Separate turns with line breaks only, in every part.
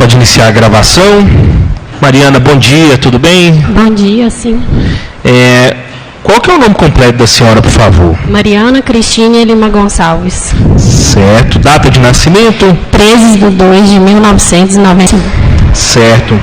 Pode iniciar a gravação. Mariana, bom dia, tudo bem?
Bom dia, sim.
Qual que é o nome completo da senhora, por favor?
Mariana Cristine Lima Gonçalves.
Certo. Data de nascimento?
13/2/1995.
Certo.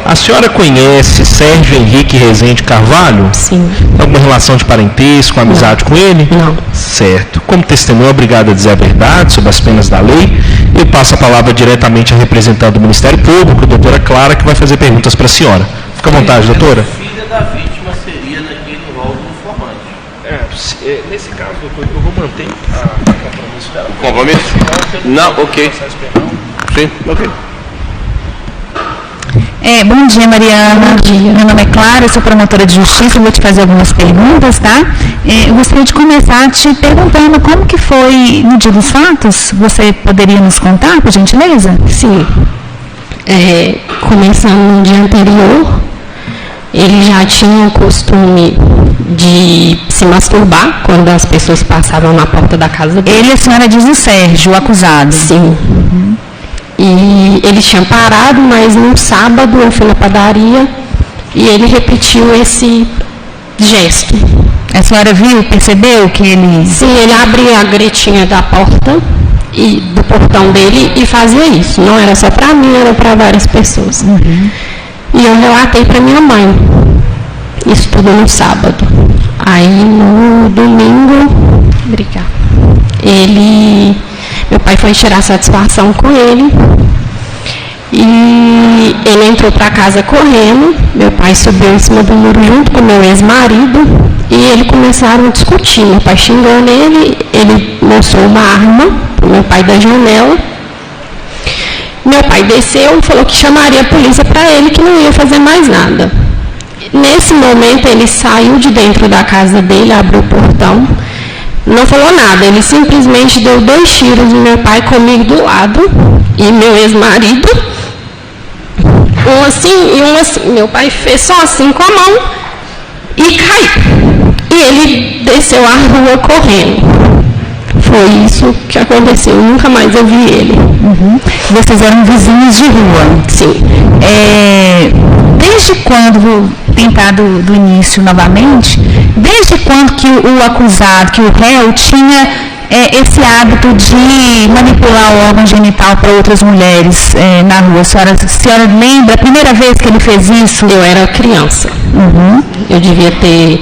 A senhora conhece Sérgio Henrique Rezende Carvalho?
Sim.
Tem alguma relação de parentesco, amizade com ele?
Não.
Certo. Como testemunha, obrigado a dizer a verdade sobre as penas da lei. Eu passo a palavra diretamente à representante do Ministério Público, doutora Clara, que vai fazer perguntas para a senhora. Fica à vontade, doutora.
A filha da vítima seria naquele rol do informante.
Nesse caso, doutor, eu vou manter o compromisso dela.
Compromisso? Não, ok. Sim, ok.
Bom dia, Mariana.
Bom dia.
Meu nome é Clara, eu sou promotora de justiça, eu vou te fazer algumas perguntas, tá? Eu gostaria de começar te perguntando como que foi no dia dos fatos. Você poderia nos contar, por gentileza?
Sim. Começando no dia anterior, ele já tinha o costume de se masturbar quando as pessoas passavam na porta da casa dele.
Ele, a senhora diz o Sérgio, o acusado.
Sim. E ele tinha parado, mas num sábado eu fui na padaria e ele repetiu esse gesto.
A senhora viu, percebeu que ele...
Sim, ele abria a gretinha da porta e do portão dele e fazia isso. Não era só para mim, era para várias pessoas. E eu relatei para minha mãe. Isso tudo no sábado. Aí no domingo, meu pai foi tirar satisfação com ele e ele entrou para casa correndo. Meu pai subiu em cima do muro junto com meu ex-marido e eles começaram a discutir. Meu pai xingando ele mostrou uma arma para meu pai da janela. Meu pai desceu e falou que chamaria a polícia para ele, que não ia fazer mais nada. Nesse momento ele saiu de dentro da casa dele, abriu o portão. Não falou nada, ele simplesmente deu 2 tiros no meu pai comigo do lado e meu ex-marido. Um assim e um assim. Meu pai fez só assim com a mão e caiu. E ele desceu a rua correndo. Foi isso que aconteceu, nunca mais eu vi ele.
Vocês eram vizinhos de rua?
Sim.
Desde quando, vou tentar do início novamente, desde quando que o acusado, que o réu, tinha esse hábito de manipular o órgão genital para outras mulheres na rua? A senhora lembra a primeira vez que ele fez isso?
Eu era criança. Eu devia ter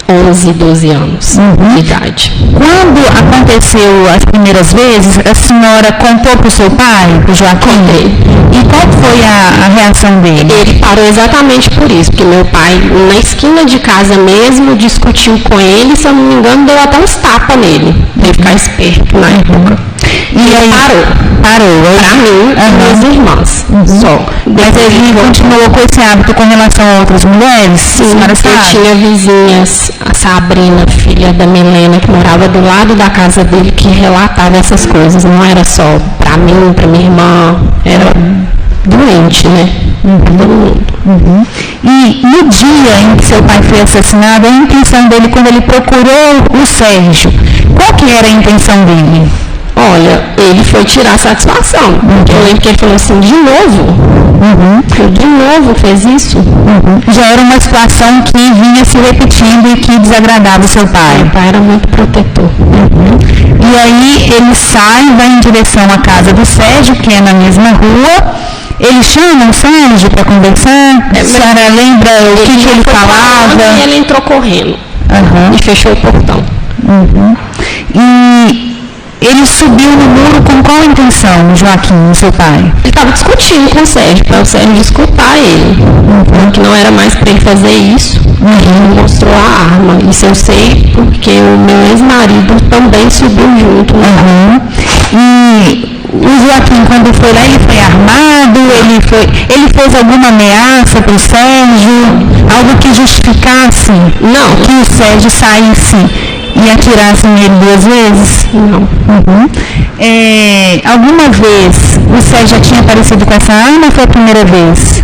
11, 12 anos de idade.
Quando aconteceu as primeiras vezes, a senhora contou para o seu pai, para o Joaquim?
Contei.
E qual foi a reação dele?
Ele parou exatamente por isso, porque meu pai, na esquina de casa mesmo, discutiu com ele, se eu não me engano, deu até uns tapas nele, para ele ficar esperto na época.
E aí
Parou. Para mim e minhas irmãs. Só.
Mas ele continuou com esse hábito com relação a outras mulheres?
Sim, eu tinha vizinhas, a Sabrina, filha da Milena, que morava do lado da casa dele, que relatava essas coisas. Não era só para mim, para minha irmã, era doente, né? Todo mundo.
E no dia em que seu pai foi assassinado, a intenção dele, quando ele procurou o Sérgio, qual que era a intenção dele?
Olha, ele foi tirar satisfação. Eu lembro que ele falou assim, de novo? De novo fez isso?
Já era uma situação que vinha se repetindo e que desagradava o seu pai.
Meu pai era muito protetor.
E aí ele sai, vai em direção à casa do Sérgio, que é na mesma rua. Ele chama o Sérgio para conversar? A senhora lembra o que ele falava?
E ele entrou correndo e fechou o portão.
E ele subiu no muro com qual intenção, Joaquim, seu pai?
Ele estava discutindo com o Sérgio, para o Sérgio escutar ele. Que não era mais para ele fazer isso. Ele mostrou a arma. Isso eu sei porque o meu ex-marido também subiu junto.
E o Joaquim, quando foi lá, ele foi armado? Ele fez alguma ameaça para o Sérgio? Algo que justificasse que o Sérgio saísse e atirasse nele 2 vezes?
Não.
Alguma vez o Sérgio já tinha aparecido com essa arma ou foi a primeira vez?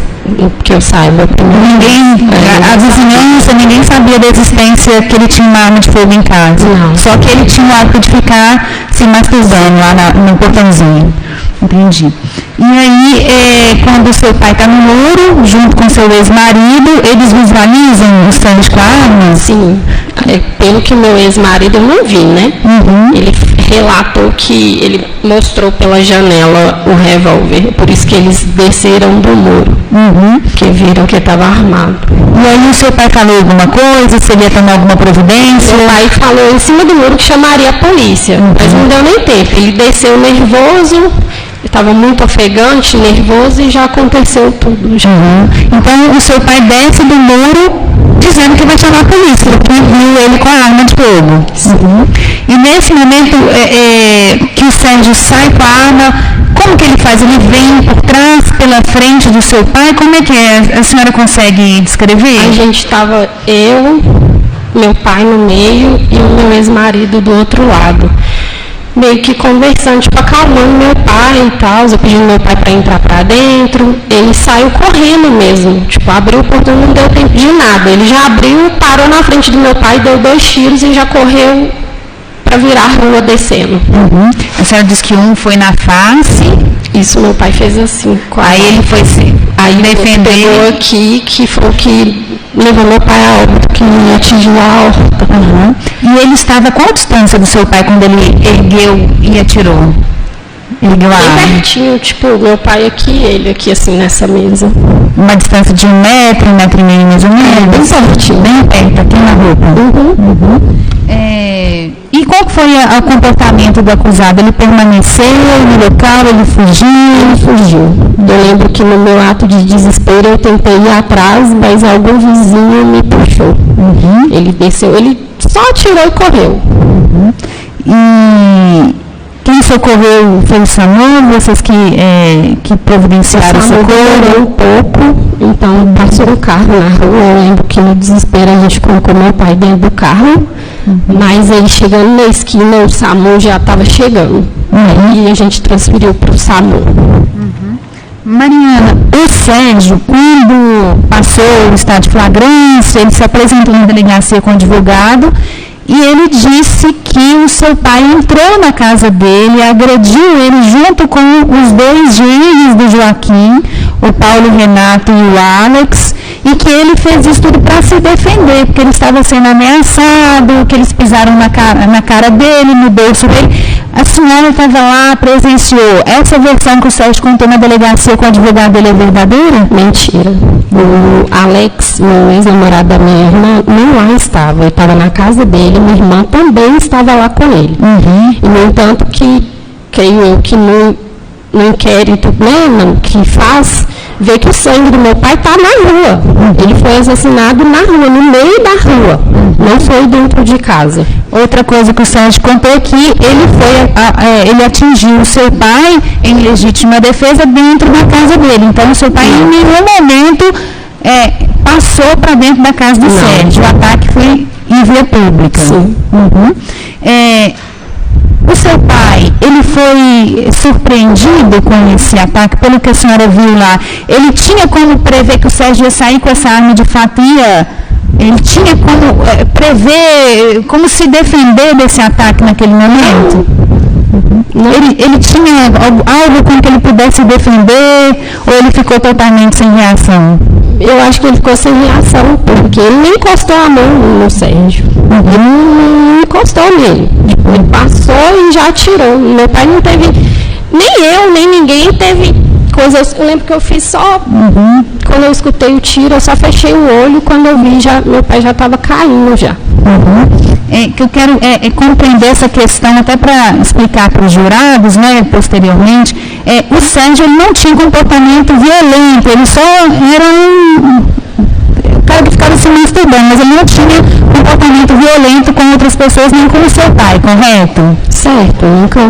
Que eu saiba.
A vizinhança, ninguém sabia da existência que ele tinha uma arma de fogo em casa.
Não.
Só que ele tinha o hábito de ficar se masturbando lá no portãozinho. Entendi. E aí, quando o seu pai está no muro, junto com seu ex-marido, eles visualizam o Sérgio com a arma?
Sim. Pelo que meu ex-marido, eu não vi, né? Ele relatou que ele mostrou pela janela o revólver, por isso que eles desceram do muro, porque viram que estava armado.
E aí o seu pai falou alguma coisa, se ele ia tomar alguma providência?
Meu pai falou em cima do muro que chamaria a polícia, mas não deu nem tempo. Ele desceu nervoso, estava muito ofegante, nervoso, e já aconteceu tudo.
Então o seu pai desce do muro dizendo que vai chamar a polícia, porque viu ele com a arma de fogo. E nesse momento que o Sérgio sai com a arma, como que ele faz? Ele vem por trás, pela frente do seu pai? Como é que é? A senhora consegue descrever?
A gente estava, meu pai no meio e o meu ex-marido do outro lado. Meio que conversando, tipo, acalmando meu pai e tal, eu pedindo meu pai para entrar para dentro. Ele saiu correndo mesmo, tipo, abriu o portão, não deu tempo de nada. Ele já abriu, parou na frente do meu pai, deu 2 tiros e já correu para virar a rua descendo.
A senhora disse que um foi na face.
Isso, meu pai fez assim.
Aí ele foi se defender.
Pegou aqui, que foi o que levou meu pai a óbito, que atingiu a aorta.
E ele estava a qual distância do seu pai quando ele ergueu e atirou? Ergueu a arma?
Bem pertinho, tipo, meu pai aqui e ele aqui, assim, nessa mesa.
Uma distância de 1 metro, 1,5 metro mais ou menos?
Bem pertinho.
Bem perto, aqui na roupa. E qual foi o comportamento do acusado? Ele permaneceu no local, ele fugiu?
Ele fugiu. Eu lembro que no meu ato de desespero eu tentei ir atrás, mas algum vizinho me puxou. Ele desceu, ele só atirou e correu.
E quem socorreu foi o SAMU? Vocês que providenciaram o socorro?
Um pouco, então passou o carro na rua. Eu lembro que no desespero a gente colocou meu pai dentro do carro, mas ele chegando na esquina, o SAMU já estava chegando. E a gente transferiu para o SAMU.
Mariana, o Sérgio, quando passou o estado de flagrância, ele se apresentou na delegacia com o advogado e ele disse que o seu pai entrou na casa dele, agrediu ele junto com os 2 gêmeos do Joaquim, o Paulo Renato e o Alex, e que ele fez isso tudo para se defender, porque ele estava sendo ameaçado, que eles pisaram na cara dele, no bolso dele. A senhora estava lá, presenciou. Essa versão que o Sérgio contou na delegacia com o advogado dele é verdadeira?
Mentira. O Alex, meu ex-namorado da minha irmã, não lá estava. Ele estava na casa dele, minha irmã também estava lá com ele. E, no entanto, creio eu que no inquérito, né, que faz, vê que o sangue do meu pai está na rua. Ele foi assassinado na rua, no meio da rua. Não foi dentro de casa.
Outra coisa que o Sérgio contou é que ele atingiu o seu pai em legítima defesa dentro da casa dele. Então, o seu pai em nenhum momento passou para dentro da casa do Sérgio. O ataque foi em via pública.
Sim.
O seu pai, ele foi surpreendido com esse ataque, pelo que a senhora viu lá. Ele tinha como prever que o Sérgio ia sair com essa arma de fato? Ele tinha como prever, como se defender desse ataque naquele momento? Ele tinha algo com que ele pudesse defender, ou ele ficou totalmente sem reação?
Eu acho que ele ficou sem reação, porque ele nem encostou a mão no Sérgio. Ele não encostou nele. Ele passou e já atirou. Meu pai não teve, nem eu, nem ninguém teve coisas. Eu lembro que eu fiz só, quando eu escutei o tiro, eu só fechei o olho, quando eu vi, meu pai já estava caindo já.
Que eu quero compreender essa questão, até para explicar para os jurados, né, posteriormente. O Sérgio, ele não tinha comportamento violento, ele só era o cara que ficava se masturbando, mas ele não tinha comportamento violento com outras pessoas, nem com o seu pai, correto?
Certo, nunca.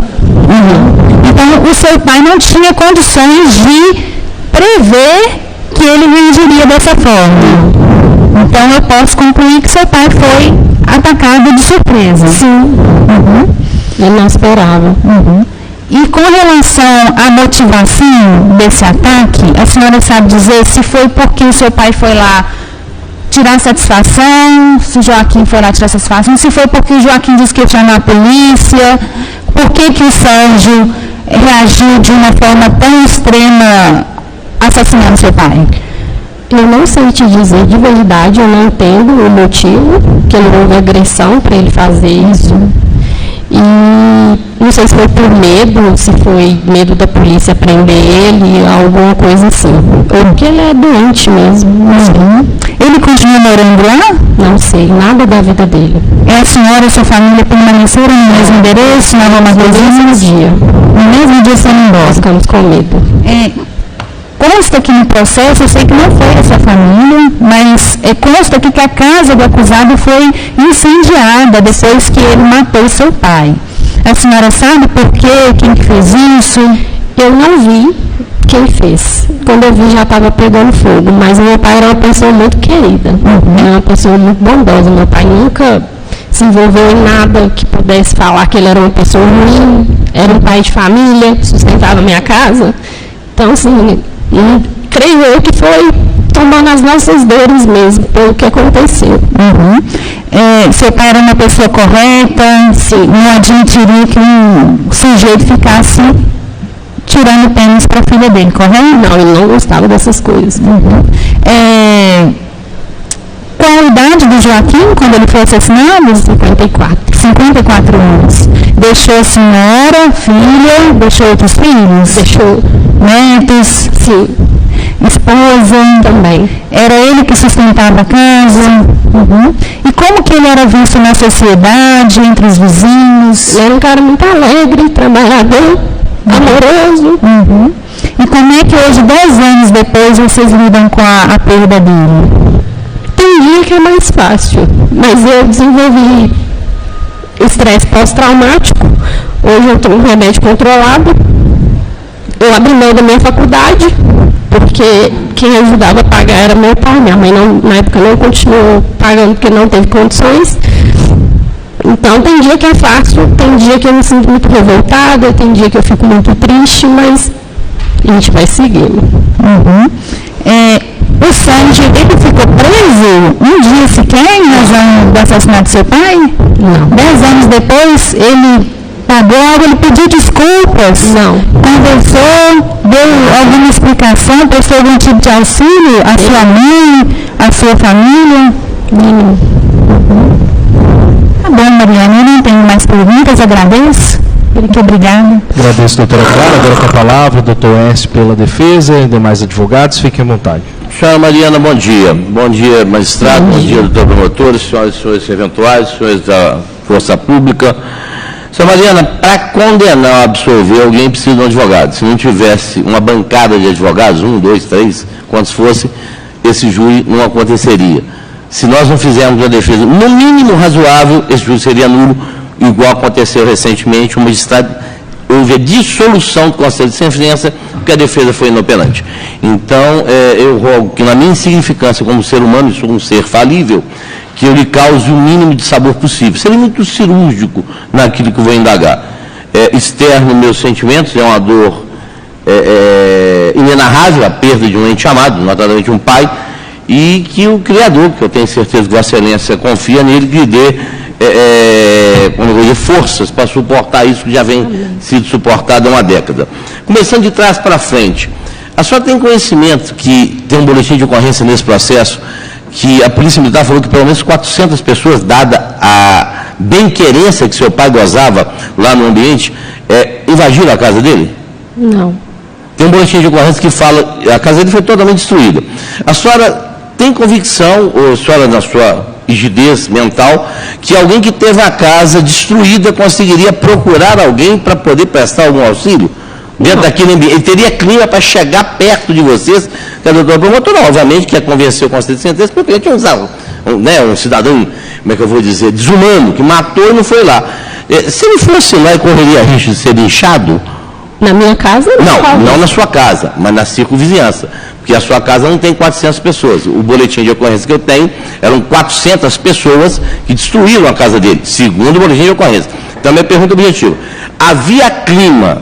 Então, o seu pai não tinha condições de prever que ele reagiria dessa forma. Então, eu posso concluir que seu pai foi atacado de surpresa.
Sim. Eu não esperava.
E com relação à motivação desse ataque, a senhora sabe dizer se foi porque o seu pai foi lá tirar satisfação, se o Joaquim foi lá tirar satisfação, se foi porque o Joaquim disse que ia chamar a polícia, por que o Sérgio reagiu de uma forma tão extrema assassinando seu pai?
Eu não sei te dizer de verdade, eu não entendo o motivo que não houve agressão para ele fazer isso. E não sei se foi por medo, se foi medo da polícia prender ele, alguma coisa assim. Ou porque ele é doente mesmo.
Ele continua morando lá?
Não sei, nada da vida dele.
A senhora e sua família permaneceram no mesmo endereço, na Rua Marquezine?
No mesmo dia.
No mesmo dia você não
Nós ficamos com medo.
Consta aqui no processo, eu sei que não foi essa família, mas consta aqui que a casa do acusado foi incendiada depois que ele matou seu pai. A senhora sabe por quê? Quem que fez isso?
Eu não vi quem fez. Quando eu vi já estava pegando fogo, mas meu pai era uma pessoa muito querida. Era uma pessoa muito bondosa. Meu pai nunca se envolveu em nada que pudesse falar que ele era uma pessoa ruim. Era um pai de família, sustentava a minha casa. Então, assim, creio eu que foi tomando as nossas dores mesmo, pelo que aconteceu.
Seu pai era uma pessoa correta?
Sim.
Não admitiria que um sujeito ficasse tirando pênis para a filha dele, correto?
Não, ele não gostava dessas coisas.
Qual a idade do Joaquim quando ele foi assassinado? 54 anos. Deixou a senhora, filha, deixou outros filhos?
Deixou.
Netos?
Sim.
Esposa?
Também.
Era ele que sustentava a casa? E como que ele era visto na sociedade, entre os vizinhos?
Ele era um cara muito alegre, trabalhador, amoroso.
E como é que hoje, 10 anos depois, vocês lidam com a perda dele?
Tem dia que é mais fácil, mas eu desenvolvi estresse pós-traumático. Hoje eu tomo um remédio controlado. Eu abri mão da minha faculdade, porque quem ajudava a pagar era meu pai. Minha mãe, na época, não continuou pagando porque não teve condições. Então, tem dia que é fácil, tem dia que eu me sinto muito revoltada, tem dia que eu fico muito triste, mas a gente vai seguindo.
O Sandy, ele ficou preso um dia sequer em razão do assassinato do seu pai?
Não.
10 anos depois, ele pagou algo, ele pediu desculpas?
Não.
Conversou, deu alguma explicação, prestou algum tipo de auxílio à sua mãe, à sua família?
Não.
Tá bom, Mariana, eu não tenho mais perguntas, agradeço. Muito obrigada.
Agradeço, doutora Clara. Agora com a palavra, o doutor Éncio pela defesa e demais advogados. Fiquem à vontade.
Senhora Mariana, bom dia. Bom dia, magistrado. Bom dia, doutor promotor, senhoras e senhores eventuais, senhores da Força Pública. Senhora Mariana, para condenar ou absolver, alguém precisa de um advogado. Se não tivesse uma bancada de advogados, 1, 2, 3, quantos fosse, esse júri não aconteceria. Se nós não fizermos uma defesa no mínimo razoável, esse júri seria nulo, igual aconteceu recentemente, o magistrado houve a dissolução do Conselho de Sentença, porque a defesa foi inoperante. Então, eu rogo que, na minha insignificância como ser humano, sou um ser falível, que eu lhe cause o mínimo de sabor possível. Seria muito cirúrgico naquilo que eu vou indagar. Externo meus sentimentos, é uma dor inenarrável, a perda de um ente amado, notadamente um pai, e que o Criador, que eu tenho certeza que Vossa Excelência confia nele, lhe dê forças para suportar isso que já vem sido suportado há uma década. Começando de trás para frente, a senhora tem conhecimento que tem um boletim de ocorrência nesse processo, que a Polícia Militar falou que pelo menos 400 pessoas, dada a bem-querência que seu pai gozava lá no ambiente, invadiram a casa dele?
Não.
Tem um boletim de ocorrência que fala, a casa dele foi totalmente destruída. A senhora tem convicção, ou a senhora, na sua rigidez mental, que alguém que teve a casa destruída conseguiria procurar alguém para poder prestar algum auxílio? Dentro daquele ambiente, ele teria clima para chegar perto de vocês, que a doutora promotora, obviamente, que ia convencer o Conselho de Sentença, porque ele tinha um cidadão, como é que eu vou dizer, desumano, que matou e não foi lá. Se ele fosse lá e correria risco de ser linchado?
Na minha casa?
Não na sua casa, mas na circunvizinhança. Porque a sua casa não tem 400 pessoas. O boletim de ocorrência que eu tenho, eram 400 pessoas que destruíram a casa dele, segundo o boletim de ocorrência. Então, minha pergunta objetiva. Havia clima,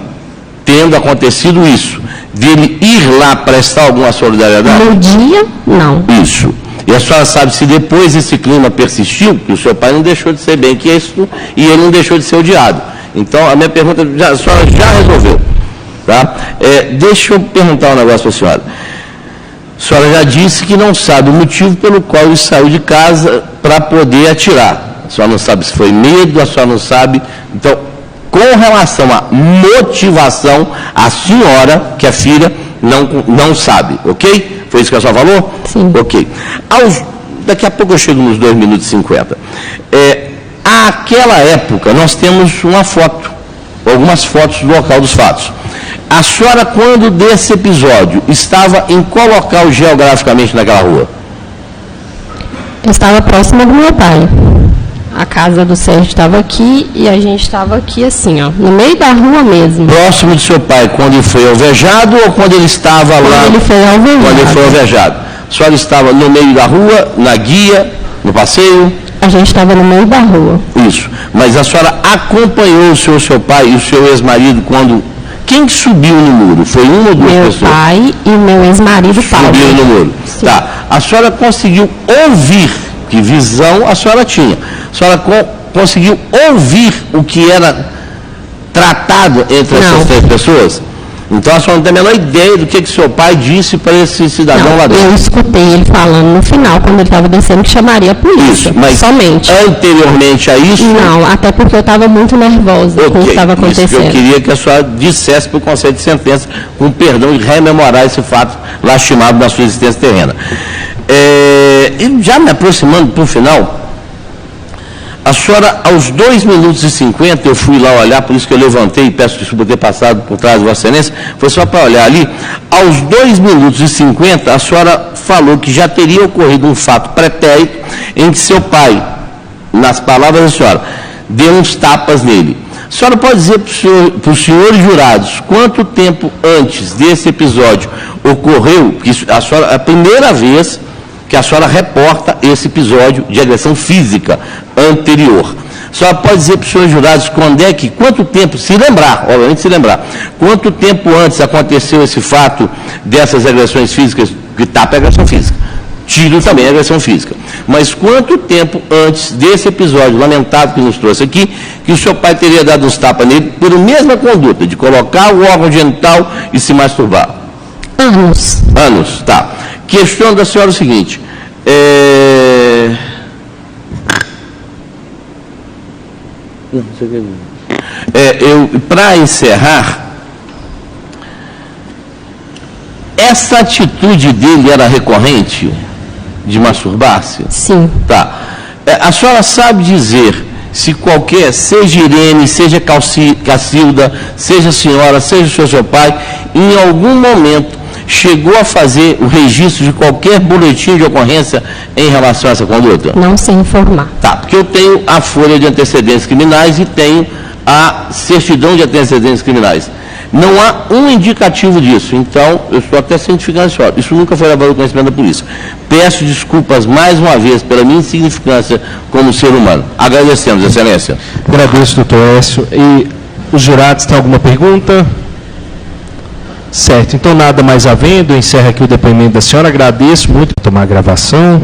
tendo acontecido isso, dele ir lá prestar alguma solidariedade?
No dia, não.
Isso. E a senhora sabe se depois esse clima persistiu, que o seu pai não deixou de ser bem-quisto e ele não deixou de ser odiado. Então, a minha pergunta, a senhora já resolveu. Tá? Deixa eu perguntar um negócio para a senhora. A senhora já disse que não sabe o motivo pelo qual ele saiu de casa para poder atirar. A senhora não sabe se foi medo, a senhora não sabe. Então, com relação à motivação, a senhora, que é filha, não sabe, ok? Foi isso que a senhora falou?
Sim.
Ok. Daqui a pouco eu chego nos 2 minutos e 50. Àquela época, nós temos uma foto, algumas fotos do local dos fatos. A senhora, quando desse episódio, estava em qual local geograficamente naquela rua?
Eu estava próxima do meu pai. A casa do Sérgio estava aqui e a gente estava aqui assim, ó, no meio da rua mesmo.
Próximo do seu pai, quando ele foi alvejado ou quando ele estava lá?
Quando ele foi alvejado.
Quando ele foi alvejado. A senhora estava no meio da rua, na guia, no passeio?
A gente estava no meio da rua.
Isso. Mas a senhora acompanhou o seu pai e o seu ex-marido quando... Quem que subiu no muro? Foi uma ou duas pessoas?
Meu pai e meu ex-marido Paulo.
Subiu no muro.
Sim.
Tá. A senhora conseguiu ouvir, que visão a senhora tinha. A senhora conseguiu ouvir o que era tratado entre essas 3 pessoas? Então a senhora não tem a menor ideia do que seu pai disse para esse cidadão lá dentro.
Eu escutei ele falando no final, quando ele estava descendo, que chamaria a polícia.
Isso, mas
somente.
Anteriormente a isso...
Não, até porque eu estava muito nervosa com o que estava acontecendo.
Isso que eu queria que a senhora dissesse para o Conselho de Sentença, com perdão, de rememorar esse fato lastimado na sua existência terrena. E já me aproximando para o final, a senhora, aos 2 minutos e 50, eu fui lá olhar, por isso que eu levantei e peço desculpa ter passado por trás de Vossa Excelência, foi só para olhar ali. Aos 2 minutos e 50, a senhora falou que já teria ocorrido um fato pretérito em que seu pai, nas palavras da senhora, deu uns tapas nele. A senhora pode dizer para os senhores jurados quanto tempo antes desse episódio ocorreu, que a primeira vez que a senhora reporta esse episódio de agressão física anterior. A senhora pode dizer para os senhores jurados quanto tempo, se lembrar, obviamente se lembrar, quanto tempo antes aconteceu esse fato dessas agressões físicas, que tapa é agressão física, tiro também é agressão física, mas quanto tempo antes desse episódio lamentável que nos trouxe aqui, que o seu pai teria dado uns tapas nele pela mesma conduta, de colocar o órgão genital e se masturbar?
Anos.
Anos, tá. Questiono da senhora o seguinte, para encerrar, essa atitude dele era recorrente, de masturbar-se?
Sim.
Tá. A senhora sabe dizer se qualquer, seja Irene, seja Cacilda, seja a senhora, seja o seu pai, em algum momento chegou a fazer o registro de qualquer boletim de ocorrência em relação a essa conduta?
Não sei informar.
Tá, porque eu tenho a folha de antecedentes criminais e tenho a certidão de antecedentes criminais. Não há um indicativo disso, então eu estou até cientificando a senhora. Isso nunca foi levado ao conhecimento da polícia. Peço desculpas mais uma vez pela minha insignificância como ser humano. Agradecemos, Excelência.
Agradeço, doutor Écio. E os jurados têm alguma pergunta? Certo, então nada mais havendo, eu encerro aqui o depoimento da senhora, agradeço muito por tomar a gravação.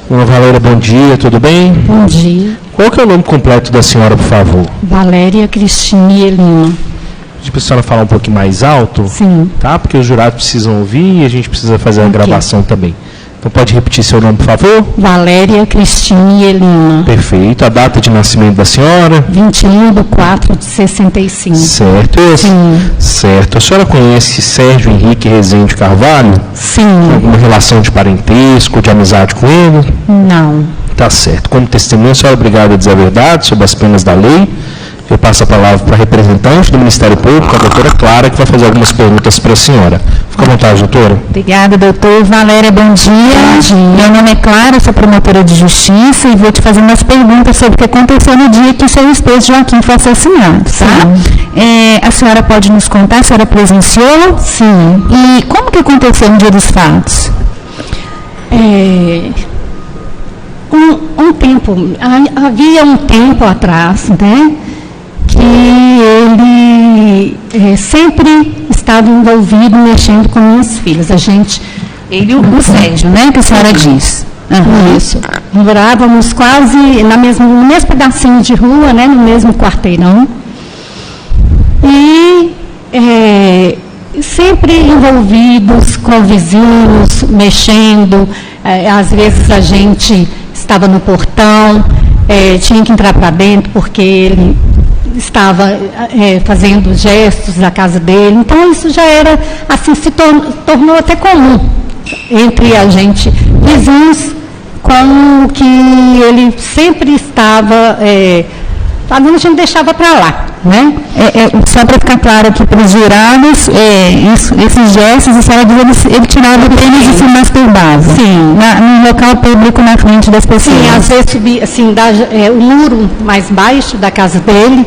Dona Valéria, bom dia, tudo bem?
Bom dia.
Qual que é o nome completo da senhora, por favor?
Valéria Cristine Lima.
Pedir para a senhora falar um pouquinho mais alto?
Sim.
Tá, porque os jurados precisam ouvir e a gente precisa fazer uma gravação também. Então pode repetir seu nome, por favor?
Valéria Cristine Lima.
Perfeito. A data de nascimento da senhora?
21/4/65.
Certo.
Sim.
Certo. A senhora conhece Sérgio Henrique Rezende Carvalho?
Sim.
Tem alguma relação de parentesco, de amizade com ele?
Não.
Tá certo. Como testemunha, a senhora é obrigada a dizer a verdade sobre as penas da lei. Eu passo a palavra para a representante do Ministério Público, a doutora Clara, que vai fazer algumas perguntas para a senhora. Fica à vontade, doutora.
Obrigada, doutor. Valéria, bom dia.
Bom dia.
Meu nome é Clara, sou promotora de justiça e vou te fazer umas perguntas sobre o que aconteceu no dia que o seu esposo Joaquim foi assassinado, tá? A senhora pode nos contar? A senhora presenciou?
Sim.
E como que aconteceu no dia dos fatos?
Havia um tempo atrás, né, que ele sempre estava envolvido mexendo com minhas filhas.
O Sérgio, né, que a senhora diz.
Isso. Morávamos quase no mesmo pedacinho de rua, né, no mesmo quarteirão. E sempre envolvidos com vizinhos, mexendo. Às vezes a gente estava no portão, tinha que entrar para dentro porque ele estava fazendo gestos da casa dele. Então isso já era, assim, se tornou até comum entre a gente, vizinhos, com que ele sempre estava fazendo, a gente deixava para lá, né?
Só para ficar claro aqui para os jurados, esses gestos, a senhora diz, ele tirava o pênis e se masturbava. Sim. No local público, na frente das pessoas.
Sim, às vezes subia, assim, o muro mais baixo da casa dele,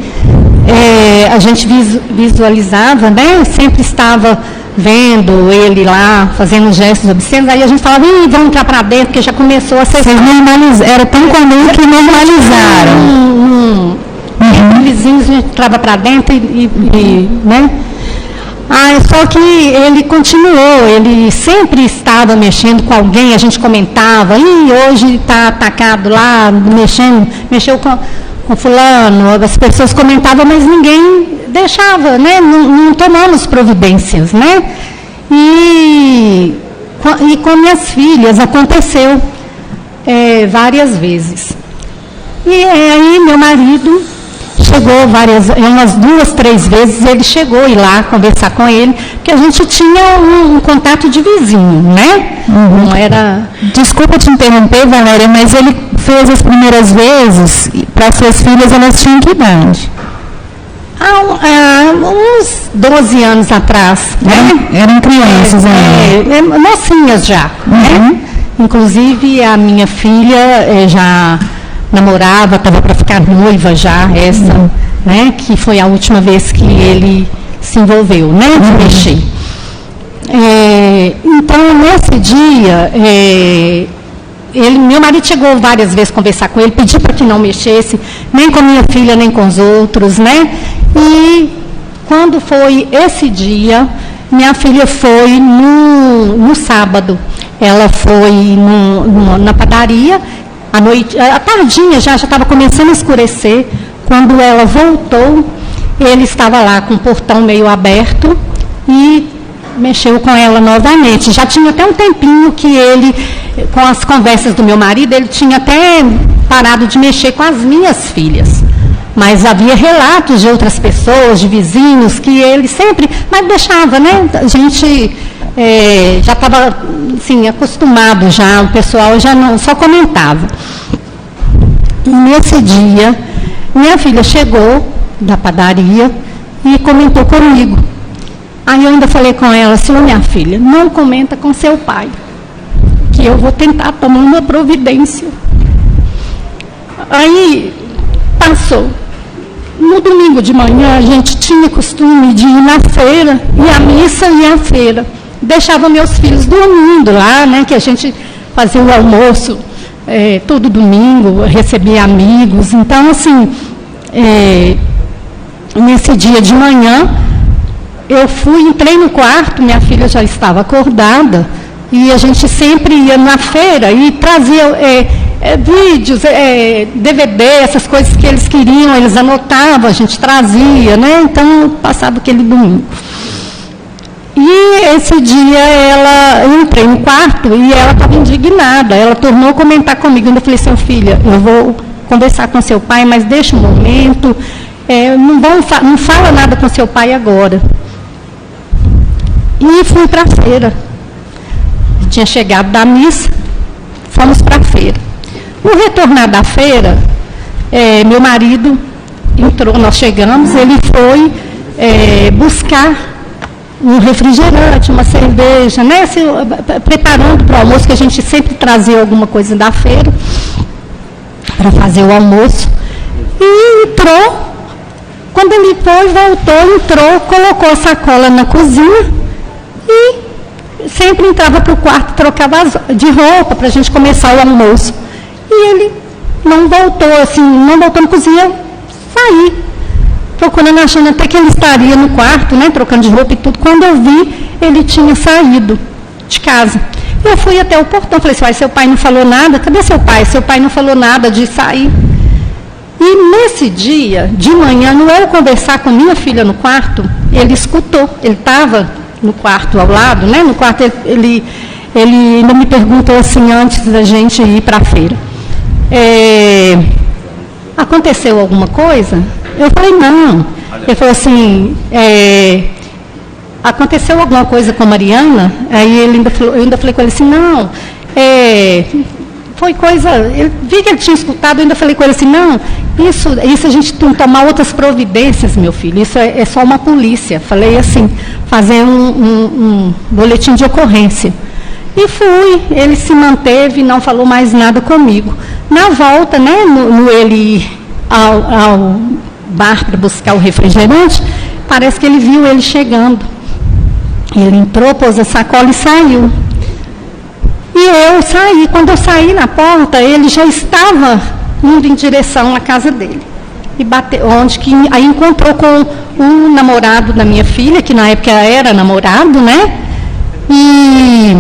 a gente visualizava, né? Sempre estava vendo ele lá, fazendo gestos obscenos, aí a gente falava, vamos entrar para dentro, porque já começou a ser...
Vocês normalizaram, era tão comum que normalizaram.
Vizinhos, a gente entrava para dentro né? Só que ele continuou, ele sempre estava mexendo com alguém, a gente comentava, hoje está atacado lá, mexeu com fulano, as pessoas comentavam, mas ninguém deixava, né? Não tomamos providências, né? E com minhas filhas aconteceu várias vezes. E aí meu marido chegou umas 2, 3 vezes, ele chegou a ir lá conversar com ele, porque a gente tinha um contato de vizinho, né? Não era...
Desculpa te interromper, Valéria, mas ele fez as primeiras vezes, para suas filhas, elas tinham que idade?
Uns 12 anos atrás, né?
Eram crianças,
mocinhas já, né? Inclusive a minha filha já namorava, estava para ficar noiva já, né? Que foi a última vez que ele se envolveu, né? De mexer. Então, nesse dia, meu marido chegou várias vezes conversar com ele, pediu para que não mexesse, nem com minha filha, nem com os outros, né? E quando foi esse dia, minha filha foi no sábado. Ela foi na padaria, à noite, à tardinha já estava começando a escurecer. Quando ela voltou, ele estava lá com o portão meio aberto e mexeu com ela novamente. Já tinha até um tempinho que ele, com as conversas do meu marido, ele tinha até parado de mexer com as minhas filhas. Mas havia relatos de outras pessoas, de vizinhos, que ele sempre, mas deixava, né? A gente já estava, assim, acostumado já, o pessoal já não, só comentava. E nesse dia, minha filha chegou da padaria e comentou comigo. Aí eu ainda falei com ela, assim, minha filha, não comenta com seu pai, que eu vou tentar tomar uma providência. Aí passou. No domingo de manhã, a gente tinha costume de ir na feira, e a missa e a feira. Deixava meus filhos dormindo lá, né, que a gente fazia o almoço todo domingo, recebia amigos. Então, assim, nesse dia de manhã, eu entrei no quarto, minha filha já estava acordada, e a gente sempre ia na feira e trazia vídeos, DVD, essas coisas que eles queriam, eles anotavam, a gente trazia, né? Então, passava aquele domingo. E esse dia eu entrei no quarto e ela estava indignada, ela tornou a comentar comigo, ainda falei assim, filha, eu vou conversar com seu pai, mas deixa um momento, não fala nada com seu pai agora. E fui para a feira. Tinha chegado da missa, fomos para a feira. No retornar da feira, meu marido entrou, nós chegamos, ele foi buscar um refrigerante, uma cerveja, né? Preparando para o almoço, que a gente sempre trazia alguma coisa da feira para fazer o almoço. E entrou, quando ele foi, voltou, entrou, colocou a sacola na cozinha e sempre entrava para o quarto, trocava de roupa para a gente começar o almoço. E ele não voltou, assim, não voltou na cozinha, saí, procurando, achando até que ele estaria no quarto, né, trocando de roupa e tudo. Quando eu vi, ele tinha saído de casa. Eu fui até o portão, falei assim, seu pai não falou nada? Cadê seu pai? Seu pai não falou nada de sair. E nesse dia, de manhã, no eu conversar com minha filha no quarto, ele escutou, ele estava no quarto ao lado, né? No quarto ele ainda me perguntou assim, antes da gente ir para a feira, aconteceu alguma coisa? Eu falei, não. Ele falou assim, aconteceu alguma coisa com a Mariana? Aí eu ainda falei com ele assim, não, foi coisa, eu vi que ele tinha escutado, eu ainda falei com ele assim, não, isso a gente tem que tomar outras providências, meu filho, isso é só uma polícia. Falei assim, fazer um boletim de ocorrência. E fui, ele se manteve, não falou mais nada comigo. Na volta, né, ele ir ao bar para buscar o refrigerante, parece que ele viu ele chegando. Ele entrou, pôs a sacola e saiu. E eu saí. Quando eu saí na porta, ele já estava indo em direção à casa dele. E bateu, aí encontrou com o namorado da minha filha, que na época era namorado, né? E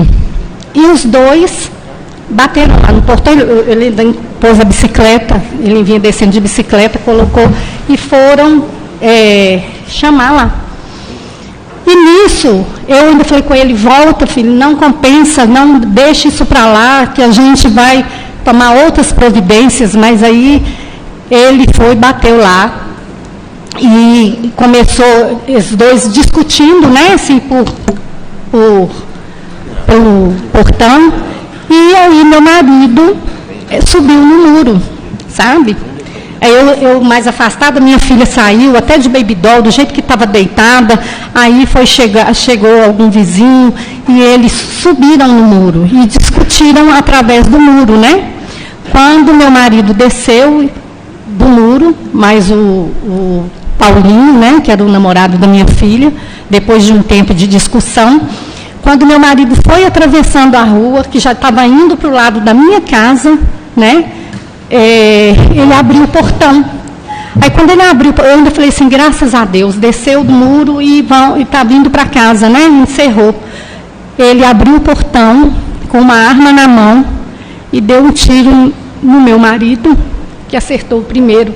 os dois bateram lá no portão. Ele pôs a bicicleta, ele vinha descendo de bicicleta, colocou e foram chamar lá. E nisso, eu ainda falei com ele, volta, filho, não compensa, não deixe isso para lá, que a gente vai tomar outras providências. Mas aí ele foi, bateu lá e começou os dois discutindo, né, assim, pelo portão. E aí meu marido subiu no muro, sabe? Aí eu mais afastada, minha filha saiu, até de baby doll, do jeito que estava deitada. Aí chegou algum vizinho e eles subiram no muro e discutiram através do muro, né? Quando meu marido desceu do muro, mais o Paulinho, né, que era o namorado da minha filha, depois de um tempo de discussão, quando meu marido foi atravessando a rua, que já estava indo para o lado da minha casa, né? Ele abriu o portão. Aí quando ele abriu, eu ainda falei assim, graças a Deus, desceu do muro e está vindo para casa, né? Encerrou. Ele abriu o portão com uma arma na mão e deu um tiro no meu marido, que acertou primeiro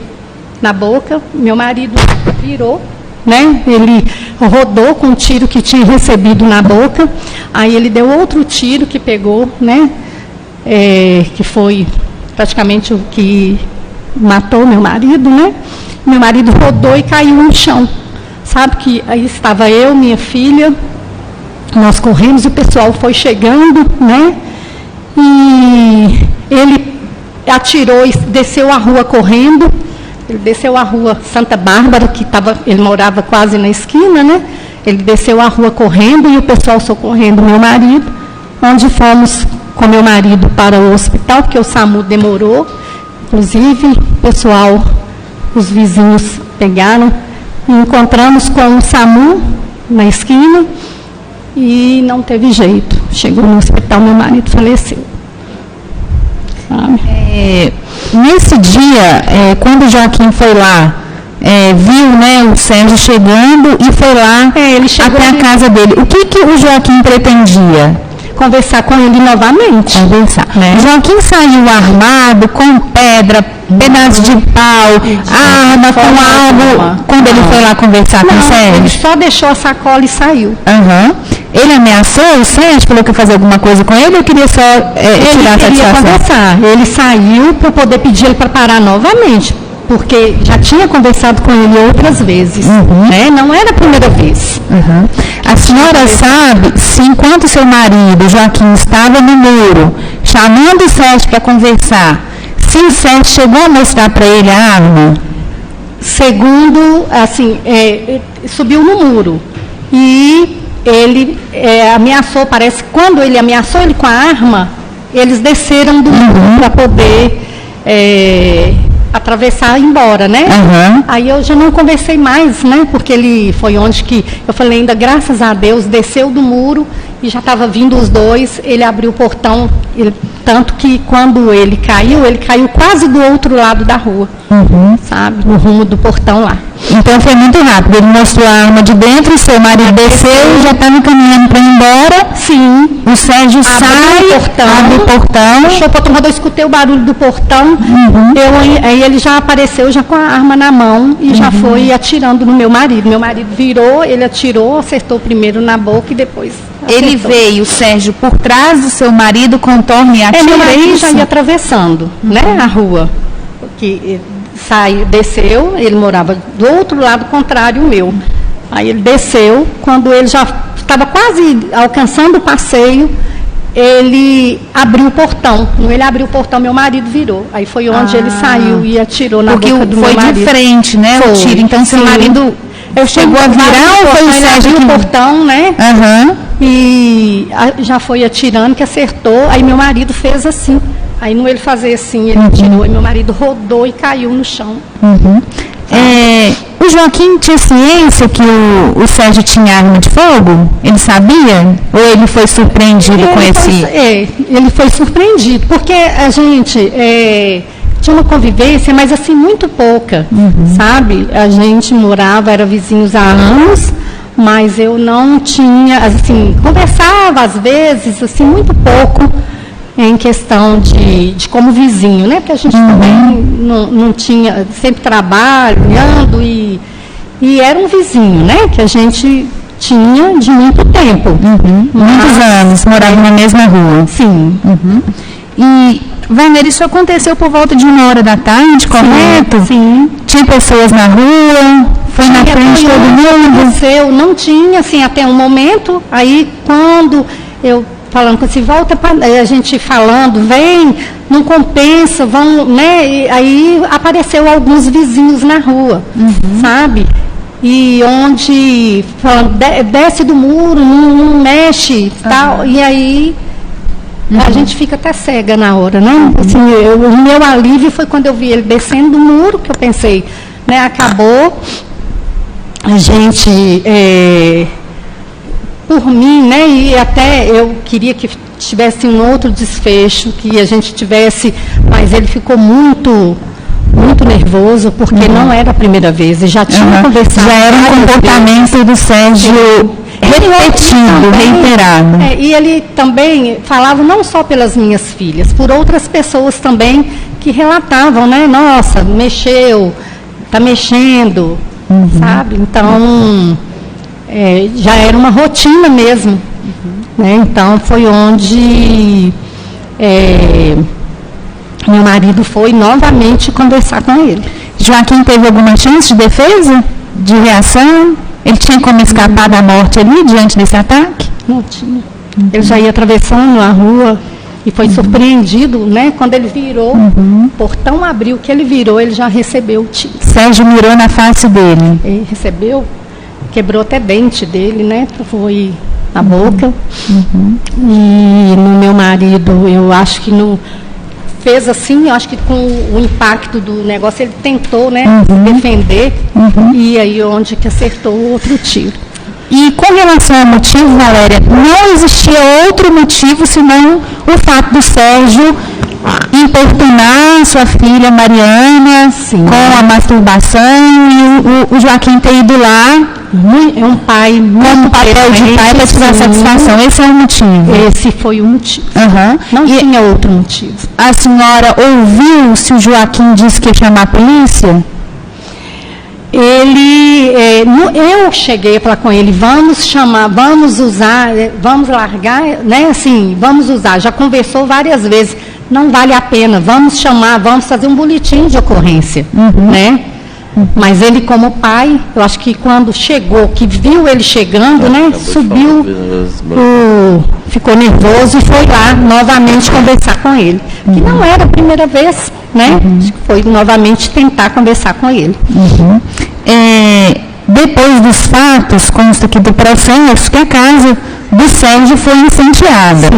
na boca. Meu marido virou, né? Ele rodou com um tiro que tinha recebido na boca. Aí ele deu outro tiro que pegou, né? Que foi praticamente o que matou meu marido, né? Meu marido rodou e caiu no chão. Sabe que aí estava eu, minha filha, nós corremos e o pessoal foi chegando, né? E ele atirou e desceu a rua correndo. Ele desceu a rua Santa Bárbara, ele morava quase na esquina, né? Ele desceu a rua correndo e o pessoal socorrendo meu marido, onde fomos com meu marido para o hospital, porque o SAMU demorou. Inclusive, o pessoal, os vizinhos pegaram e encontramos com o SAMU na esquina e não teve jeito. Chegou no hospital, meu marido faleceu.
Nesse dia, quando o Joaquim foi lá, viu, né, o Sérgio chegando e foi lá
ele chegou
até a casa dele. O que o Joaquim pretendia?
Conversar com ele novamente.
Conversar, né? Joaquim saiu armado, com pedra, pedaço de pau, arma, com algo, quando ele foi lá conversar com o Sérgio?
Ele só deixou a sacola e saiu.
Uhum. Ele ameaçou o Sérgio, falou que ia fazer alguma coisa com ele, ou queria só tirar a satisfação?
Ele queria conversar. Ele saiu para poder pedir ele para parar novamente, porque já tinha conversado com ele outras vezes, né? Não era a primeira vez.
A senhora sabe se enquanto seu marido, Joaquim, estava no muro, chamando o Sérgio para conversar, se o Sérgio chegou a mostrar para ele a arma?
Segundo, assim, subiu no muro e ele ameaçou, parece que quando ele ameaçou ele com a arma, eles desceram do muro para poder atravessar e ir embora, né? Aí eu já não conversei mais, né? Porque ele foi onde que, eu falei ainda, graças a Deus, desceu do muro e já estava vindo os dois, ele abriu o portão, tanto que quando ele caiu quase do outro lado da rua, sabe? No rumo do portão lá.
Então foi muito rápido, ele mostrou a arma de dentro, seu marido desceu e já estava caminhando para ir embora?
Sim.
o Sérgio abre o portão.
Puxou o portão, quando eu escutei o barulho do portão, aí ele já apareceu já com a arma na mão e já foi atirando no meu marido. Meu marido virou, ele atirou, acertou primeiro na boca e depois acertou.
Ele veio, Sérgio, por trás do seu marido, contorno e atira.
Meu marido já ia atravessando, né, a rua. Que saiu, desceu, ele morava do outro lado contrário meu. Aí ele desceu, quando ele já estava quase alcançando o passeio, ele abriu o portão. Quando ele abriu o portão, meu marido virou. Aí foi onde ele saiu e atirou na boca do meu marido.
Porque foi de frente, né, o tiro. Então, seu marido chegou a virar ou foi o Sérgio que...
o portão, né? E já foi atirando, que acertou. Aí meu marido fez assim. Aí, no ele fazer assim, ele atirou. E meu marido rodou e caiu no chão.
O Joaquim tinha ciência que o Sérgio tinha arma de fogo? Ele sabia? Ou ele foi surpreendido com esse...
ele foi surpreendido, porque a gente tinha uma convivência, mas assim, muito pouca, sabe? A gente morava, era vizinhos há anos, mas eu não tinha, assim, conversava às vezes, assim, muito pouco, em questão de como vizinho, né? Porque a gente também não tinha, sempre trabalhando e era um vizinho, né? Que a gente tinha de muito tempo.
Muitos anos, morava na mesma rua.
Sim.
E, Wagner, isso aconteceu por volta de 1h da tarde, correto?
Sim.
Tinha pessoas na rua, foi na frente de todo mundo?
Não tinha, assim, até um momento. Aí, quando eu... falando com você, volta para a gente falando, vem, não compensa, vão, né? E aí apareceu alguns vizinhos na rua, sabe? E onde, falando, desce do muro, não mexe, tal, e aí a gente fica até cega na hora, né? Assim, o meu alívio foi quando eu vi ele descendo do muro, que eu pensei, né, acabou, a gente... por mim, né, e até eu queria que tivesse um outro desfecho, que a gente tivesse, mas ele ficou muito nervoso, porque não era a primeira vez, e já tinha conversado.
Já era um comportamento do Sérgio repetido, reiterado.
E ele também falava não só pelas minhas filhas, por outras pessoas também que relatavam, né, nossa, mexeu, está mexendo, sabe? Então... já era uma rotina mesmo. Né? Então, foi onde meu marido foi novamente conversar com ele.
Joaquim teve alguma chance de defesa? De reação? Ele tinha como escapar da morte ali, diante desse ataque?
Não tinha. Ele já ia atravessando a rua e foi surpreendido, né? Quando ele virou, o portão abriu, que ele virou, ele já recebeu o tiro.
Sérgio mirou na face dele.
Ele recebeu... Quebrou até dente dele, né? Foi na boca. E no meu marido, eu acho que fez assim, eu acho que com o impacto do negócio, ele tentou, né, se defender. E aí onde que acertou outro tiro.
E com relação ao motivo, Valéria, não existia outro motivo senão o fato do Sérgio importunar sua filha Mariana com a masturbação e o Joaquim ter ido lá
é um pai
como papel de pai para tirar satisfação. Esse é o motivo.
Esse foi o motivo. Não tinha outro motivo.
A senhora ouviu se o Joaquim disse que ia chamar a polícia?
Eu cheguei a falar com ele, vamos chamar, vamos usar, vamos largar, né, assim, vamos usar, já conversou várias vezes, não vale a pena, vamos chamar, vamos fazer um boletim de ocorrência, né, mas ele como pai, eu acho que quando chegou, que viu ele chegando, né, subiu, ficou nervoso e foi lá novamente conversar com ele, que não era a primeira vez, né, acho que foi novamente tentar conversar com ele.
Depois dos fatos, consta aqui do processo, que a casa do Sérgio foi incendiada.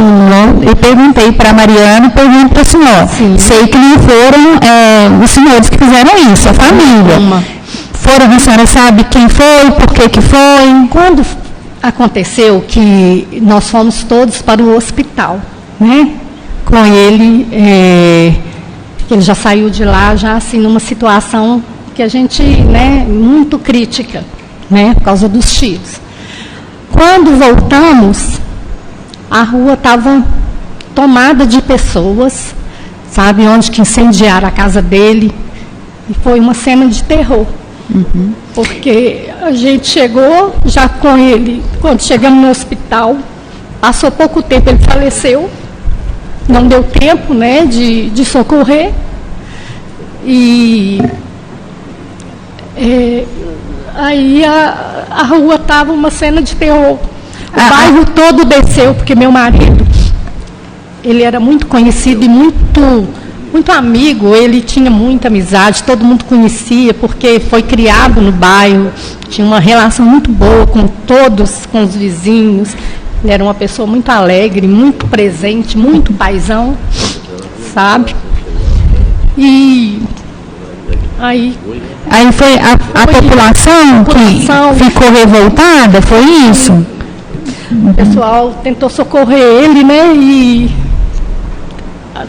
Eu perguntei para a Mariana, pergunto para a senhora. Sei que não foram os senhores que fizeram isso, a família. A senhora sabe quem foi, por que foi?
Quando aconteceu que nós fomos todos para o hospital, né? Com ele, ele já saiu de lá, já assim, numa situação que a gente, né, muito crítica, né, por causa dos tiros. Quando voltamos, a rua estava tomada de pessoas, sabe, onde que incendiaram a casa dele. E foi uma cena de terror. Porque a gente chegou já com ele, quando chegamos no hospital, passou pouco tempo, ele faleceu, não deu tempo, né, de socorrer. E aí a rua estava uma cena de terror. O bairro todo desceu, porque meu marido, ele era muito conhecido e muito amigo, ele tinha muita amizade, todo mundo conhecia, porque foi criado no bairro, tinha uma relação muito boa com todos, com os vizinhos. Ele era uma pessoa muito alegre, muito presente, muito paizão, sabe? E aí
foi a população que ficou revoltada, foi isso?
O pessoal tentou socorrer ele, né? E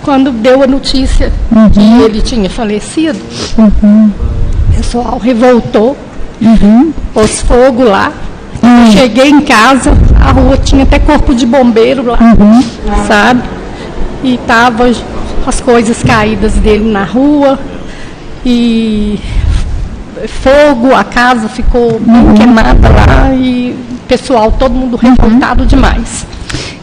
quando deu a notícia que ele tinha falecido, o pessoal revoltou, pôs fogo lá. Eu cheguei em casa, a rua tinha até corpo de bombeiro lá, sabe? E tava as coisas caídas dele na rua, e fogo, a casa ficou queimada lá, e o pessoal, todo mundo revoltado demais.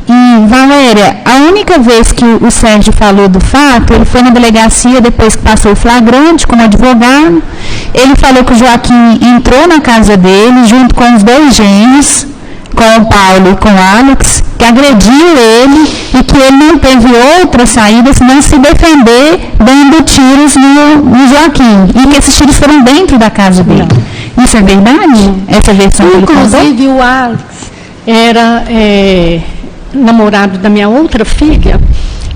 E, Valéria, a única vez que o Sérgio falou do fato, ele foi na delegacia depois que passou o flagrante como advogado. Ele falou que o Joaquim entrou na casa dele junto com os 2 gêmeos, com o Paulo e com o Alex, que agrediu ele e que ele não teve outra saída senão se defender dando tiros no Joaquim. E que esses tiros foram dentro da casa dele. Não. Isso é verdade? Essa versão que ele contou?
Inclusive, o Alex era namorado da minha outra filha,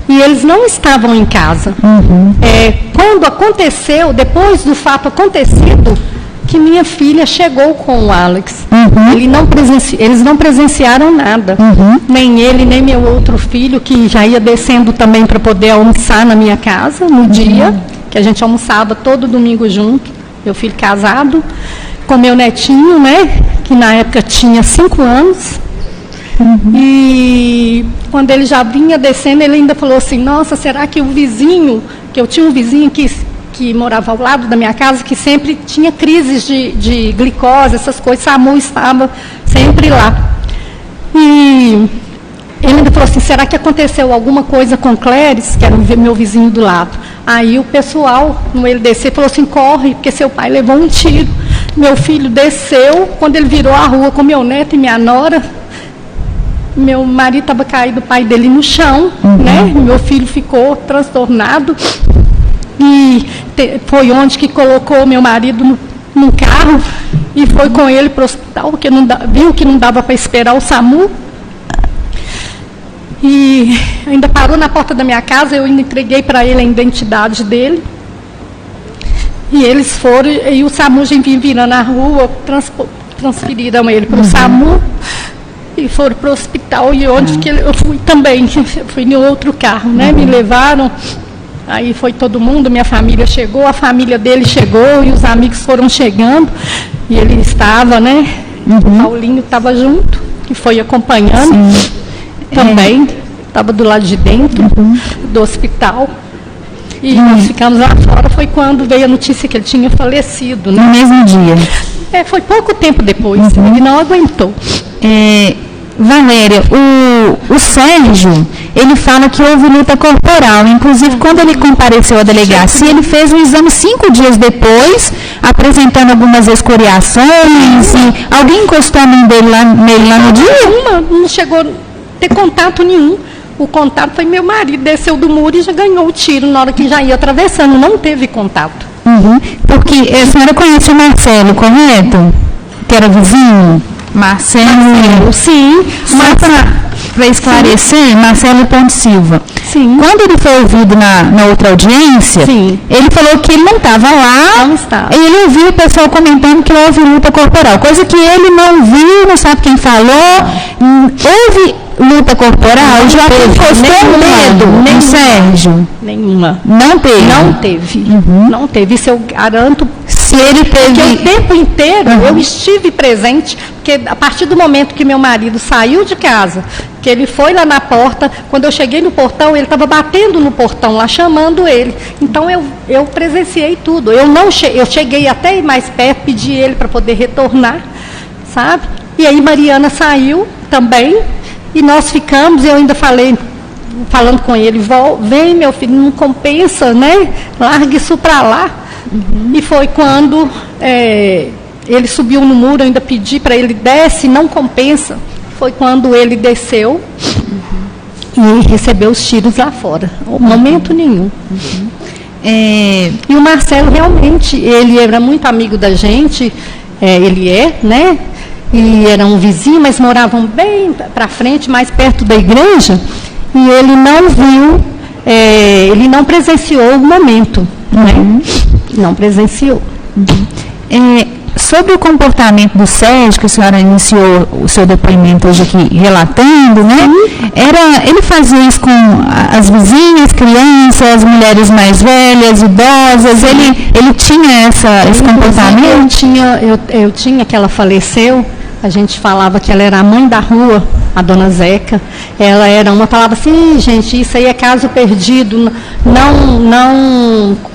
e eles não estavam em casa. Quando aconteceu, depois do fato acontecido, que minha filha chegou com o Alex. Eles não presenciaram nada. Nem ele, nem meu outro filho, que já ia descendo também para poder almoçar na minha casa, no dia, que a gente almoçava todo domingo junto, meu filho casado, com meu netinho, né, que na época tinha 5 anos. E quando ele já vinha descendo, ele ainda falou assim: nossa, será que o vizinho, que eu tinha um vizinho que morava ao lado da minha casa, que sempre tinha crises de glicose, essas coisas, SAMU estava sempre lá. E ele ainda falou assim: será que aconteceu alguma coisa com Cléris, que era o meu vizinho do lado? Aí o pessoal, no ele descer, falou assim: corre, porque seu pai levou um tiro. Meu filho desceu, quando ele virou a rua com meu neto e minha nora, meu marido estava caído, o pai dele no chão, né? Meu filho ficou transtornado. E foi onde que colocou meu marido no carro e foi com ele para o hospital, porque viu que não dava para esperar o SAMU. E ainda parou na porta da minha casa, eu ainda entreguei para ele a identidade dele. E eles foram, e o SAMU já vinha virando na rua, transferiram ele para o SAMU e foram para o hospital, e onde que eu fui também, fui em outro carro, né? Me levaram. Aí foi todo mundo, minha família chegou, a família dele chegou e os amigos foram chegando. E ele estava, né? O Paulinho estava junto, que foi acompanhando também. Estava do lado de dentro do hospital. E nós ficamos lá fora, foi quando veio a notícia que ele tinha falecido. Né?
No mesmo dia?
Foi pouco tempo depois, ele não aguentou.
Valéria, o Sérgio, ele fala que houve luta corporal. Inclusive, quando ele compareceu à delegacia, ele fez um exame 5 dias depois, apresentando algumas escoriações. E alguém encostou a mão dele nele lá no dia?
Não chegou a ter contato nenhum. O contato foi meu marido, desceu do muro e já ganhou o tiro na hora que já ia atravessando. Não teve contato.
Porque a senhora conhece o Marcelo, correto? Que era vizinho? Marcelo, sim. Só para esclarecer, Marcelo Ponte Silva.
Sim.
Quando ele foi ouvido na outra audiência, ele falou que ele não estava lá.
Não estava.
E ele ouviu o pessoal comentando que houve luta corporal, coisa que ele não viu, não sabe quem falou. Houve luta corporal? O Joaquim encostou medo no Sérgio?
Nenhuma.
Não teve?
Não teve. Não teve. Isso eu garanto.
Se ele teve...
Porque o tempo inteiro eu estive presente, porque a partir do momento que meu marido saiu de casa, que ele foi lá na porta, quando eu cheguei no portão, ele estava batendo no portão lá, chamando ele. Então eu presenciei tudo. Eu cheguei até ir mais perto, pedi ele para poder retornar, sabe? E aí Mariana saiu também, e nós ficamos, eu ainda falando com ele, vem meu filho, não compensa, né? Larga isso para lá. E foi quando ele subiu no muro, eu ainda pedi para ele, desce, não compensa. Foi quando ele desceu e recebeu os tiros lá fora. Momento nenhum. E o Marcelo realmente, ele era muito amigo da gente, ele né? E era um vizinho, mas moravam bem para frente, mais perto da igreja, e ele não viu, ele não presenciou o momento, né? Não presenciou.
Sobre o comportamento do Sérgio, que a senhora iniciou o seu depoimento hoje aqui relatando, né? Ele fazia isso com as vizinhas, crianças, mulheres mais velhas, idosas, ele tinha esse comportamento?
Eu tinha que ela faleceu, a gente falava que ela era a mãe da rua, a dona Zeca. Ela era uma palavra assim, gente, isso aí é caso perdido,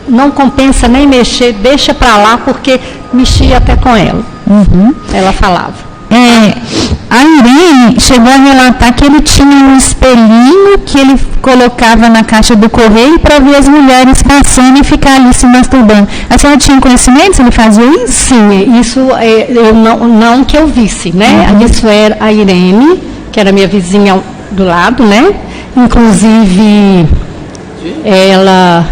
não compensa nem mexer, deixa para lá, porque mexia até com ela. Ela falava.
A Irene chegou a relatar que ele tinha um espelhinho que ele colocava na caixa do correio para ver as mulheres passando e ficar ali se masturbando. A senhora tinha conhecimento se ele fazia isso?
Sim, isso eu não que eu visse, né? Isso era a Irene, que era minha vizinha do lado, né? Inclusive, ela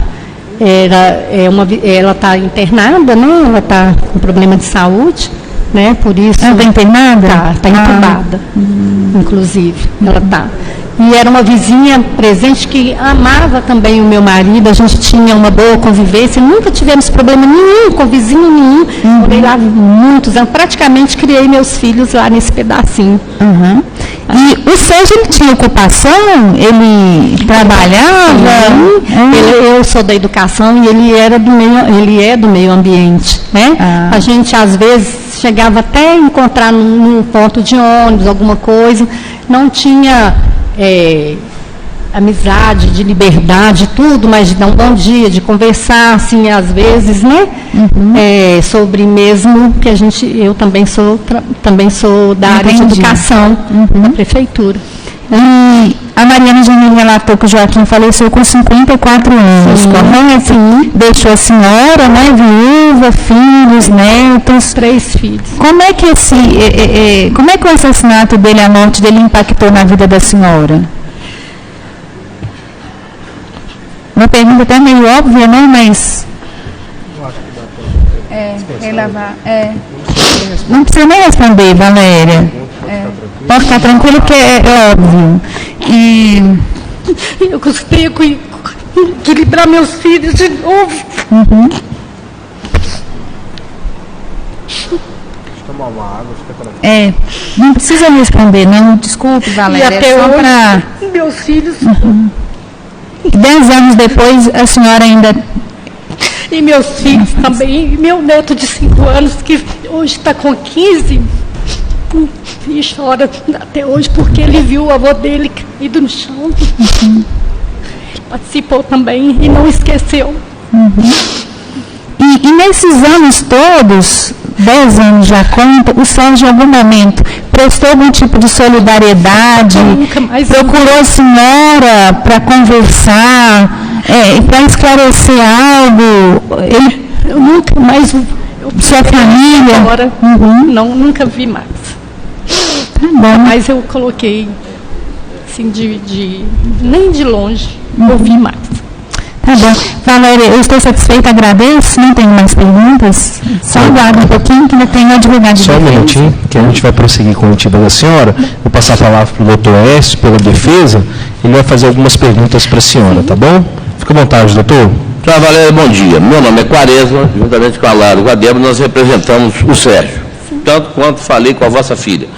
está internada, né? Ela está com problema de saúde, né? Por isso.
Ela está internada?
Está entubada, inclusive. Ela está. E era uma vizinha presente que amava também o meu marido, a gente tinha uma boa convivência, nunca tivemos problema nenhum com vizinho nenhum. Morei lá muitos anos, praticamente criei meus filhos lá nesse pedacinho.
E o Sérgio, ele tinha ocupação? Ele trabalhava?
Eu sou da educação e ele é do meio ambiente, né? A gente às vezes chegava até a encontrar num ponto de ônibus, alguma coisa, não tinha amizade, de liberdade, tudo, mas de dar um bom dia, de conversar, assim, às vezes, né? Sobre mesmo que eu também sou da área de educação, da prefeitura.
E a Mariana já me relatou que o Joaquim faleceu com 54 anos, correto? Deixou a senhora, né, viúva, filhos, netos.
3 filhos.
Como é que o assassinato dele, a morte dele, impactou na vida da senhora? Uma pergunta até meio óbvia, né, mas... Não precisa nem responder, Valéria. Pode ficar tranquilo que é óbvio.
Eu gostaria de livrar meus filhos de novo.
Tomar uma água,
não precisa responder, não. Desculpe, Valéria.
E até hoje, meus filhos...
10 anos depois, a senhora ainda...
E meus filhos também, e meu neto de 5 anos, que hoje está com 15, e chora até hoje porque ele viu o avô dele caído no chão. Participou também e não esqueceu.
E nesses anos todos, 10 anos já conta, o Sérgio em algum momento prestou algum tipo de solidariedade, procurou a senhora para conversar, para esclarecer algo,
eu nunca mais,
sua família?
Agora, nunca vi mais. Mas eu coloquei, assim, nem de longe, ouvi mais.
Tá bom. Valéria, eu estou satisfeita, agradeço. Não tenho mais perguntas? Só aguarda um pouquinho que ainda tem o advogado de defesa.
Só um minutinho, que a gente vai prosseguir com o motivo da senhora. Vou passar a palavra para o doutor Écio, pela defesa. Ele vai fazer algumas perguntas para a senhora, tá bom? Fica à vontade, doutor.
Senhora Valéria, bom dia. Meu nome é Quaresma, juntamente com a Lara Guadebra, nós representamos o Sérgio. Tanto quanto falei com a vossa filha.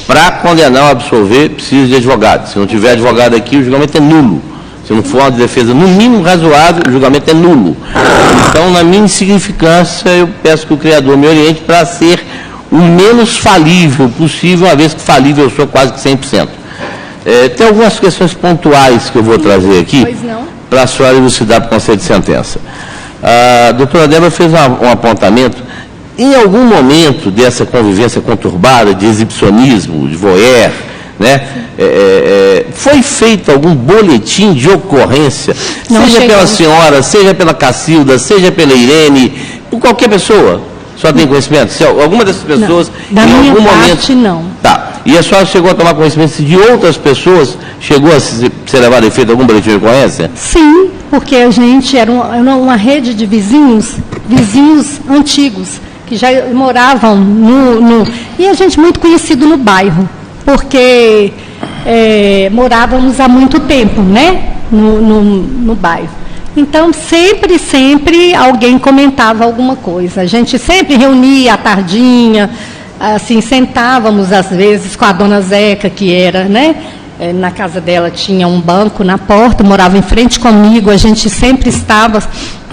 Para condenar ou absolver, precisa de advogado. Se não tiver advogado aqui, o julgamento é nulo. Se não for uma defesa, no mínimo, razoável, o julgamento é nulo. Então, na minha insignificância, eu peço que o Criador me oriente para ser o menos falível possível, uma vez que falível eu sou quase que 100%. Tem algumas questões pontuais que eu vou trazer aqui para a senhora elucidar para o Conselho de Sentença. A doutora Débora fez um apontamento. Em algum momento dessa convivência conturbada, de exibicionismo, de voyeur, né, foi feito algum boletim de ocorrência, seja pela senhora, seja pela Cacilda, seja pela Irene, por qualquer pessoa? A senhora tem conhecimento? Se alguma dessas pessoas,
não, em algum momento, não.
Tá. E a senhora chegou a tomar conhecimento se de outras pessoas chegou a ser levado a efeito algum boletim de ocorrência?
Sim, porque a gente era uma rede de vizinhos antigos, que já moravam e a gente muito conhecido no bairro, porque morávamos há muito tempo, né, no bairro. Então, sempre alguém comentava alguma coisa. A gente sempre reunia à tardinha, assim, sentávamos às vezes com a dona Zeca, que era, né, na casa dela tinha um banco na porta, morava em frente comigo, a gente sempre estava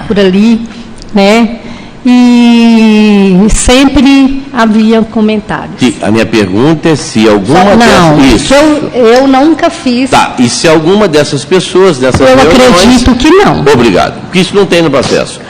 por ali, né, e sempre havia comentários.
A minha pergunta é se alguma
dessas... Não, eu nunca fiz.
Tá, e se alguma dessas pessoas, dessas reuniões...
Eu acredito que não.
Obrigado, porque isso não tem no processo.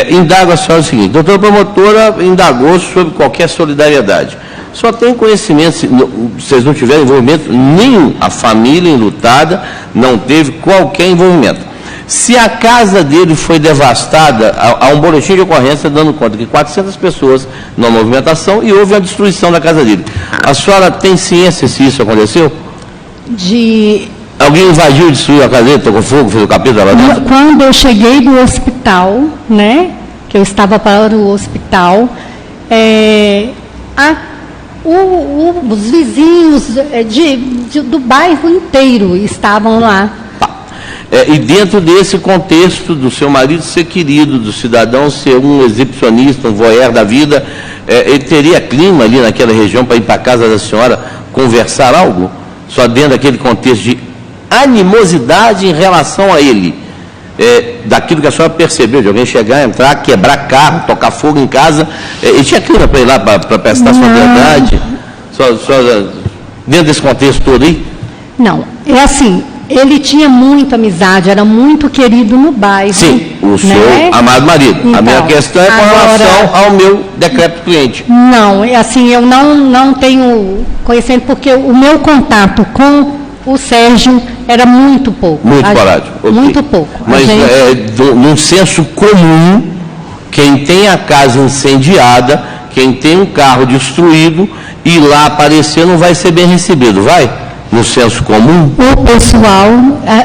Indago a senhora o seguinte, doutora promotora indagou sobre qualquer solidariedade. Só tem conhecimento, se vocês não tiverem envolvimento nenhum, a família enlutada não teve qualquer envolvimento. Se a casa dele foi devastada, há um boletim de ocorrência dando conta que 400 pessoas na movimentação e houve a destruição da casa dele. A senhora tem ciência se isso aconteceu? Alguém invadiu, destruiu a casa dele, tocou fogo, fez o capítulo lá dentro?
Quando eu cheguei do hospital, né, que eu estava para o hospital, os vizinhos do bairro inteiro estavam lá.
E dentro desse contexto do seu marido ser querido, do cidadão ser um exibicionista, um voyeur da vida, ele teria clima ali naquela região para ir para a casa da senhora conversar algo? Só dentro daquele contexto de animosidade em relação a ele, daquilo que a senhora percebeu, de alguém chegar, entrar, quebrar carro, tocar fogo em casa, ele tinha clima para ir lá para prestar solidariedade? Só dentro desse contexto todo aí?
Não, é assim... Ele tinha muita amizade, era muito querido no bairro.
Sim, o seu amado marido. Então, a minha questão é com relação ao meu decreto cliente.
Não, assim, eu não tenho conhecimento, porque o meu contato com o Sérgio era muito pouco.
Muito esporádico. Okay.
Muito pouco.
Mas num senso comum, quem tem a casa incendiada, quem tem um carro destruído, e lá aparecer não vai ser bem recebido, vai? No senso comum?
O pessoal,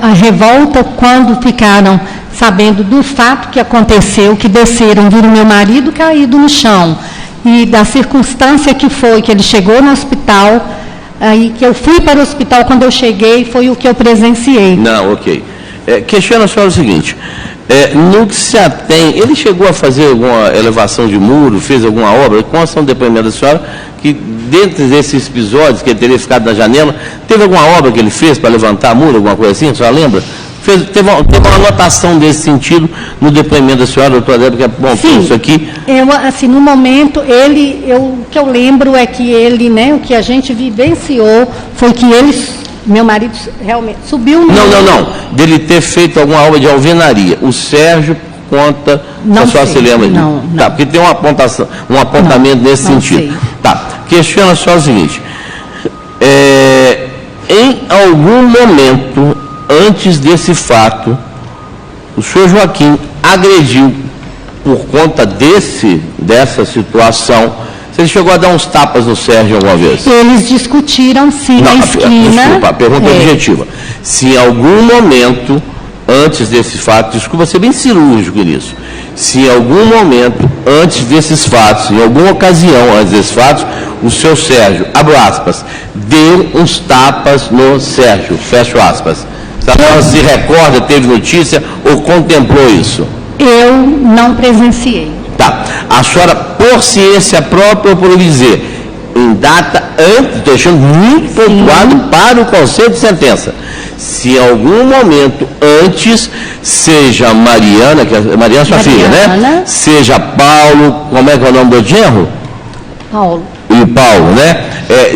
a revolta, quando ficaram sabendo do fato que aconteceu, que desceram, viram meu marido caído no chão, e da circunstância que foi, que ele chegou no hospital, aí que eu fui para o hospital, quando eu cheguei, foi o que eu presenciei.
Não, ok. Questiona a senhora o seguinte, no que se atém, ele chegou a fazer alguma elevação de muro, fez alguma obra, consta um depoimento da senhora, que dentro desses episódios que ele teria ficado na janela, teve alguma obra que ele fez para levantar muro, alguma coisa assim, a senhora lembra? Teve uma anotação desse sentido no depoimento da senhora, doutora Débora, que apontou isso aqui.
Assim, no momento, o que eu lembro é que ele, né, o que a gente vivenciou foi que ele, meu marido, realmente subiu no...
Não, dele ter feito alguma obra de alvenaria. O Sérgio conta, a senhora se lembra disso?
Não.
Tá, porque tem um apontamento nesse sentido. Sei. Tá, questiona a senhora o seguinte, em algum momento, antes desse fato, o senhor Joaquim agrediu, por conta dessa situação, você chegou a dar uns tapas no Sérgio alguma vez?
Eles discutiram, sim, na esquina.
Desculpa, a pergunta é objetiva. Se em algum momento, antes desse fato, desculpa ser bem cirúrgico nisso, se em algum momento, antes desses fatos, em alguma ocasião antes desses fatos, o seu Sérgio, abro aspas, deu uns tapas no Sérgio, fecho aspas. A senhora se recorda, teve notícia ou contemplou isso?
Eu não presenciei.
Tá. A senhora, por ciência própria, ou por dizer, em data antes, deixando muito pontuado para o Conselho de Sentença, se em algum momento antes, seja Mariana, que Mariana é sua filha, né? Seja Paulo, como é que é o nome do genro?
Paulo.
E Paulo, né?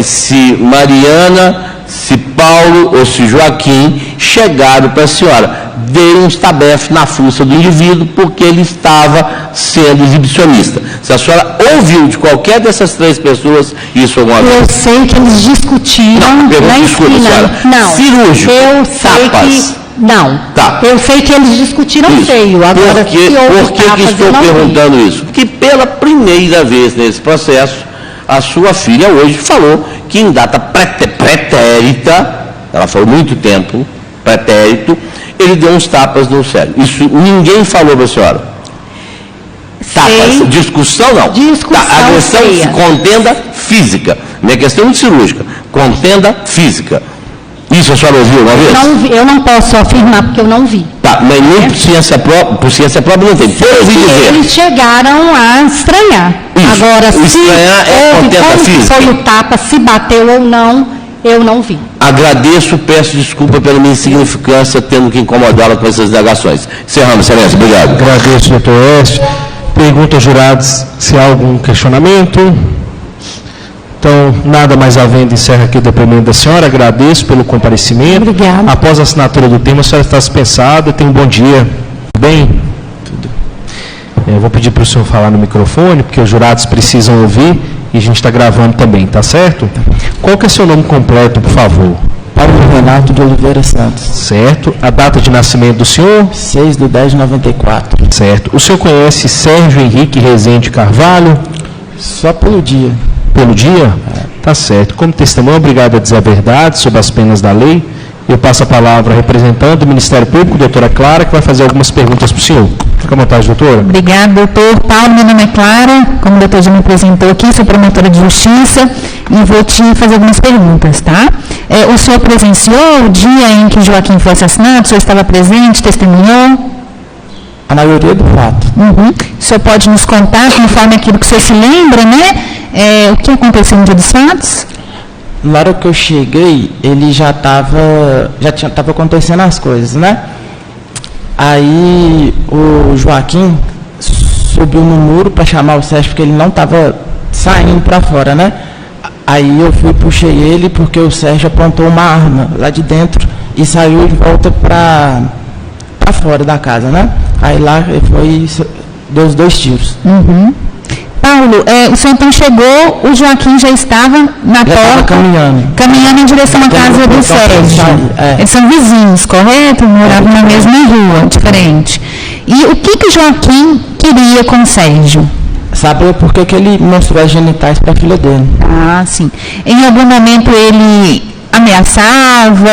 Se Mariana, se Paulo ou se Joaquim chegaram para a senhora, deram um estabefe na fuça do indivíduo porque ele estava sendo exibicionista. Se a senhora ouviu de qualquer dessas 3 pessoas isso alguma vez?
Eu sei que eles discutiram na esquina. Não,
cirúrgico,
eu sei
tapas.
Não,
tá.
Eu sei que eles discutiram feio. Agora,
por que estou perguntando isso? Porque pela primeira vez nesse processo, a sua filha hoje falou que em data pretérita, ela falou muito tempo, pretérito, ele deu uns tapas no Sérgio. Isso ninguém falou para a senhora. Tapas, discussão não.
Discussão
agressão, contenda física. Não é questão de cirúrgica, contenda física. Isso a senhora ouviu uma vez?
Eu não posso afirmar porque eu não vi.
Tá, mas nem por ciência própria não tem. Por ouvir dizer.
Eles chegaram a estranhar.
Isso.
Agora, se houve, como foi o tapa, se bateu ou não, eu não vi.
Agradeço, peço desculpa pela minha insignificância, tendo que incomodá-la com essas indagações. Encerramos, excelência. Obrigado.
Agradeço, doutor Oeste. Pergunto aos jurados se há algum questionamento. Então, nada mais havendo, encerra aqui o depoimento da senhora. Agradeço pelo comparecimento.
Obrigada.
Após a assinatura do termo, a senhora está dispensada. Tenha um bom dia. Tudo bem? Tudo. Eu vou pedir para o senhor falar no microfone, porque os jurados precisam ouvir e a gente está gravando também, tá certo? Qual que é o seu nome completo, por favor?
Paulo Renato de Oliveira Santos.
Certo. A data de nascimento do senhor?
6/10/94.
Certo. O senhor conhece Sérgio Henrique Rezende Carvalho?
Só pelo dia.
Pelo dia? Tá certo. Como testemunha, obrigado a dizer a verdade sobre as penas da lei. Eu passo a palavra à representante do Ministério Público, doutora Clara, que vai fazer algumas perguntas para o senhor. Fica à vontade, doutora.
Obrigada, doutor. Paulo, meu nome é Clara, como o doutor já me apresentou aqui, sou promotora de justiça e vou te fazer algumas perguntas, tá? O senhor presenciou o dia em que Joaquim foi assassinado? O senhor estava presente, testemunhou?
A maioria do fato.
Uhum. O senhor pode nos contar, conforme aquilo que o senhor se lembra, né? O que aconteceu no dia dos fatos?
Na hora que eu cheguei, ele já estava acontecendo as coisas, né? Aí o Joaquim subiu no muro para chamar o Sérgio, porque ele não estava saindo para fora, né? Aí eu puxei ele, porque o Sérgio apontou uma arma lá de dentro e saiu de volta para fora da casa, né? Aí lá ele foi, deu os 2 tiros.
Uhum. Paulo, o senhor então chegou, o Joaquim já estava na porta, caminhando em direção à casa do Sérgio. Eles são vizinhos, correto? Moravam na mesma rua, diferente. E o que Joaquim queria com o Sérgio?
Sabe por que ele mostrou as genitais para a filha dele?
Ah, sim. Em algum momento ele ameaçava?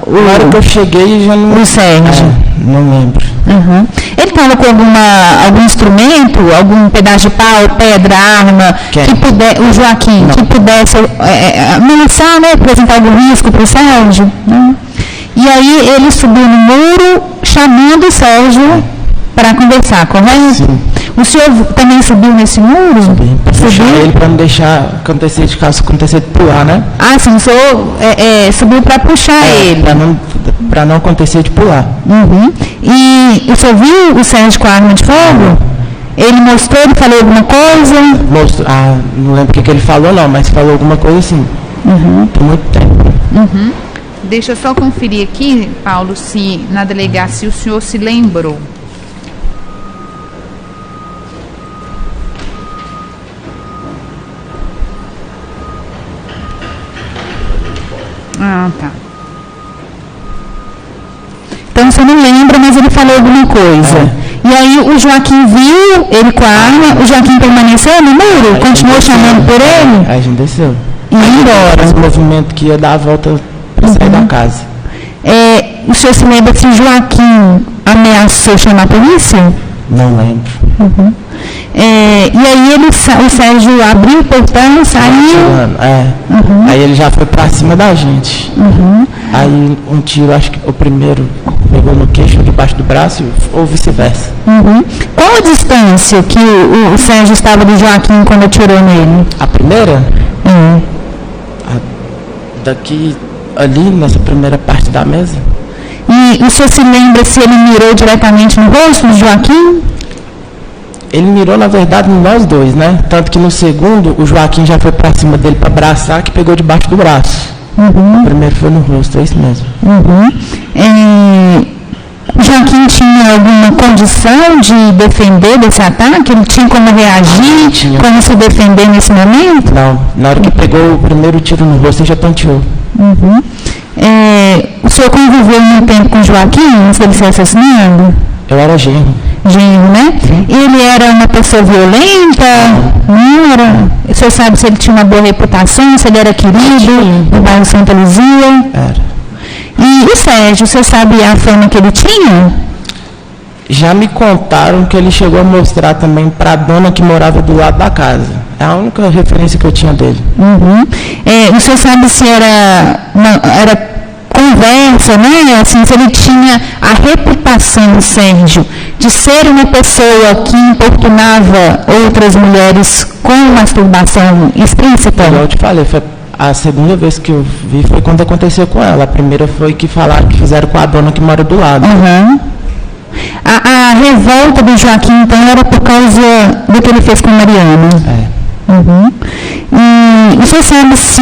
Na hora que eu cheguei já não...
O Sérgio?
Não lembro.
Uhum. Ele estava com algum instrumento, algum pedaço de pau, pedra, arma, o Joaquim, que pudesse ameaçar, né, apresentar algum risco para o Sérgio? Né? E aí ele subiu no muro, chamando o Sérgio para conversar, correto? Sim. O senhor também subiu nesse muro?
Subiu ele para não deixar acontecer de pular, né?
Ah, sim, o senhor subiu para puxar ele.
Para não acontecer de pular.
Uhum. E o senhor viu o Sérgio com a arma de fogo? Ele mostrou, ele falou alguma coisa?
Mostrou. Não lembro o que ele falou não, mas falou alguma coisa assim.
Uhum.
Por muito tempo.
Uhum.
Deixa eu só conferir aqui, Paulo, se na delegacia o senhor se lembrou. Ah, tá.
Então você não lembra, mas ele falou alguma coisa. E aí o Joaquim viu ele com a arma, o Joaquim permaneceu no muro? Continuou chamando por ele?
Aí a gente desceu.
E ia embora.
Esse movimento que ia dar a volta para sair da casa.
O senhor se lembra se Joaquim ameaçou chamar a polícia?
Não lembro.
Uhum. E aí o Sérgio abriu o portão, saiu.
Uhum. Aí ele já foi pra cima da gente.
Uhum.
Aí um tiro, acho que o primeiro pegou no queixo, debaixo do braço, ou vice-versa.
Uhum. Qual a distância que o Sérgio estava do Joaquim quando atirou nele?
A primeira? Daqui Ali, nessa primeira parte da mesa.
E o senhor se lembra se ele mirou diretamente no rosto do Joaquim?
Ele mirou, na verdade, em nós dois, né? Tanto que no segundo, o Joaquim já foi para cima dele para abraçar, que pegou debaixo do braço. O primeiro foi no rosto, é isso mesmo.
O Joaquim tinha alguma condição de defender desse ataque? Ele tinha como reagir, como se defender nesse momento?
Não, na hora que pegou o primeiro tiro no rosto, ele já tonteou.
O senhor conviveu muito tempo com o Joaquim antes dele ser assassinado?
Eu era genro.
Genro, né? Ele era uma pessoa violenta? Não era? O senhor sabe se ele tinha uma boa reputação, se ele era querido no bairro Santa Luzia?
Era.
E o Sérgio, o senhor sabe a fama que ele tinha?
Já me contaram que ele chegou a mostrar também para a dona que morava do lado da casa. É a única referência que eu tinha dele.
O senhor sabe se era conversa, né? Assim, se ele tinha a reputação do Sérgio de ser uma pessoa que importunava outras mulheres com masturbação explícita?
Eu te falei, foi a segunda vez que eu vi foi quando aconteceu com ela. A primeira foi que falaram que fizeram com a dona que mora do lado.
A revolta do Joaquim, então, era por causa do que ele fez com a Mariana? E você sabe se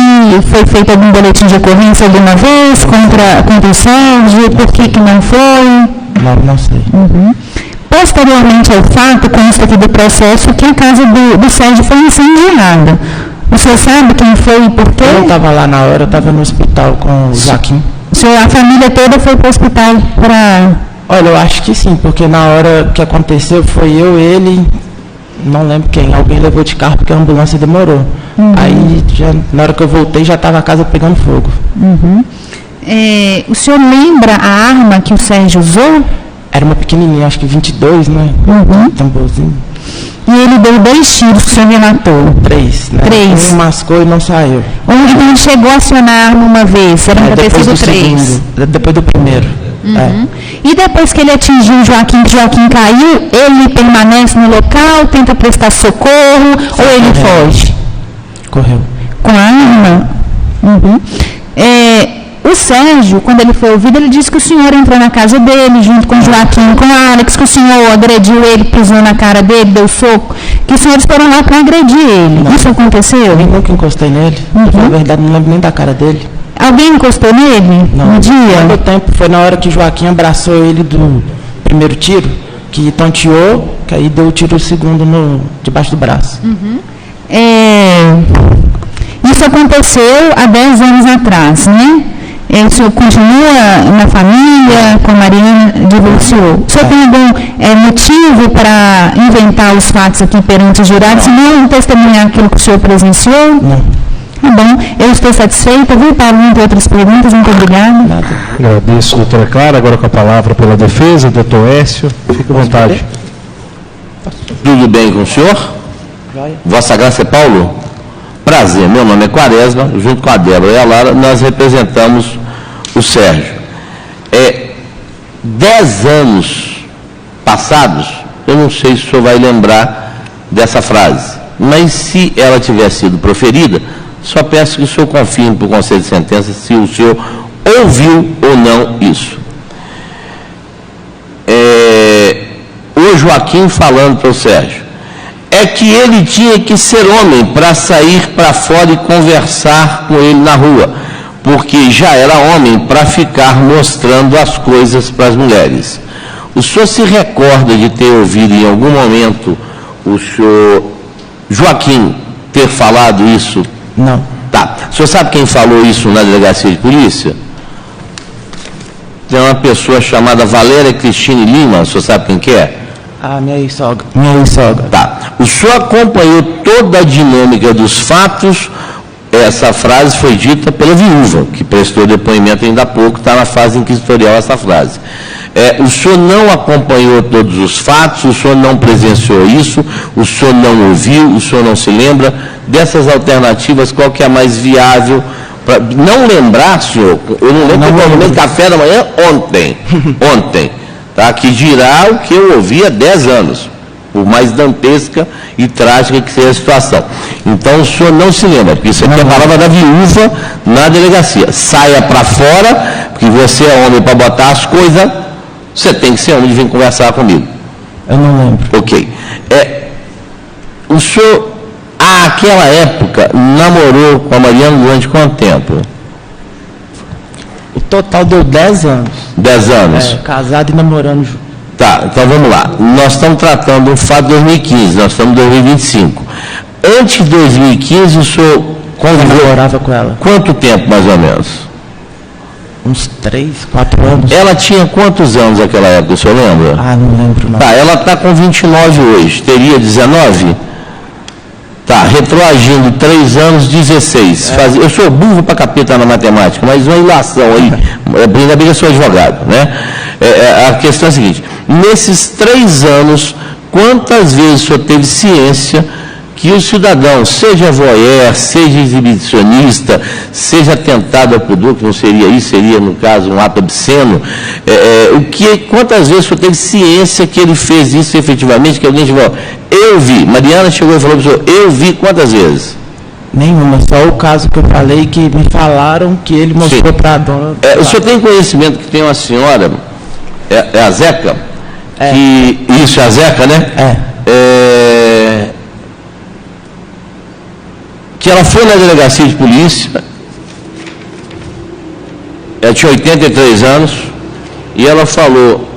foi feito algum boletim de ocorrência alguma vez contra o Sérgio? Por que não foi?
Não sei.
Posteriormente ao fato, consta aqui do processo que a casa do Sérgio foi incendiada. O senhor sabe quem foi e por quê?
Eu não estava lá na hora, eu estava no hospital com o Joaquim.
A família toda foi para o hospital para...
Olha, eu acho que sim, porque na hora que aconteceu foi eu, ele, não lembro quem, alguém levou de carro porque a ambulância demorou. Aí, na hora que eu voltei, já estava a casa pegando fogo.
O senhor lembra a arma que o Sérgio usou?
Era uma pequenininha, acho que 22, né? Tamborzinho.
E ele deu 2 tiros que o senhor relatou?
3, né?
3.
Um mascou e não saiu.
Então ele chegou a acionar a arma uma vez, era para ter sido 3.
Depois do primeiro.
E depois que ele atingiu o Joaquim, que o Joaquim caiu, ele permanece no local, tenta prestar socorro, ou ele foge?
Correu.
Com a arma? O Sérgio, quando ele foi ouvido, ele disse que o senhor entrou na casa dele, junto com o Joaquim, com a Alex, que o senhor agrediu ele, pisou na cara dele, deu soco, que os senhores foram lá para agredir ele.
Não.
Isso aconteceu?
Eu nunca encostei nele. Na verdade, não lembro nem da cara dele.
Alguém encostou nele no dia?
No tempo, foi na hora que o Joaquim abraçou ele do primeiro tiro, que tonteou, que aí deu o tiro segundo debaixo do braço.
Isso aconteceu há 10 anos atrás, né? O senhor continua na família, com a Mariana, divorciou. O senhor tem algum motivo para inventar os fatos aqui perante os jurados, e não testemunhar aquilo que o senhor presenciou?
Não.
Tá bom, eu estou satisfeita, viu, Paulo? Não tem outras perguntas, muito obrigada.
Agradeço, doutora Clara, agora com a palavra pela defesa, doutor Écio, fique à vontade.
Tudo bem com o senhor? Vossa Graça é Paulo? Prazer, meu nome é Quaresma, junto com a Débora e a Lara, nós representamos o Sérgio. 10 anos passados, eu não sei se o senhor vai lembrar dessa frase, mas se ela tiver sido proferida, só peço que o senhor confirme para o Conselho de Sentença se o senhor ouviu ou não isso. O Joaquim falando para o Sérgio, é que ele tinha que ser homem para sair para fora e conversar com ele na rua, porque já era homem para ficar mostrando as coisas para as mulheres. O senhor se recorda de ter ouvido em algum momento o senhor Joaquim ter falado isso?
Não.
Tá. O senhor sabe quem falou isso na delegacia de polícia? Tem uma pessoa chamada Valéria Cristine Lima, o senhor sabe quem que é?
Minha ex-sogra. Minha ex-sogra.
Tá. O senhor acompanhou toda a dinâmica dos fatos. Essa frase foi dita pela viúva, que prestou depoimento ainda há pouco, está na fase inquisitorial essa frase. O senhor não acompanhou todos os fatos, o senhor não presenciou isso, o senhor não ouviu, o senhor não se lembra dessas alternativas, qual que é a mais viável? Não lembrar, senhor, eu não lembro, eu tomei café da manhã ontem, tá? Que dirá o que eu ouvi há 10 anos. por mais dantesca e trágica que seja a situação. Então, o senhor não se lembra, porque isso aqui é a palavra da viúva na delegacia. Saia para fora, porque você é homem para botar as coisas, você tem que ser homem de vir conversar comigo.
Eu não lembro.
Ok. O senhor, àquela época, namorou com a Mariana durante quanto tempo?
O total deu 10 anos.
10 anos?
Casado e namorando junto.
Tá, então vamos lá. Nós estamos tratando do fato de 2015, nós estamos em 2025. Antes de 2015, o senhor conviveu...
Eu namorava com ela.
Quanto tempo, mais ou menos?
Uns 3, 4 anos.
Ela tinha quantos anos naquela época, o senhor lembra?
Ah, não lembro não.
Tá, ela está com 29 hoje, teria 19? Tá, retroagindo 3 anos, 16. Eu sou burro para capeta na matemática, mas uma ilação aí, ainda bem que eu sou advogado, né? A questão é a seguinte, nesses 3 anos, quantas vezes o senhor teve ciência que o cidadão, seja voyeur, seja exibicionista, seja atentado ao pudor, que não seria isso, seria, no caso, um ato obsceno, quantas vezes o senhor teve ciência que ele fez isso efetivamente, que alguém falou, eu vi, Mariana chegou e falou para o senhor, eu vi quantas vezes?
Nenhuma, só o caso que eu falei, que me falaram que ele mostrou para a dona.
O senhor tem conhecimento que tem uma senhora, é a Zeca? Isso, é a Zeca, né? Que ela foi na delegacia de polícia, ela tinha 83 anos, e ela falou,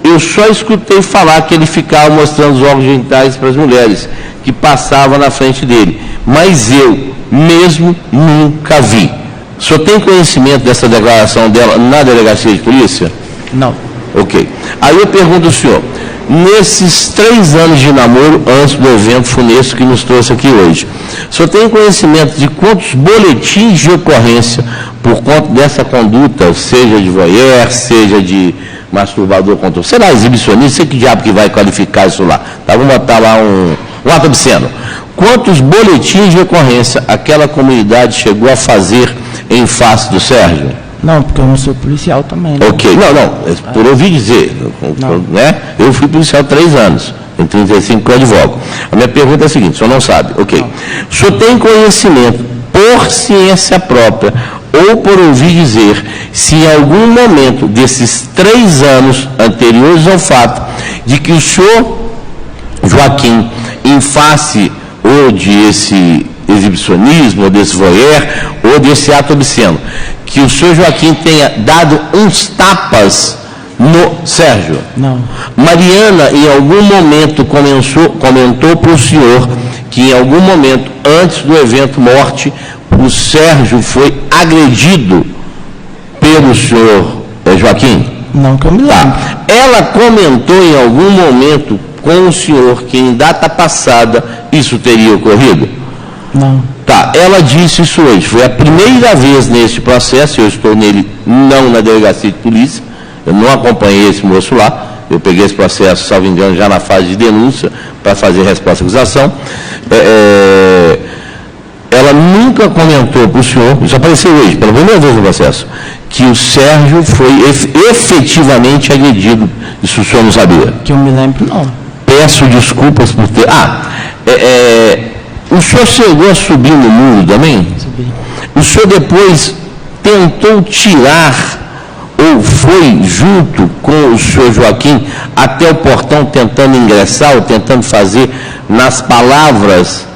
eu só escutei falar que ele ficava mostrando os órgãos genitais para as mulheres que passavam na frente dele, mas eu mesmo nunca vi. O senhor tem conhecimento dessa declaração dela na delegacia de polícia?
Não.
Ok. Aí eu pergunto ao senhor, nesses 3 anos de namoro, antes do evento funesto que nos trouxe aqui hoje, o senhor tem conhecimento de quantos boletins de ocorrência, por conta dessa conduta, seja de voyeur, seja de masturbador, sei lá, exibicionista, sei que diabo que vai qualificar isso lá, tá? Vamos botar lá um ato obsceno. Quantos boletins de ocorrência aquela comunidade chegou a fazer em face do Sérgio?
Não, porque eu não sou policial também. Né?
Ok, não, por ouvir dizer, né? Eu fui policial 3 anos, em 35 que eu advogo. A minha pergunta é a seguinte, o senhor não sabe, ok. O senhor tem conhecimento, por ciência própria, ou por ouvir dizer, se em algum momento desses 3 anos anteriores ao fato, de que o senhor Joaquim, em face ou de esse exibicionismo, ou desse voyeur, ou desse ato obsceno, que o senhor Joaquim tenha dado uns tapas no Sérgio?
Não.
Mariana, em algum momento, comentou para o senhor que em algum momento, antes do evento morte, o Sérgio foi agredido pelo senhor Joaquim?
Não que eu me lembro.
Tá. Ela comentou em algum momento com o senhor que em data passada isso teria ocorrido?
Não.
Tá, ela disse isso hoje. Foi a primeira vez nesse processo, eu estou nele, não na delegacia de polícia, eu não acompanhei esse moço lá, eu peguei esse processo, salvo engano, já na fase de denúncia, para fazer resposta à acusação. Ela nunca comentou para o senhor, isso apareceu hoje, pela primeira vez no processo, que o Sérgio foi efetivamente agredido. Isso o senhor não sabia?
Que eu me lembro, não.
Peço desculpas por ter... o senhor chegou a subir no muro também?
Subi.
O senhor depois tentou tirar, ou foi junto com o senhor Joaquim até o portão tentando ingressar, ou tentando fazer, nas palavras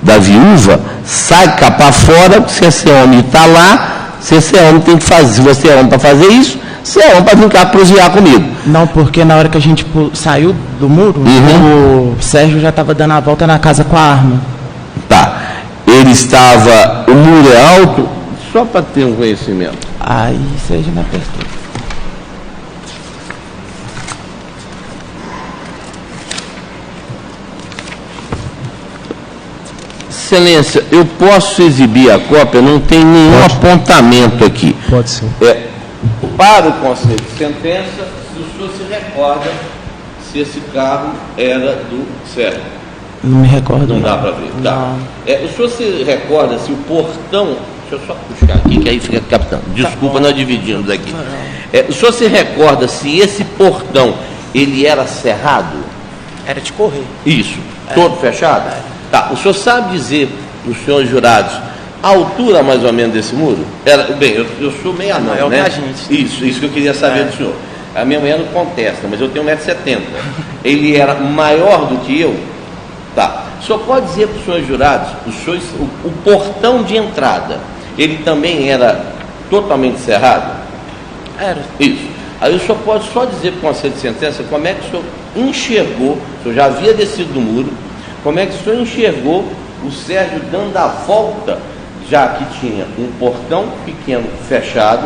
da viúva, sai cá para fora, se esse homem está lá, se esse homem tem que fazer, se você é homem para fazer isso, você é homem para vir cá prosear comigo.
Não, porque na hora que a gente saiu do muro, o Sérgio já estava dando a volta na casa com a arma.
Tá. Ele estava, o muro é alto, só para ter um conhecimento.
Aí seja na pesquisa.
Excelência, eu posso exibir a cópia? Não tem nenhum apontamento aqui.
Pode sim.
Para o conselho de sentença, se o senhor se recorda se esse carro era do Sérgio.
Não me recordo.
Não dá para ver. Tá. O senhor se recorda se o portão... Deixa eu só puxar aqui, que aí fica captando. Desculpa, nós dividimos aqui. O senhor se recorda se esse portão, ele era cerrado?
Era de correr.
Isso. Todo fechado? Tá. O senhor sabe dizer para os senhores jurados a altura mais ou menos desse muro? Bem, eu sou 69, né? Isso que eu queria saber do senhor. A minha mulher não contesta, mas eu tenho 1,70 m. Ele era maior do que eu? Tá. O senhor pode dizer para os senhores jurados, o portão de entrada, ele também era totalmente cerrado?
Era.
Isso. Aí o senhor pode só dizer para o conselho de sentença como é que o senhor enxergou, o senhor já havia descido do muro, como é que o senhor enxergou o Sérgio dando a volta, já que tinha um portão pequeno fechado,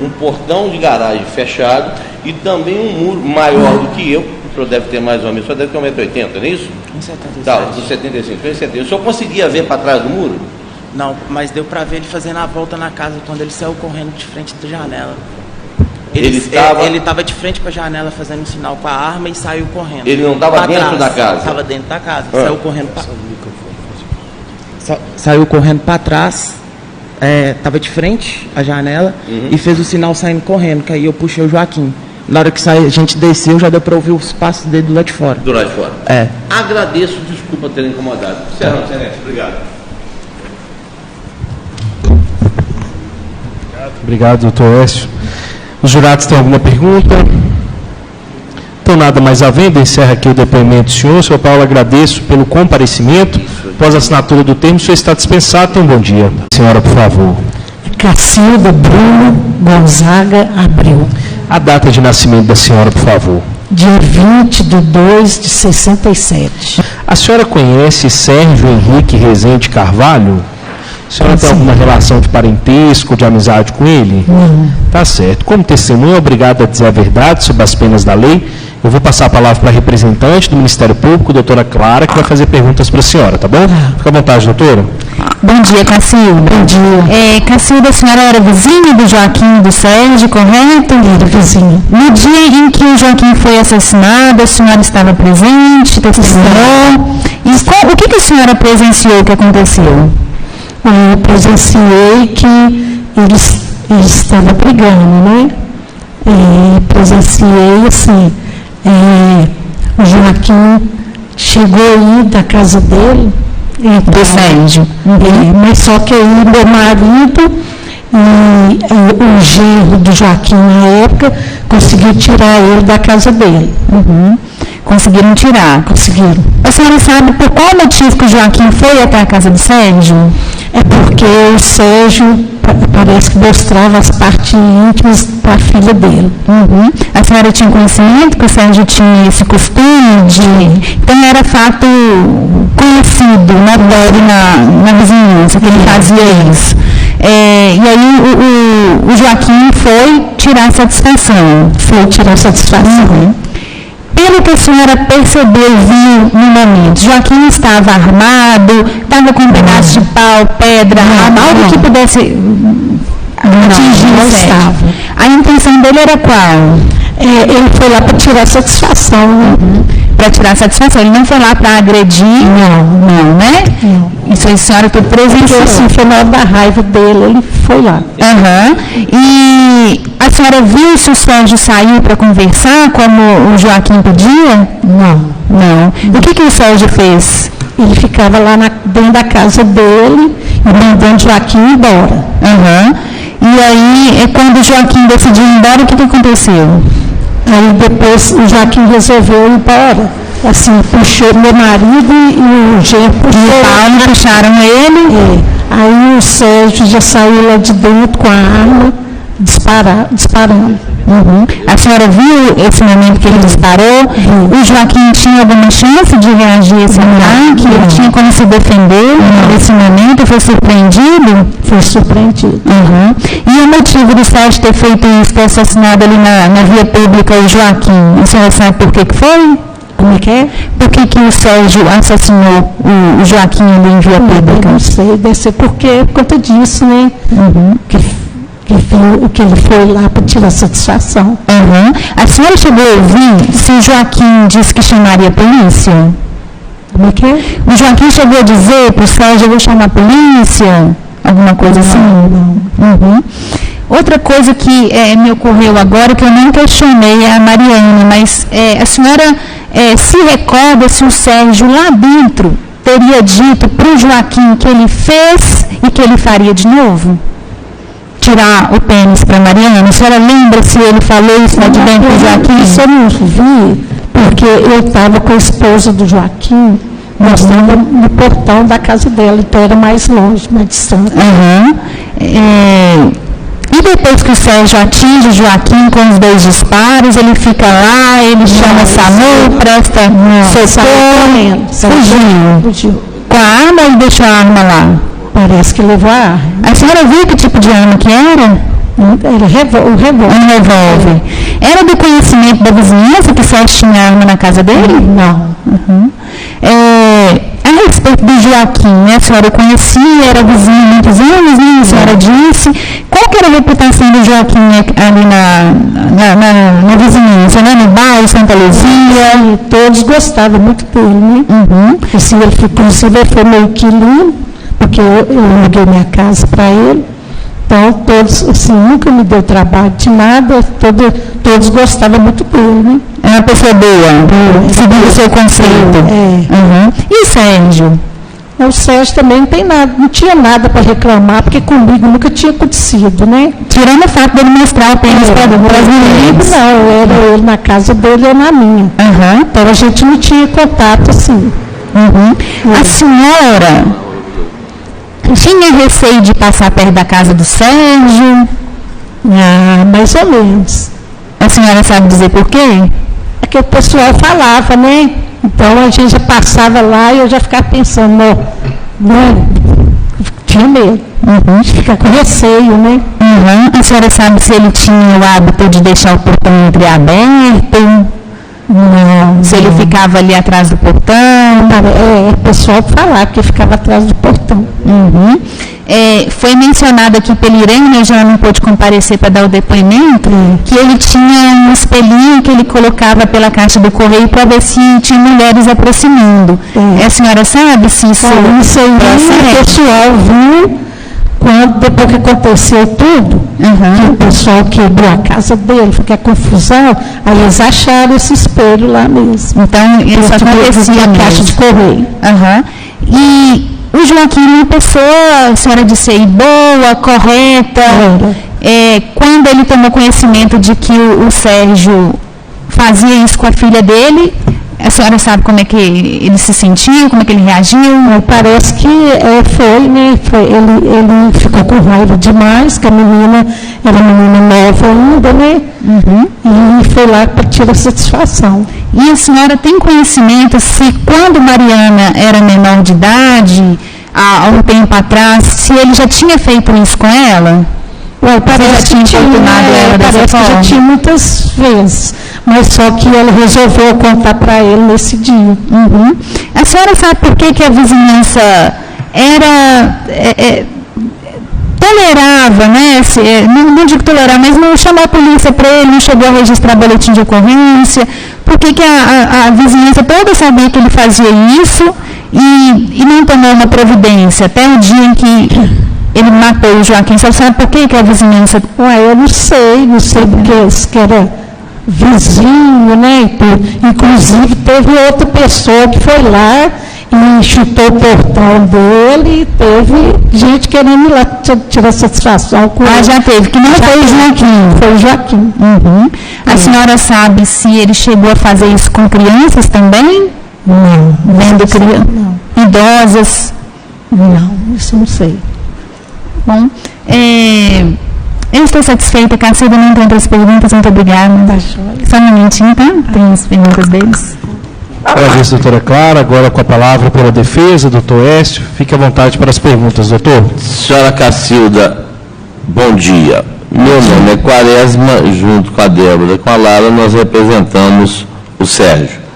um portão de garagem fechado e também um muro maior do que eu, o senhor deve ter mais ou menos, o senhor deve ter 1,80 m, não é isso?
1,75 m.
Tá, 1,75 m. O senhor conseguia ver para trás do muro?
Não, mas deu para ver ele fazendo a volta na casa quando ele saiu correndo de frente da janela. Ele estava de frente para a janela fazendo um sinal com a arma e saiu correndo.
Ele não estava dentro da casa?
Estava dentro da casa. Saiu correndo para... Saiu correndo para trás, estava de frente à janela e fez o sinal saindo correndo, que aí eu puxei o Joaquim. Na hora que a gente desceu, já deu para ouvir os passos dele do lado de fora.
Do lado de fora?
É.
Agradeço, desculpa ter incomodado. Excelente, obrigado.
Obrigado, doutor Écio. Os jurados têm alguma pergunta? Então, nada mais havendo, encerra aqui o depoimento do senhor. Senhor Paulo, agradeço pelo comparecimento. Após a assinatura do termo, o senhor está dispensado. Então, bom dia. Senhora, por favor.
Cacilda Bruno Gonzaga Abreu.
A data de nascimento da senhora, por favor.
Dia 20/2/67.
A senhora conhece Sérgio Henrique Rezende Carvalho? A senhora tem alguma relação de parentesco, de amizade com ele?
Não.
Tá certo. Como testemunha, obrigado a dizer a verdade sobre as penas da lei. Eu vou passar a palavra para a representante do Ministério Público, doutora Clara, que vai fazer perguntas para a senhora, tá bom? Fica à vontade, doutora.
Bom dia, Cacilda.
Bom dia.
Cacilda, a senhora era vizinha do Joaquim e do Sérgio, correto?
Era vizinha.
No dia em que o Joaquim foi assassinado, a senhora estava presente, testemunhou? E o que a senhora presenciou que aconteceu?
Eu presenciei que eles estavam brigando, né? Presenciei, assim, o Joaquim chegou aí da casa dele,
Do Sérgio.
mas só que aí meu marido e o genro do Joaquim na época conseguiu tirar ele da casa dele.
Conseguiram tirar?
Conseguiram.
A senhora sabe por qual motivo que o Joaquim foi até a casa do Sérgio?
É porque o Sérgio parece que mostrava as partes íntimas para a filha dele.
A senhora tinha conhecimento que o Sérgio tinha esse costume de... Então era fato conhecido, né, na vizinhança, que ele fazia isso. E aí o Joaquim foi tirar satisfação. Pelo que a senhora percebeu, viu no momento, Joaquim estava armado, estava com um pedaço de pau, pedra, algo que pudesse atingir o Sérgio. A intenção dele era qual?
Ele foi lá para tirar satisfação.
Para tirar satisfação, ele não foi lá para agredir? Não, né?
Não.
Isso aí a senhora que presenciou.
Assim, foi na hora da raiva dele, ele foi lá.
E a senhora viu se o Sérgio saiu para conversar, como o Joaquim pedia? Não. O que o Sérgio fez?
Ele ficava lá dentro da casa dele, mandando o Joaquim embora.
E aí, quando o Joaquim decidiu ir embora, o que aconteceu?
Aí depois o Joaquim resolveu ir embora. Assim, puxou meu marido e o genro puxou.
E o Paulo puxaram ele?
Aí o Sérgio já saiu lá de dentro com a arma, disparando.
A senhora viu esse momento que ele disparou? O Joaquim tinha alguma chance de reagir a esse ataque? Ele tinha como se defender nesse momento? Foi surpreendido?
Foi surpreendido.
E o motivo do Sérgio ter feito isso, ter assassinado ali na via pública o Joaquim? A senhora sabe por que foi?
Como é que é?
Por que o Sérgio assassinou o Joaquim ali em via pública?
Não sei, deve ser por conta disso, né? Que ele foi lá para tirar satisfação.
A senhora chegou a ouvir se o Joaquim disse que chamaria a polícia?
Como é que é?
O Joaquim chegou a dizer para o Sérgio, eu vou chamar a polícia? Alguma coisa assim?
Não.
Outra coisa que me ocorreu agora, que eu não questionei, é a Mariana, mas a senhora se recorda se o Sérgio lá dentro teria dito para o Joaquim que ele fez e que ele faria de novo? Tirar o pênis para Mariana? A senhora lembra se ele falou isso lá de dentro do Joaquim?
Isso eu não vi, porque eu estava com a esposa do Joaquim, nós estávamos no portão da casa dela, então era mais longe, mais distante.
E depois que o Sérgio atinge o Joaquim com os 2 disparos, ele fica lá, ele chama SAMU, presta socorro, fugiu. Com a arma ou deixou a arma lá?
Parece que levou a arma.
A senhora viu que tipo de arma que era?
Era um revólver.
Um revólver. Era do conhecimento da vizinhança que o Sérgio tinha arma na casa dele?
Não.
A respeito do Joaquim, né, a senhora conhecia, era vizinho há muitos anos, né, a senhora disse. Qual que era a reputação do Joaquim ali na vizinhança, né, no bairro, Santa Luzia?
Todos gostavam muito dele, né? Assim, inclusive, ele foi meu inquilino, porque eu aluguei minha casa para ele. Então, todos, assim, nunca me deu trabalho de nada, todos gostavam muito dele, né?
É uma pessoa boa, segundo o seu conceito. E o Sérgio?
O Sérgio também não tinha nada para reclamar, porque comigo nunca tinha acontecido, né?
Tirando o fato dele mostrar o pênis para as meninas.
Não, era ele na casa dele ou na minha. Então, a gente não tinha contato, assim.
A senhora tinha receio de passar perto da casa do Sérgio?
Mais ou menos.
A senhora sabe dizer por quê?
É que o pessoal falava, né? Então a gente já passava lá e eu já ficava pensando, tinha medo, de ficar com receio, né?
A senhora sabe se ele tinha o hábito de deixar o portão entreaberto?
Não.
Se ele ficava ali atrás do portão?
O pessoal falava que ficava atrás do portão.
Foi mencionado aqui pelo Irene, já não pôde comparecer para dar o depoimento, que ele tinha um espelhinho que ele colocava pela caixa do correio para ver se tinha mulheres aproximando. A senhora sabe se isso...
Isso aí o pessoal viu, depois que aconteceu tudo, que o pessoal quebrou a casa dele, foi a confusão, aí eles acharam esse espelho lá mesmo.
Então, isso acontecia
a caixa de correio.
E o Joaquim é uma pessoa, a senhora disse aí, boa, correta. Quando ele tomou conhecimento de que o Sérgio fazia isso com a filha dele, a senhora sabe como é que ele se sentiu, como é que ele reagiu?
Parece que foi, né? Ele ficou com raiva demais, que a menina era menina nova ainda, né? E foi lá para tirar satisfação.
E a senhora tem conhecimento se quando Mariana era menor de idade, há um tempo atrás, se ele já tinha feito isso com ela?
Parece que já tinha muitas vezes, mas só que ela resolveu contar para ele nesse dia.
A senhora sabe por que a vizinhança tolerava, né? Não digo tolerar, mas não chamou a polícia para ele, não chegou a registrar boletim de ocorrência? Por que a vizinhança toda sabia que ele fazia isso e não tomou uma providência até o dia em que ele matou o Joaquim? Você sabe por que a vizinhança...
Eu não sei porque que era vizinho, né? Inclusive teve outra pessoa que foi lá e chutou o portão dele e teve gente querendo ir lá tirar satisfação com ele.
Já teve, que não foi o Joaquim.
Foi o Joaquim.
A senhora sabe se ele chegou a fazer isso com crianças também?
Não.
Vendo crianças?
Não.
Idosas?
Não, isso eu não sei.
Bom, eu estou satisfeita, Cacilda, não tem outras perguntas, muito obrigada. Só um minutinho, tá? Tem as perguntas deles.
Agradeço, doutora Clara. Agora com a palavra pela defesa, doutor Écio. Fique à vontade para as perguntas, doutor.
Senhora Cacilda, bom dia. Meu nome é Quaresma, junto com a Débora e com a Lara, nós representamos o Sérgio.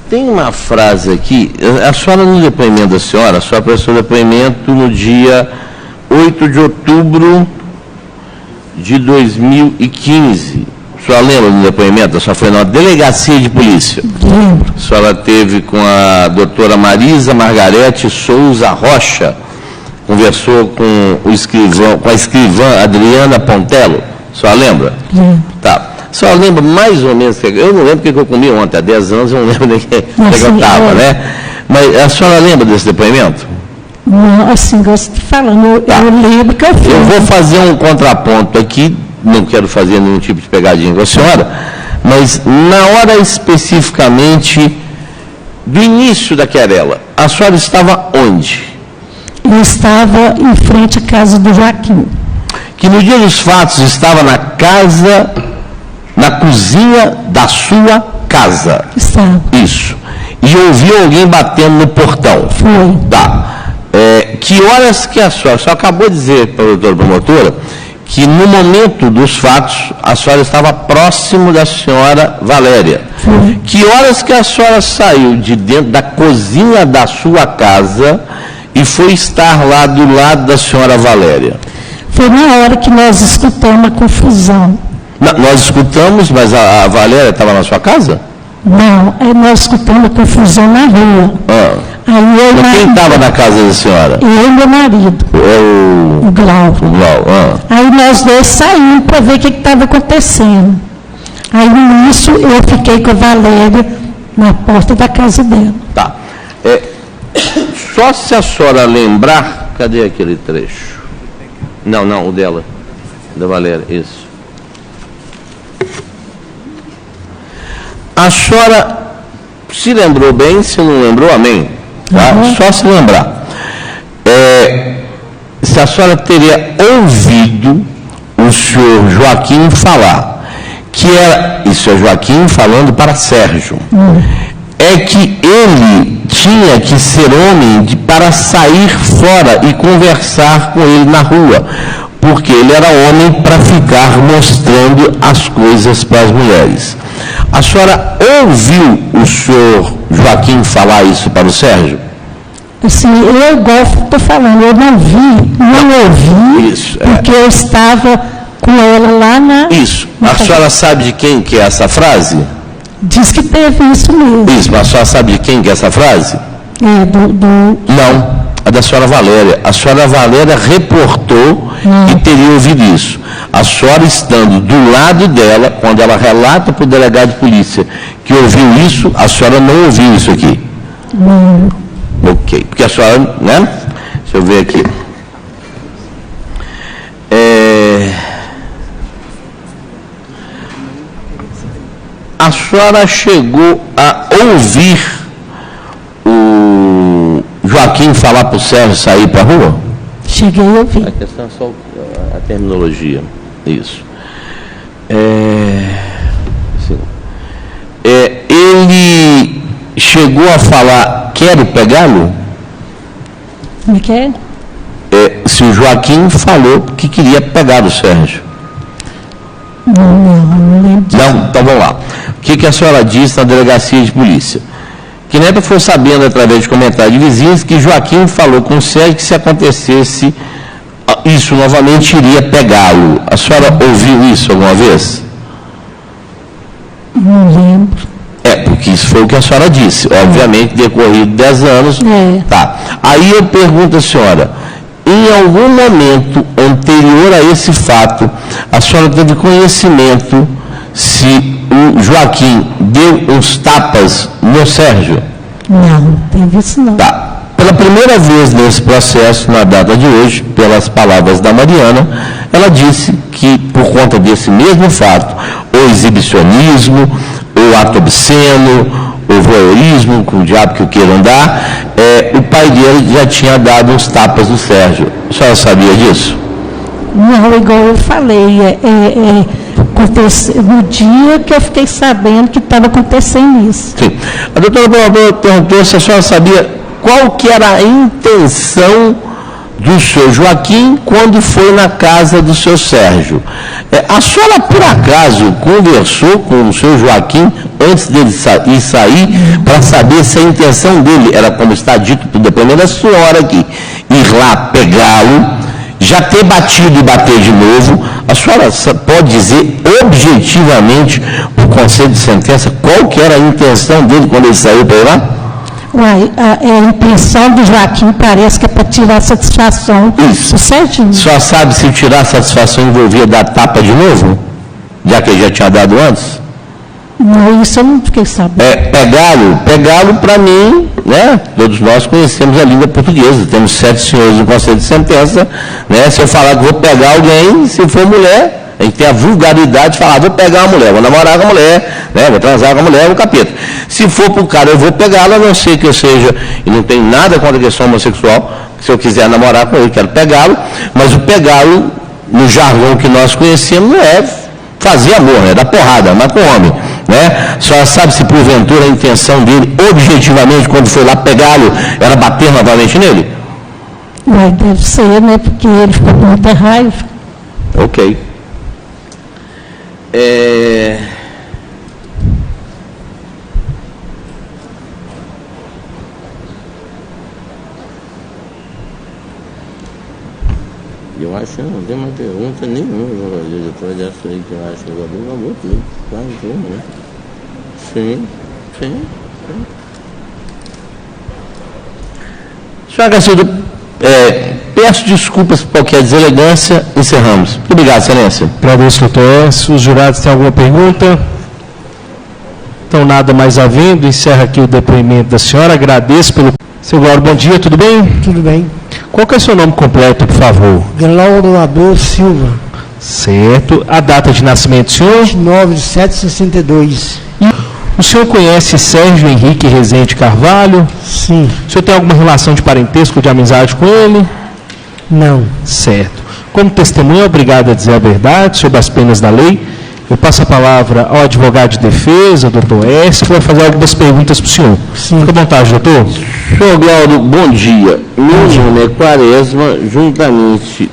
Tem uma frase aqui, a senhora no depoimento da senhora, a senhora prestou depoimento no dia 8 de outubro de 2015. A senhora lembra do depoimento? A senhora foi na delegacia de polícia.
Lembro.
A senhora teve com a doutora Marisa Margarete Souza Rocha, conversou com a escrivã Adriana Pontello. A senhora lembra?
Lembro.
Tá. A senhora lembra mais ou menos, eu não lembro o que eu comi ontem, há 10 anos, eu não lembro nem que eu estava, né? Mas a senhora lembra desse depoimento?
Não, assim, gosto de falando, eu lembro que eu fiz.
Eu vou fazer um contraponto aqui, não quero fazer nenhum tipo de pegadinha com a senhora, mas na hora especificamente do início da querela, a senhora estava onde?
Eu estava em frente à casa do Joaquim.
Que no dia dos fatos estava na casa, na cozinha da sua casa.
Estava.
Isso. E ouviu alguém batendo no portão.
Foi.
Tá. Que horas que a senhora acabou de dizer para a doutora promotora que no momento dos fatos a senhora estava próximo da senhora Valéria.
Foi.
Que horas que a senhora saiu de dentro da cozinha da sua casa e foi estar lá do lado da senhora Valéria?
Foi na hora que nós escutamos a confusão.
Nós escutamos, mas a Valéria estava na sua casa?
Não, aí nós escutamos a confusão na rua. Aí
quem estava na casa da senhora?
Eu e meu marido. O Glauco. Aí nós dois saímos para ver o que estava acontecendo. Aí nisso eu fiquei com a Valéria na porta da casa dela.
Tá. Só se a senhora lembrar, cadê aquele trecho? Não, o dela, da Valéria, isso. A senhora se lembrou bem, se não lembrou, amém? Tá? Só se lembrar. Se a senhora teria ouvido o senhor Joaquim falar, que era, isso é Joaquim falando para Sérgio, é que ele tinha que ser homem para sair fora e conversar com ele na rua, porque ele era homem para ficar mostrando as coisas para as mulheres. A senhora ouviu o senhor Joaquim falar isso para o Sérgio?
Assim, eu gosto, estou falando, eu não ouvi,
isso,
porque eu estava com ela lá na...
Isso. A senhora sabe de quem que é essa frase?
Diz que teve isso mesmo.
Isso, mas a senhora sabe de quem que é essa frase?
Não,
a da senhora Valéria. A senhora Valéria reportou que teria ouvido isso. A senhora estando do lado dela, quando ela relata para o delegado de polícia que ouviu isso, a senhora não ouviu isso aqui?
Não.
Ok. Porque a senhora, né? Deixa eu ver aqui. A senhora chegou a ouvir o Joaquim falar para o Sérgio sair para a rua?
Cheguei a ouvir.
A questão é só a terminologia. Isso. Ele chegou a falar, quero pegá-lo?
Me quer?
Se o Joaquim falou que queria pegar o Sérgio.
Não lembro disso.
Não? Então vamos lá. O que a senhora disse na delegacia de polícia? Que Neto foi sabendo, através de comentários de vizinhos, que Joaquim falou com o Sérgio que se acontecesse isso novamente, iria pegá-lo. A senhora ouviu isso alguma vez?
Não lembro.
Porque isso foi o que a senhora disse. Obviamente, decorrido 10 anos. Tá. Aí eu pergunto à senhora, em algum momento anterior a esse fato, a senhora teve conhecimento se o Joaquim deu uns tapas no Sérgio?
Não, teve isso não.
Tá. Pela primeira vez nesse processo, na data de hoje, pelas palavras da Mariana, ela disse que, por conta desse mesmo fato, o exibicionismo, o ato obsceno, o voyeurismo, com o diabo que o queira andar, o pai dele já tinha dado uns tapas no Sérgio. A senhora sabia disso?
Não, igual eu falei, aconteceu no dia que eu fiquei sabendo que estava acontecendo isso.
Sim. A doutora perguntou se a senhora sabia qual que era a intenção do senhor Joaquim quando foi na casa do senhor Sérgio. A senhora, por acaso, conversou com o senhor Joaquim antes dele sair para saber se a intenção dele era, como está dito no depoimento da senhora aqui, ir lá pegá-lo, já ter batido e bater de novo? A senhora pode dizer objetivamente, por conselho de sentença, qual que era a intenção dele quando ele saiu para ir lá?
A intenção do Joaquim parece que é para tirar satisfação.
Isso.
Certinho.
Só sabe se tirar satisfação envolvia dar tapa de novo? Já que ele já tinha dado antes?
Não, isso eu não fiquei sabendo.
Pegá-lo para mim, né? Todos nós conhecemos a língua portuguesa, temos 7 senhores no conselho de sentença, né? Se eu falar que vou pegar alguém, se for mulher, a gente tem a vulgaridade de falar, vou pegar uma mulher, vou namorar com a mulher, né? Vou transar com a mulher, o capeta. Se for para o cara, eu vou pegá-la, a não ser que eu seja, e não tem nada contra a questão homossexual, se eu quiser namorar com ele, quero pegá-lo, mas o pegá-lo, no jargão que nós conhecemos, não é fazer amor, né? Dar porrada, mas com o homem, né? Só sabe se porventura a intenção dele, objetivamente, quando foi lá pegá-lo, era bater novamente nele?
Mas deve ser, né? Porque ele ficou com muita raiva.
Ok. Eu acho que não tem uma pergunta nenhuma, diretor, dessa aí que eu acho que eu vou tudo. Claro, né? Sim. Senhor Cacildo, peço desculpas por qualquer deselegância, encerramos. Muito obrigado, excelência.
Agradeço, doutor. Se os jurados têm alguma pergunta? Então, nada mais havendo, encerra aqui o depoimento da senhora. Agradeço pelo... Seu Glauber, bom dia, tudo bem?
Tudo bem.
Qual que é o seu nome completo, por favor?
Glauber Silva.
Certo. A data de nascimento do senhor?
29/7/62.
O senhor conhece Sérgio Henrique Rezende Carvalho?
Sim.
O senhor tem alguma relação de parentesco, de amizade com ele?
Não.
Certo. Como testemunha, obrigado a dizer a verdade sobre as penas da lei. Eu passo a palavra ao advogado de defesa, doutor S, que vai fazer algumas perguntas para o senhor.
Sim.
Fica à vontade, doutor.
Senhor Glauber, bom dia. Meu nome é Quaresma, juntamente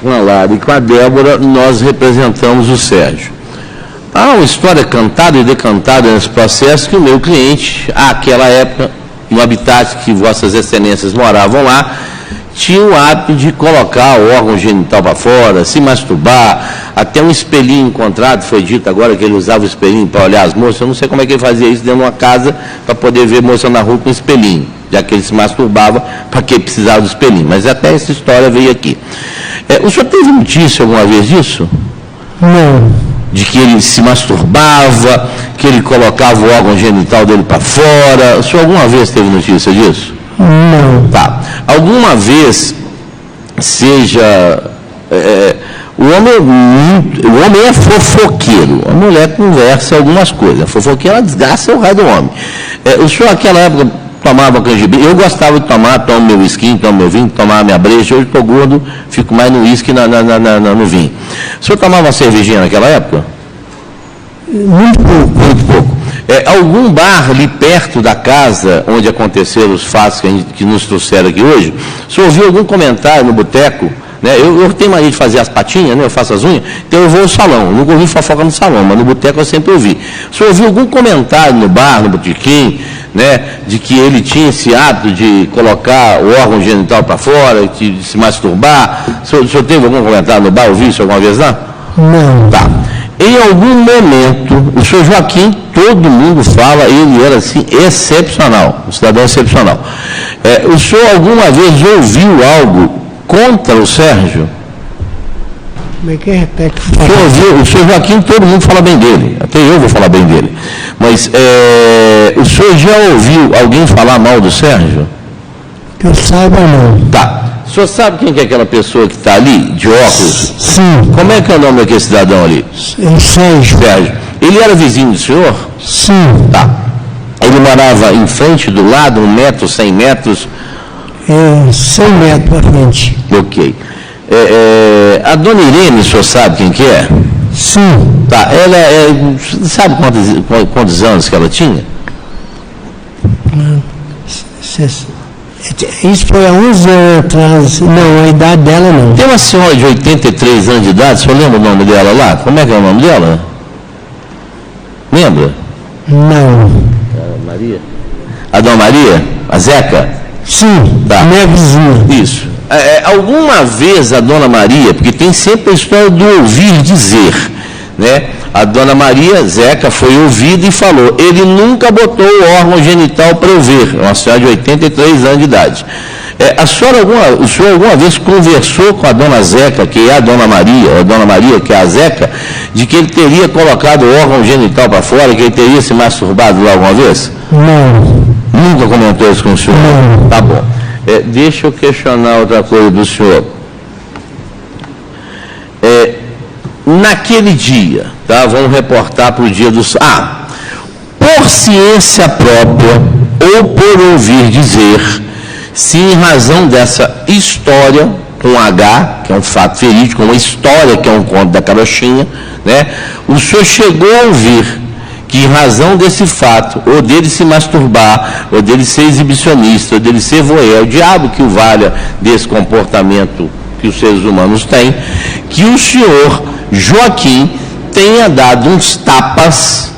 com a Lara e com a Débora, nós representamos o Sérgio. Há uma história cantada e decantada nesse processo que o meu cliente, àquela época, no habitat que vossas excelências moravam lá, tinha o hábito de colocar o órgão genital para fora, se masturbar, até um espelhinho encontrado, foi dito agora que ele usava o espelhinho para olhar as moças, eu não sei como é que ele fazia isso dentro de uma casa para poder ver moça na rua com espelhinho, já que ele se masturbava, para que precisava do espelhinho, mas até essa história veio aqui. O senhor teve notícia alguma vez disso?
Não.
De que ele se masturbava, que ele colocava o órgão genital dele para fora, o senhor alguma vez teve notícia disso?
Não.
Tá. Alguma vez, o homem é fofoqueiro, a mulher conversa algumas coisas, a fofoqueira desgasta o raio do homem. O senhor naquela época tomava canjibrina, eu gostava de tomar, tomo meu whisky, tomo meu vinho, tomava minha breja, hoje estou gordo, fico mais no whisky no vinho. O senhor tomava uma cervejinha naquela época?
Muito pouco.
Muito pouco. Algum bar ali perto da casa onde aconteceram os fatos que nos trouxeram aqui hoje, o senhor ouviu algum comentário no boteco? Né? Eu tenho mania de fazer as patinhas, né? Eu faço as unhas, então eu vou ao salão. Nunca ouvi fofoca no salão, mas no boteco eu sempre ouvi. O senhor ouviu algum comentário no bar, no botequim, né? De que ele tinha esse hábito de colocar o órgão genital para fora, de se masturbar? O senhor teve algum comentário no bar? Ouviu isso alguma vez lá?
Não.
Tá. Em algum momento, o senhor Joaquim, todo mundo fala, ele era assim, excepcional, um cidadão excepcional. O senhor alguma vez ouviu algo contra o Sérgio?
Como é que repete?
O senhor Joaquim, todo mundo fala bem dele, até eu vou falar bem dele. Mas o senhor já ouviu alguém falar mal do Sérgio?
Que eu saiba, não.
Tá. O senhor sabe quem que é aquela pessoa que está ali, de óculos?
Sim.
Como é que é o nome daquele cidadão ali?
Sérgio.
Sérgio. Ele era vizinho do senhor?
Sim.
Tá. Ele morava em frente, do lado, 1 metro, 100 metros?
100 metros para frente.
Ok. A dona Irene, o senhor sabe quem que é?
Sim.
Tá. Ela sabe quantos anos que ela tinha?
Isso foi há 11 anos atrás. Não, a idade dela não.
Tem uma senhora de 83 anos de idade, o senhor lembra o nome dela lá? Como é que é o nome dela? Lembra?
Não.
Maria? A dona Maria? A Zeca?
Sim,
tá.
Minha vizinha.
Isso. Alguma vez a dona Maria, porque tem sempre a história do ouvir dizer, né? A dona Maria, Zeca, foi ouvida e falou, ele nunca botou o órgão genital para eu ver, uma senhora de 83 anos de idade. O senhor alguma vez conversou com a dona Zeca, que é a dona Maria, que é a Zeca, de que ele teria colocado o órgão genital para fora, que ele teria se masturbado lá alguma vez?
Não.
Nunca comentou isso com o senhor?
Não.
Tá bom. Deixa eu questionar outra coisa do senhor. Naquele dia, tá? Vamos reportar para o dia do... por ciência própria ou por ouvir dizer, se em razão dessa história, com H, que é um fato verídico, uma história, que é um conto da carochinha, né? O senhor chegou a ouvir que em razão desse fato, ou dele se masturbar, ou dele ser exibicionista, ou dele ser voyeur, o diabo que o valha desse comportamento que os seres humanos têm, que o senhor Joaquim tenha dado uns tapas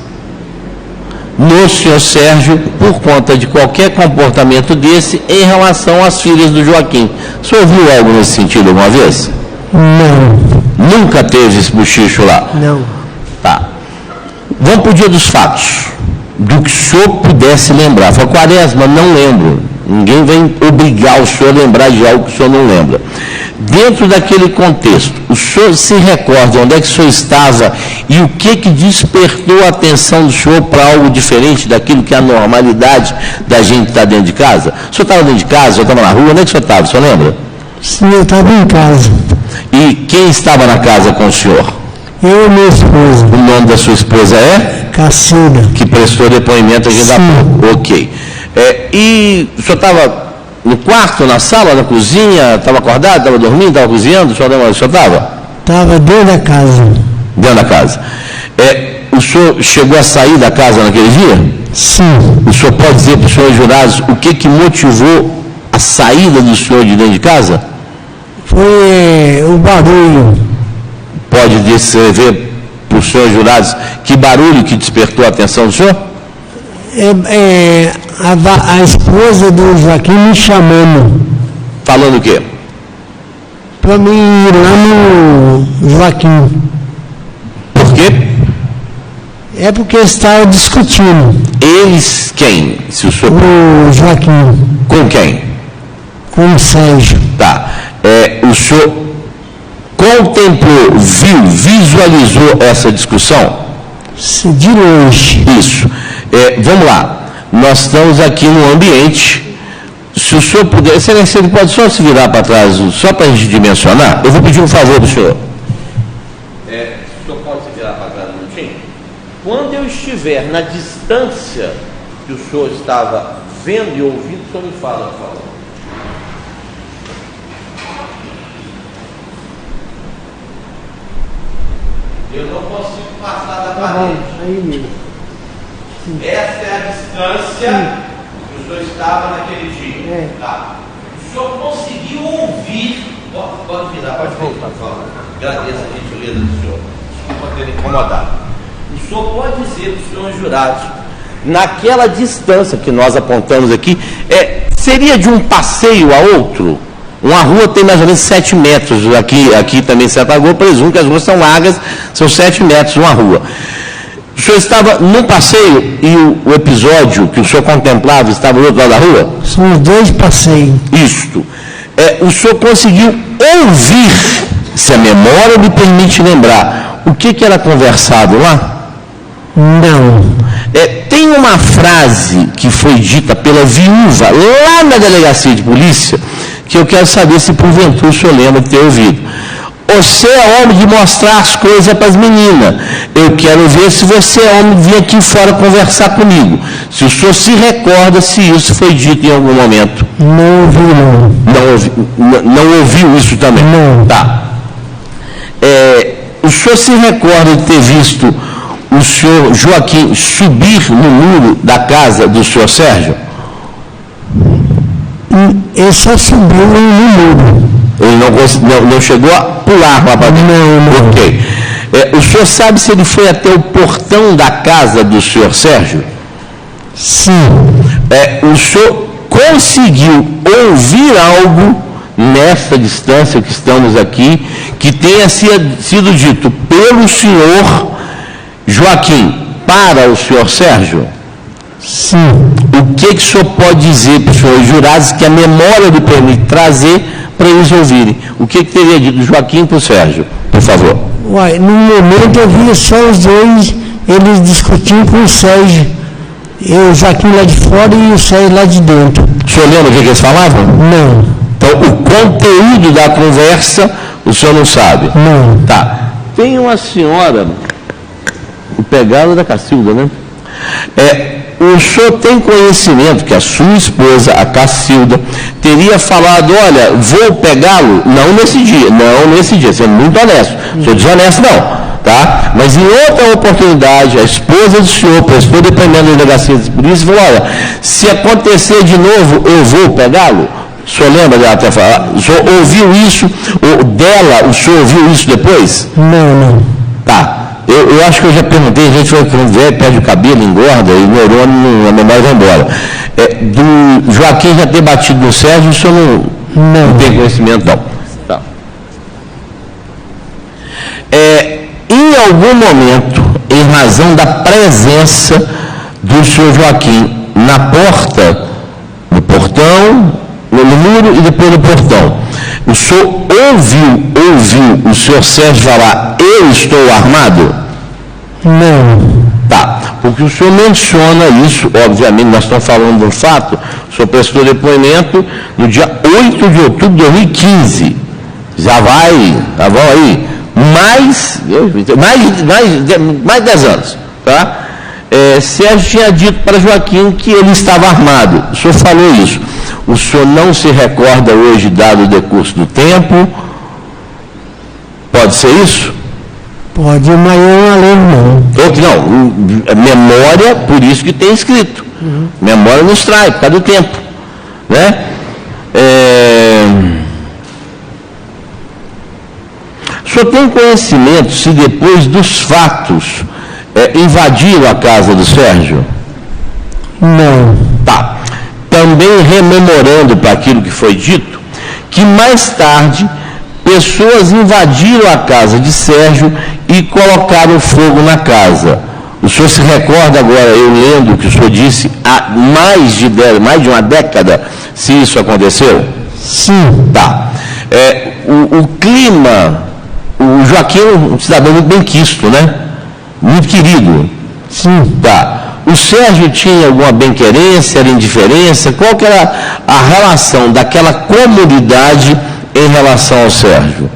no senhor Sérgio por conta de qualquer comportamento desse em relação às filhas do Joaquim. O senhor ouviu algo nesse sentido alguma vez?
Não.
Nunca teve esse bochicho lá?
Não.
Tá. Vamos para o dia dos fatos. Do que o senhor pudesse lembrar. Fala, Quaresma, não lembro. Ninguém vem obrigar o senhor a lembrar de algo que o senhor não lembra. Dentro daquele contexto, o senhor se recorda onde é que o senhor estava e o que despertou a atenção do senhor para algo diferente daquilo que é a normalidade da gente estar dentro de casa? O senhor estava dentro de casa, o senhor estava na rua, onde é que o senhor estava? O senhor lembra?
Sim, eu estava em casa.
E quem estava na casa com o senhor?
Eu e minha esposa.
O nome da sua esposa é?
Cacilda.
Que prestou depoimento aqui da pouco. Ok. E o senhor estava no quarto, na sala, na cozinha? Estava acordado, estava dormindo, estava cozinhando? O senhor estava?
Estava dentro da casa.
Dentro da casa. O senhor chegou a sair da casa naquele dia?
Sim.
O senhor pode dizer para os senhores jurados o que motivou a saída do senhor de dentro de casa?
Foi o barulho.
Pode descrever para os senhores jurados que barulho que despertou a atenção do senhor?
A esposa do Joaquim me chamando.
Falando o quê?
Para mim ir lá no Joaquim.
Por quê?
É porque estavam discutindo.
Eles quem? Se o senhor...
O Joaquim.
Com quem?
Com o Sérgio.
Tá. O senhor contemplou, viu, visualizou essa discussão?
De longe.
Isso. Vamos lá. Nós estamos aqui no ambiente. Se o senhor puder, excelência, ele pode só se virar para trás, só para a gente dimensionar. Eu vou pedir um favor do senhor. O senhor pode se virar para trás um minutinho? Quando eu estiver na distância que o senhor estava vendo e ouvindo, o senhor me fala, por favor. Eu não consigo passar da parede.
Aí mesmo.
Essa é a distância que o senhor estava naquele dia. Tá. O senhor conseguiu ouvir. Pode virar, pode voltar, por favor. Agradeço a gentileza do senhor. Desculpa ter incomodado. O senhor pode dizer para os senhores jurados, naquela distância que nós apontamos aqui, seria de um passeio a outro? Uma rua tem mais ou menos 7 metros, aqui também em Santa Lagoa, presumo que as ruas são largas, são 7 metros uma rua. O senhor estava num passeio e o episódio que o senhor contemplava estava do outro lado da rua?
São os 2 passeios.
Isto. O senhor conseguiu ouvir, se a memória me permite lembrar, o que era conversado lá?
Não.
Tem uma frase que foi dita pela viúva lá na delegacia de polícia, que eu quero saber se porventura o senhor lembra de ter ouvido. Você é homem de mostrar as coisas para as meninas. Eu quero ver se você é homem de vir aqui fora conversar comigo. Se o senhor se recorda se isso foi dito em algum momento.
Não ouvi, não.
Não ouviu isso também?
Não.
Tá. O senhor se recorda de ter visto o senhor Joaquim subir no muro da casa do senhor Sérgio?
Ele só subiu no muro.
Ele não chegou a pular lá para dentro?
Não.
Ok. O senhor sabe se ele foi até o portão da casa do senhor Sérgio?
Sim.
O senhor conseguiu ouvir algo nessa distância que estamos aqui, que tenha sido dito pelo senhor Joaquim para o senhor Sérgio?
Sim.
O que o senhor pode dizer para os senhores jurados que a memória lhe permite trazer para eles ouvirem? O que teria dito Joaquim para o Sérgio, por favor?
Uai, no momento eu via só os dois, eles discutindo com o Sérgio. Eu, o Joaquim lá de fora e o Sérgio lá de dentro.
O senhor lembra o que eles falavam?
Não.
Então, o conteúdo da conversa, o senhor não sabe?
Não.
Tá. Tem uma senhora, o pegado da Cacilda, né? O senhor tem conhecimento que a sua esposa, a Cacilda, teria falado, olha, vou pegá-lo? Não nesse dia, sendo muito honesto. Sou desonesto, não, tá? Mas em outra oportunidade, a esposa do senhor prestou depoimento da delegacia de polícia e falou, olha, se acontecer de novo, eu vou pegá-lo? O senhor lembra dela até falar? O senhor ouviu isso, dela, o senhor ouviu isso depois?
Não.
Tá. Eu acho que eu já perguntei, a gente vai quando velho, perde o cabelo, engorda, e o neurônio, a memória vai embora. Do Joaquim já ter batido no Sérgio, o senhor não tem conhecimento, não. Tá. Em algum momento, em razão da presença do senhor Joaquim na porta, no portão, no muro e depois no portão, o senhor ouviu o senhor Sérgio falar, eu estou armado?
Não.
Tá, porque o senhor menciona isso, obviamente, nós estamos falando de um fato, o senhor prestou depoimento no dia 8 de outubro de 2015. Já vai aí, mais 10 anos, tá? Sérgio tinha dito para Joaquim que ele estava armado. O senhor falou isso. O senhor não se recorda hoje, dado o decurso do tempo? Pode ser isso?
Pode, mas eu não lembro,
não. Memória, por isso que tem escrito. Memória nos trai, por causa do tempo. Né? O senhor tem conhecimento se depois dos fatos invadiram a casa do Sérgio?
Não.
Tá. Também rememorando para aquilo que foi dito, que mais tarde pessoas invadiram a casa de Sérgio e colocaram fogo na casa. O senhor se recorda agora, eu lendo o que o senhor disse, há mais de uma década, se isso aconteceu?
Sim.
Tá. O clima, o Joaquim é um cidadão muito bem quisto, né? Muito querido.
Sim.
Tá. O Sérgio tinha alguma bem-querência, era indiferença? Qual que era a relação daquela comunidade em relação ao Sérgio?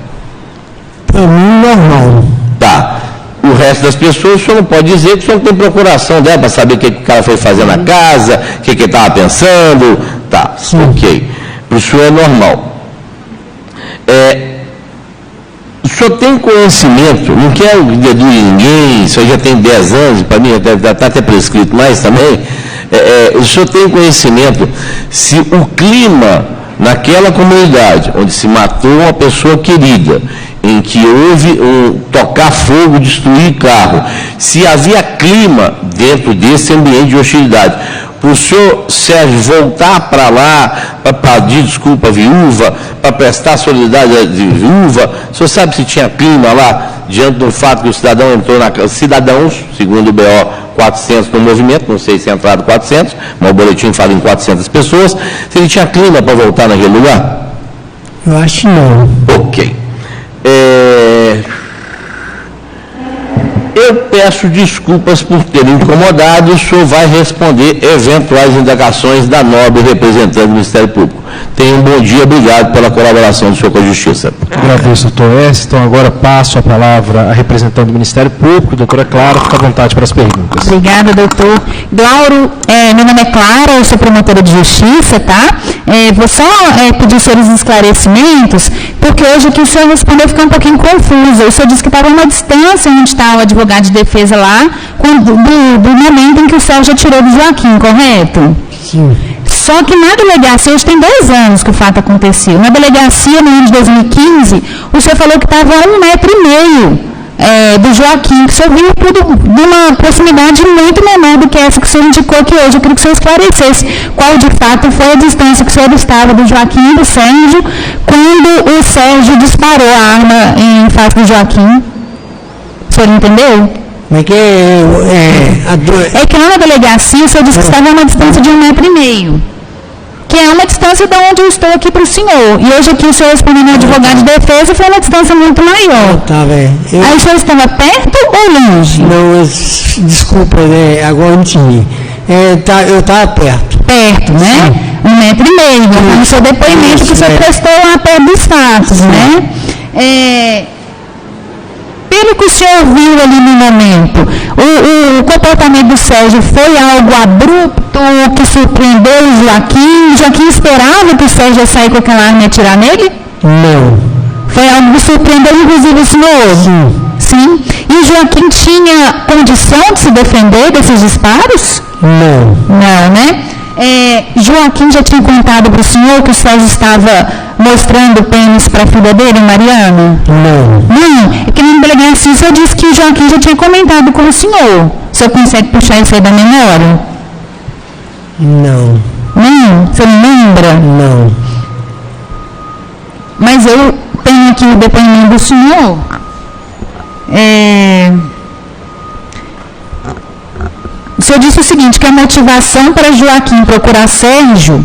Para mim, normal.
Tá. O resto das pessoas, o senhor não pode dizer que o senhor não tem procuração dela para saber o que o cara foi fazer na casa, o que ele estava pensando. Tá.
Sim.
Ok. Para o senhor é normal. O senhor tem conhecimento, não quero deduzir ninguém, o senhor já tem 10 anos, para mim está até prescrito mais também, o senhor tem conhecimento se o clima naquela comunidade, onde se matou uma pessoa querida, em que houve tocar fogo, destruir carro, se havia clima dentro desse ambiente de hostilidade, para o senhor Sérgio voltar para lá, para pedir desculpa à viúva, para prestar solidariedade à viúva, o senhor sabe se tinha clima lá, diante do fato que o cidadão entrou na casa, cidadãos, segundo o BO 400 no movimento, não sei se é entrado 400, mas o boletim fala em 400 pessoas, se ele tinha clima para voltar naquele lugar?
Eu acho que não.
Ok. Eu peço desculpas por ter incomodado, o senhor vai responder eventuais indagações da nobre representante do Ministério Público. Tenha um bom dia, obrigado pela colaboração do senhor com a Justiça.
Agradeço, doutor S. Então, agora passo a palavra à representante do Ministério Público, doutora Clara, fica à vontade para as perguntas.
Obrigada, doutor. Glauro, meu nome é Clara, eu sou promotora de Justiça, tá? Vou só pedir os senhores esclarecimentos, porque hoje aqui o senhor respondeu, ficar um pouquinho confuso. O senhor disse que estava a uma distância onde está o advogado de defesa lá, do momento em que o Sérgio atirou do Joaquim, correto?
Sim.
Só que na delegacia, hoje tem 10 anos que o fato aconteceu. Na delegacia, no ano de 2015, o senhor falou que estava a 1,5 metro do Joaquim, que o senhor viu tudo de uma proximidade muito menor do que essa que o senhor indicou aqui hoje. Eu queria que o senhor esclarecesse qual de fato foi a distância que o senhor estava do Joaquim e do Sérgio quando o Sérgio disparou a arma em face do Joaquim. O senhor entendeu?
Como é que
É que lá na delegacia o senhor disse que estava a uma distância de 1,5 metro. Que é uma distância de onde eu estou aqui para o senhor. E hoje aqui o senhor respondendo ao advogado de defesa foi uma distância muito maior.
Tá, velho.
Aí o senhor estava perto ou longe?
Não, desculpa, agora eu entendi. Eu estava perto.
Perto, né? 1,5 metro. No seu depoimento que o senhor prestou lá perto do status, né? Pelo que o senhor viu ali no momento, o comportamento do Sérgio foi algo abrupto, que surpreendeu o Joaquim? O Joaquim esperava que o Sérgio ia sair com aquela arma e atirar nele?
Não.
Foi algo que surpreendeu, inclusive, o senhor?
Sim.
Sim. E o Joaquim tinha condição de se defender desses disparos?
Não.
Não, né? Joaquim já tinha contado para o senhor que o Sérgio estava mostrando o pênis para a filha dele, Mariana?
Não.
Não, é que na delegacia o senhor disse que o Joaquim já tinha comentado com o senhor. O senhor consegue puxar isso aí da memória?
Não.
Não? Você não lembra?
Não.
Mas eu tenho aqui o depoimento do senhor. O senhor disse o seguinte, que a motivação para Joaquim procurar Sérgio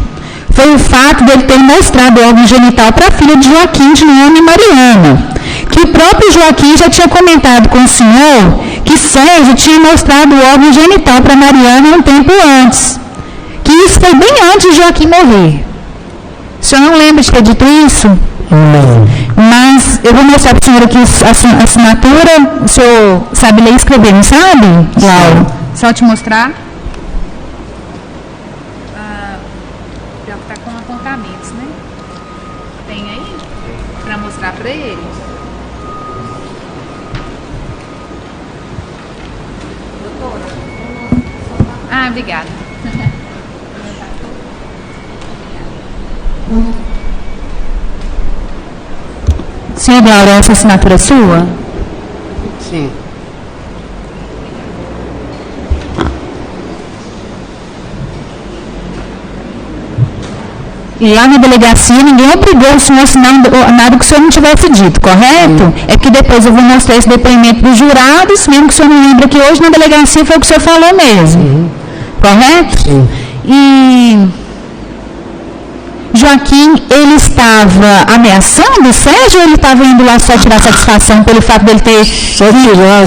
foi o fato dele ter mostrado o órgão genital para a filha de Joaquim, de nome Mariana. Que o próprio Joaquim já tinha comentado com o senhor que Sérgio tinha mostrado o órgão genital para Mariana um tempo antes. Que isso foi bem antes de Joaquim morrer. O senhor não lembra de ter dito isso?
Não.
Mas eu vou mostrar para o senhor aqui a assinatura. O senhor sabe ler e escrever, não sabe, Laura?
Só te mostrar. Já está com apontamentos, né? Tem aí? Para mostrar para ele? Doutora? Obrigada.
Senhor Laura, essa assinatura é sua?
Sim.
E lá na delegacia ninguém obrigou o senhor a assinar nada que o senhor não tivesse dito, correto? É que depois eu vou mostrar esse depoimento dos jurados, mesmo que o senhor não lembra que hoje na delegacia foi o que o senhor falou mesmo. Correto?
Sim.
E Joaquim, ele estava ameaçando o Sérgio ou ele estava indo lá só tirar satisfação pelo fato dele ter...
Só tirar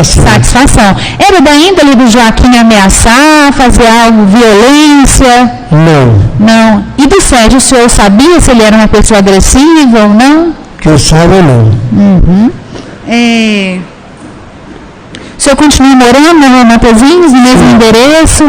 satisfação. Era da índole do Joaquim ameaçar, fazer algo, violência?
Não.
Não. E do Sérgio, o senhor sabia se ele era uma pessoa agressiva ou não?
Que eu saiba, não.
Uhum. O senhor continua morando no Matozinhos, no mesmo endereço?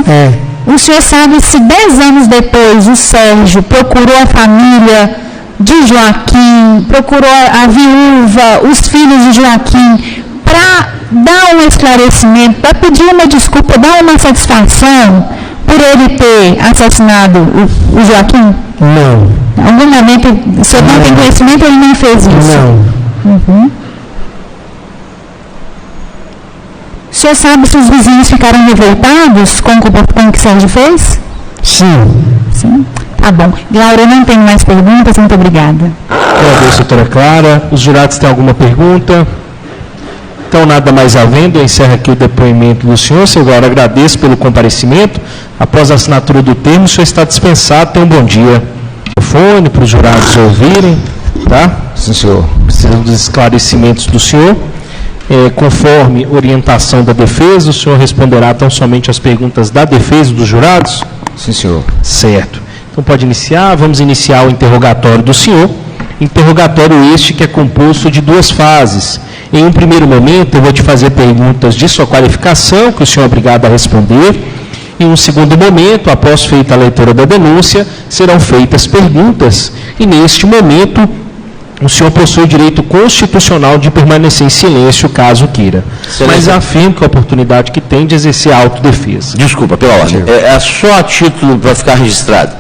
O senhor sabe se 10 anos depois o Sérgio procurou a família de Joaquim, procurou a viúva, os filhos de Joaquim, para dar um esclarecimento, para pedir uma desculpa, dar uma satisfação por ele ter assassinado o Joaquim?
Não.
Em algum momento, o senhor não tem conhecimento, ele não fez isso?
Não.
Uhum. O senhor sabe se os vizinhos ficaram revoltados com o que o Sérgio fez?
Sim.
Sim? Tá bom. Laura, eu não tenho mais perguntas, muito obrigada.
Agradeço, doutora Clara. Os jurados têm alguma pergunta? Então, nada mais havendo, eu encerro aqui o depoimento do senhor. Senhor Laura, agradeço pelo comparecimento. Após a assinatura do termo, o senhor está dispensado. Tenha um bom dia. Fone para os jurados ouvirem, tá?
Sim, senhor.
Precisamos dos esclarecimentos do senhor. Conforme orientação da defesa, o senhor responderá tão somente às perguntas da defesa dos jurados?
Sim, senhor.
Certo. Então pode iniciar. Vamos iniciar o interrogatório do senhor. Interrogatório este que é composto de 2 fases. Em um primeiro momento, eu vou te fazer perguntas de sua qualificação, que o senhor é obrigado a responder. Em um segundo momento, após feita a leitura da denúncia, serão feitas perguntas. E neste momento, o senhor possui o direito constitucional de permanecer em silêncio, caso queira. Mas afirmo que a oportunidade que tem de exercer a autodefesa.
Desculpa, pela ordem. É só a título para ficar registrado,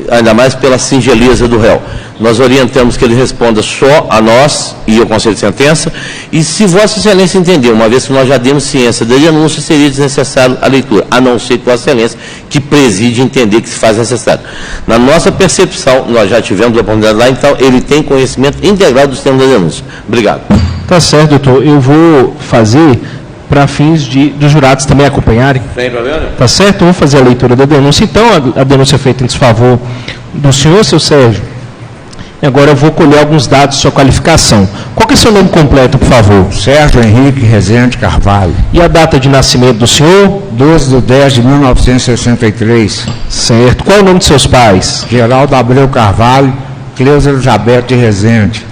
ainda mais pela singeleza do réu. Nós orientamos que ele responda só a nós e ao Conselho de Sentença, e se Vossa Excelência entender, uma vez que nós já demos ciência da denúncia, seria desnecessário a leitura, a não ser que Vossa Excelência, que preside, entender que se faz necessário. Na nossa percepção, nós já tivemos a oportunidade lá, então ele tem conhecimento integral dos termos da denúncia. Obrigado.
Tá certo, doutor. Eu vou fazer para fins dos jurados também acompanharem.
Sem problema?
Tá certo? Eu vou fazer a leitura da denúncia. Então, a denúncia é feita em desfavor do senhor, seu Sérgio. E agora eu vou colher alguns dados de sua qualificação. Qual que é o seu nome completo, por favor?
Sérgio Henrique Rezende Carvalho.
E a data de nascimento do senhor?
12/10/1963.
Certo. Qual é o nome de seus pais?
Geraldo Abreu Carvalho, Cleusa Elizabeth de Rezende.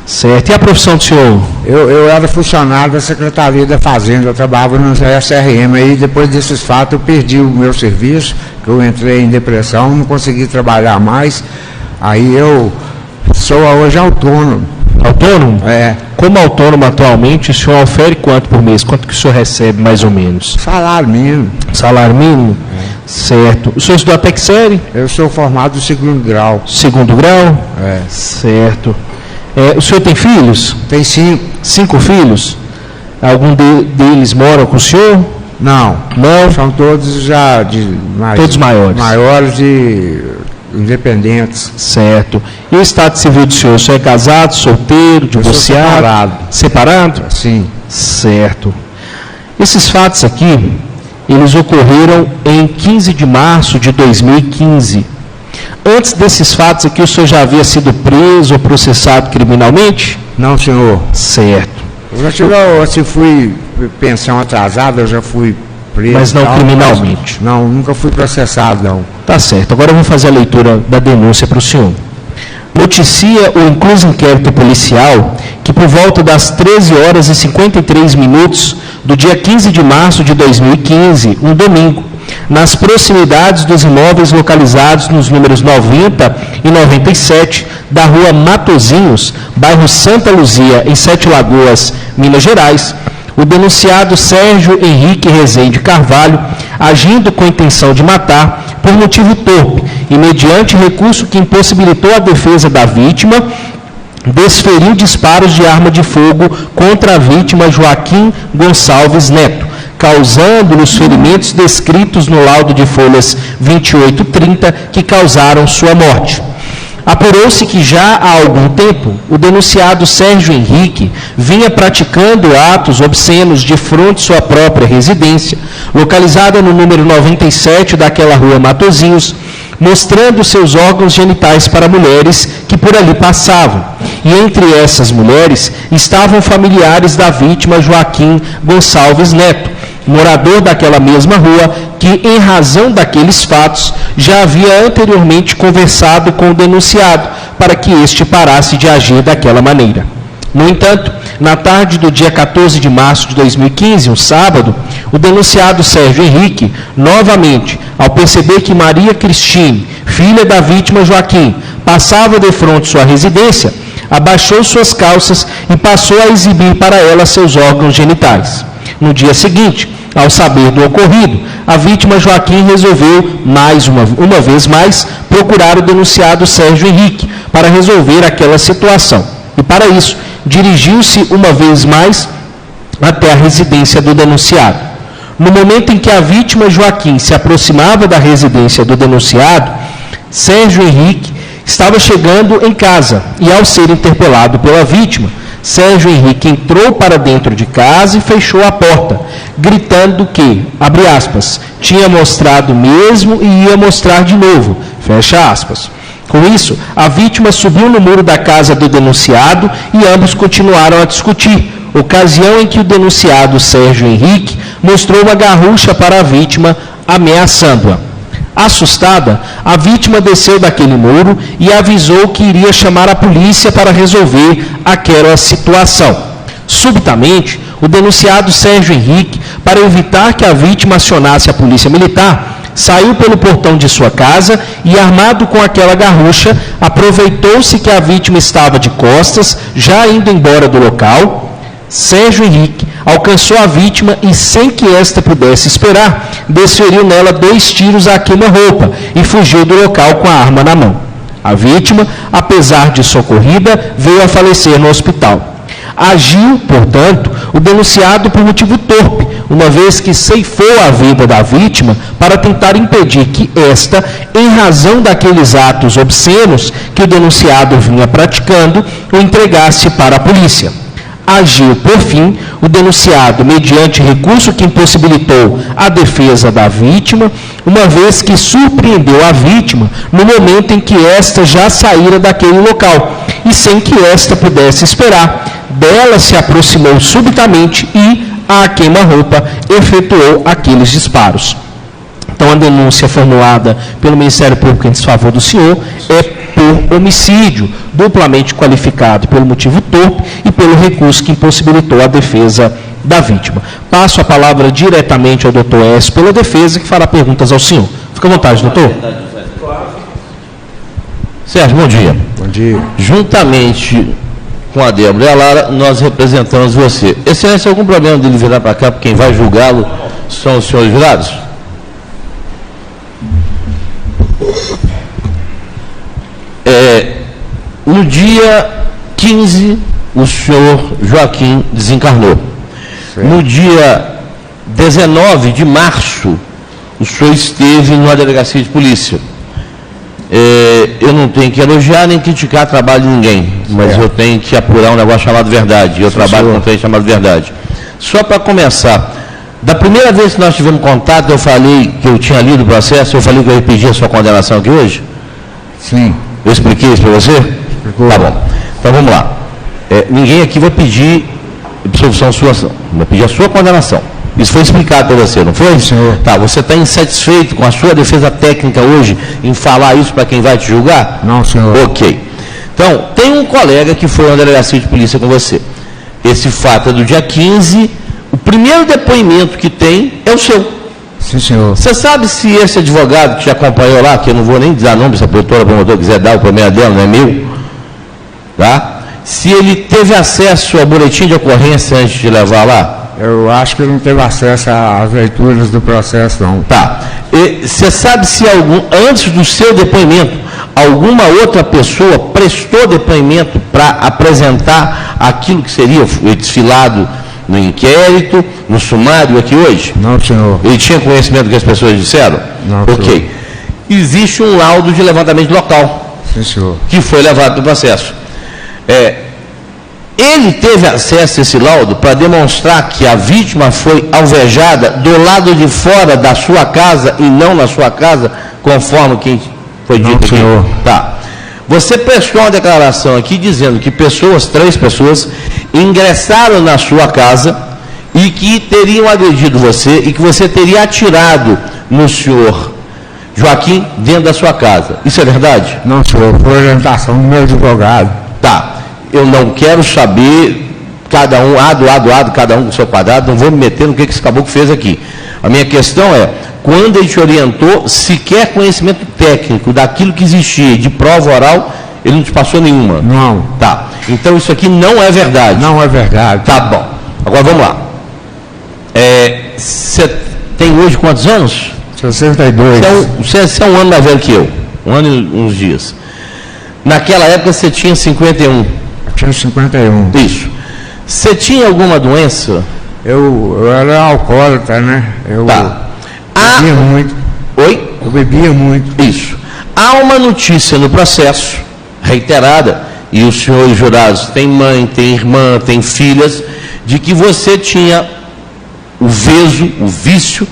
Certo. E a profissão do senhor?
Eu era funcionário da Secretaria da Fazenda, eu trabalhava no SRM, aí depois desses fatos eu perdi o meu serviço, que eu entrei em depressão, não consegui trabalhar mais, aí eu sou hoje autônomo.
Autônomo?
É.
Como autônomo atualmente, o senhor ofere quanto por mês? Quanto que o senhor recebe, mais ou menos?
Salário mínimo.
Salário mínimo? É. Certo. O senhor estudou até que série?
Eu sou formado do 2º grau.
2º grau?
É.
Certo. O senhor tem filhos?
Tem 5.
5 filhos? Algum deles moram com o senhor?
Não.
Não?
São todos já
todos maiores?
Maiores e independentes.
Certo. E o estado civil do senhor? O senhor é casado, solteiro, divorciado?
Separado.
Separado?
Sim.
Certo. Esses fatos aqui, eles ocorreram em 15 de março de 2015. Antes desses fatos aqui, o senhor já havia sido preso ou processado criminalmente?
Não, senhor.
Certo.
Se fui pensão atrasada, eu já fui preso.
Mas não criminalmente?
Não, nunca fui processado, não.
Tá certo. Agora eu vou fazer a leitura da denúncia para o senhor. Noticia o incluso inquérito policial que por volta das 13h53 do dia 15 de março de 2015, um domingo, nas proximidades dos imóveis localizados nos números 90 e 97 da rua Matozinhos, bairro Santa Luzia, em Sete Lagoas, Minas Gerais, o denunciado Sérgio Henrique Rezende Carvalho, agindo com a intenção de matar, por motivo torpe e mediante recurso que impossibilitou a defesa da vítima, desferiu disparos de arma de fogo contra a vítima Joaquim Gonçalves Neto, causando-lhe os ferimentos descritos no laudo de folhas 28 e 30 que causaram sua morte. Apurou-se que já há algum tempo o denunciado Sérgio Henrique vinha praticando atos obscenos de frente à sua própria residência, localizada no número 97 daquela rua Matozinhos, mostrando seus órgãos genitais para mulheres que por ali passavam. E entre essas mulheres estavam familiares da vítima Joaquim Gonçalves Neto, morador daquela mesma rua, que, em razão daqueles fatos, já havia anteriormente conversado com o denunciado para que este parasse de agir daquela maneira. No entanto, na tarde do dia 14 de março de 2015, um sábado, o denunciado Sérgio Henrique, novamente, ao perceber que Maria Cristine, filha da vítima Joaquim, passava de frente à sua residência, abaixou suas calças e passou a exibir para ela seus órgãos genitais. No dia seguinte, ao saber do ocorrido, a vítima Joaquim resolveu, uma vez mais, procurar o denunciado Sérgio Henrique para resolver aquela situação. E para isso, dirigiu-se uma vez mais até a residência do denunciado. No momento em que a vítima Joaquim se aproximava da residência do denunciado, Sérgio Henrique estava chegando em casa e, ao ser interpelado pela vítima, Sérgio Henrique entrou para dentro de casa e fechou a porta, gritando que, abre aspas, tinha mostrado mesmo e ia mostrar de novo, fecha aspas. Com isso, a vítima subiu no muro da casa do denunciado e ambos continuaram a discutir, ocasião em que o denunciado Sérgio Henrique mostrou uma garrucha para a vítima, ameaçando-a. Assustada, a vítima desceu daquele muro e avisou que iria chamar a polícia para resolver aquela situação. Subitamente, o denunciado Sérgio Henrique, para evitar que a vítima acionasse a polícia militar, saiu pelo portão de sua casa e, armado com aquela garrucha, aproveitou-se que a vítima estava de costas, já indo embora do local. Sérgio Henrique alcançou a vítima e, sem que esta pudesse esperar, desferiu nela 2 tiros a queima-roupa e fugiu do local com a arma na mão. A vítima, apesar de socorrida, veio a falecer no hospital. Agiu, portanto, o denunciado por motivo torpe, uma vez que ceifou a vida da vítima para tentar impedir que esta, em razão daqueles atos obscenos que o denunciado vinha praticando, o entregasse para a polícia. agiu, por fim, o denunciado mediante recurso que impossibilitou a defesa da vítima, uma vez que surpreendeu a vítima no momento em que esta já saíra daquele local, e sem que esta pudesse esperar, dela se aproximou subitamente e, a queima-roupa, efetuou aqueles disparos. Então, a denúncia formulada pelo Ministério Público em desfavor do senhor é por homicídio, duplamente qualificado pelo motivo torpe e pelo recurso que impossibilitou a defesa da vítima. Passo a palavra diretamente ao doutor Écio pela defesa, que fará perguntas ao senhor. Fica à vontade, doutor.
Sérgio, bom dia.
Bom dia.
Juntamente com a Débora e a Lara, nós representamos você. Excelência, algum problema dele virar para cá, porque quem vai julgá-lo são os senhores jurados? No dia 15, o senhor Joaquim desencarnou.
Certo.
No dia 19 de março, o senhor esteve numa delegacia de polícia. Eu não tenho que elogiar nem criticar o trabalho de ninguém, mas eu tenho que apurar um negócio chamado verdade. Eu trabalho com um trem chamado verdade. Só para começar, da primeira vez que nós tivemos contato, eu falei que eu tinha lido o processo, eu falei que eu ia pedir a sua condenação aqui hoje?
Sim.
Eu expliquei isso para você?
Explicou.
Tá bom. Então vamos lá. Ninguém aqui vai pedir absolvição sua, vai pedir a sua condenação. Isso foi explicado para você, não foi?
Senhor.
Tá, você está insatisfeito com a sua defesa técnica hoje em falar isso para quem vai te julgar?
Não, senhor.
Ok. Então, tem um colega que foi na delegacia de polícia com você. Esse fato é do dia 15, o primeiro depoimento que tem é o seu.
Sim, senhor.
Você sabe se esse advogado que te acompanhou lá, que eu não vou nem dar nome, se a promotora quiser dar, o problema dela não é meu, tá? Se ele teve acesso ao boletim de ocorrência antes de levar lá?
Eu acho que ele não teve acesso às leituras do processo, não.
Tá. Você sabe se antes do seu depoimento, alguma outra pessoa prestou depoimento para apresentar aquilo que seria desfilado no inquérito, no sumário aqui hoje?
Não, senhor.
Ele tinha conhecimento do que as pessoas disseram?
Não,
ok.
senhor.
Existe um laudo de levantamento local.
Sim, senhor.
Que foi levado para o processo. Ele teve acesso a esse laudo para demonstrar que a vítima foi alvejada do lado de fora da sua casa e não na sua casa, conforme quem foi dito aqui?
Senhor.
Tá. Você prestou uma declaração aqui dizendo que três pessoas, ingressaram na sua casa e que teriam agredido você e que você teria atirado no senhor Joaquim dentro da sua casa. Isso é verdade?
Não, senhor. Foi orientação do meu advogado.
Tá. Eu não quero saber cada um, cada um com o seu quadrado, não vou me meter no que esse caboclo fez aqui. A minha questão é, quando ele te orientou, sequer conhecimento técnico daquilo que existia de prova oral, ele não te passou nenhuma?
Não.
Tá. Então isso aqui não é verdade?
Não é verdade.
Tá bom. Agora vamos lá. Você tem hoje quantos anos?
62.
Você é um ano mais velho que eu. Um ano e uns dias. Naquela época você tinha 51.
Tinha 51.
Isso. Você tinha alguma doença?
Eu era alcoólatra, né? Eu bebia muito.
Oi?
Eu bebia muito.
Isso. Há uma notícia no processo, reiterada, e os senhores jurados têm mãe, têm irmã, têm filhas, de que você tinha o vício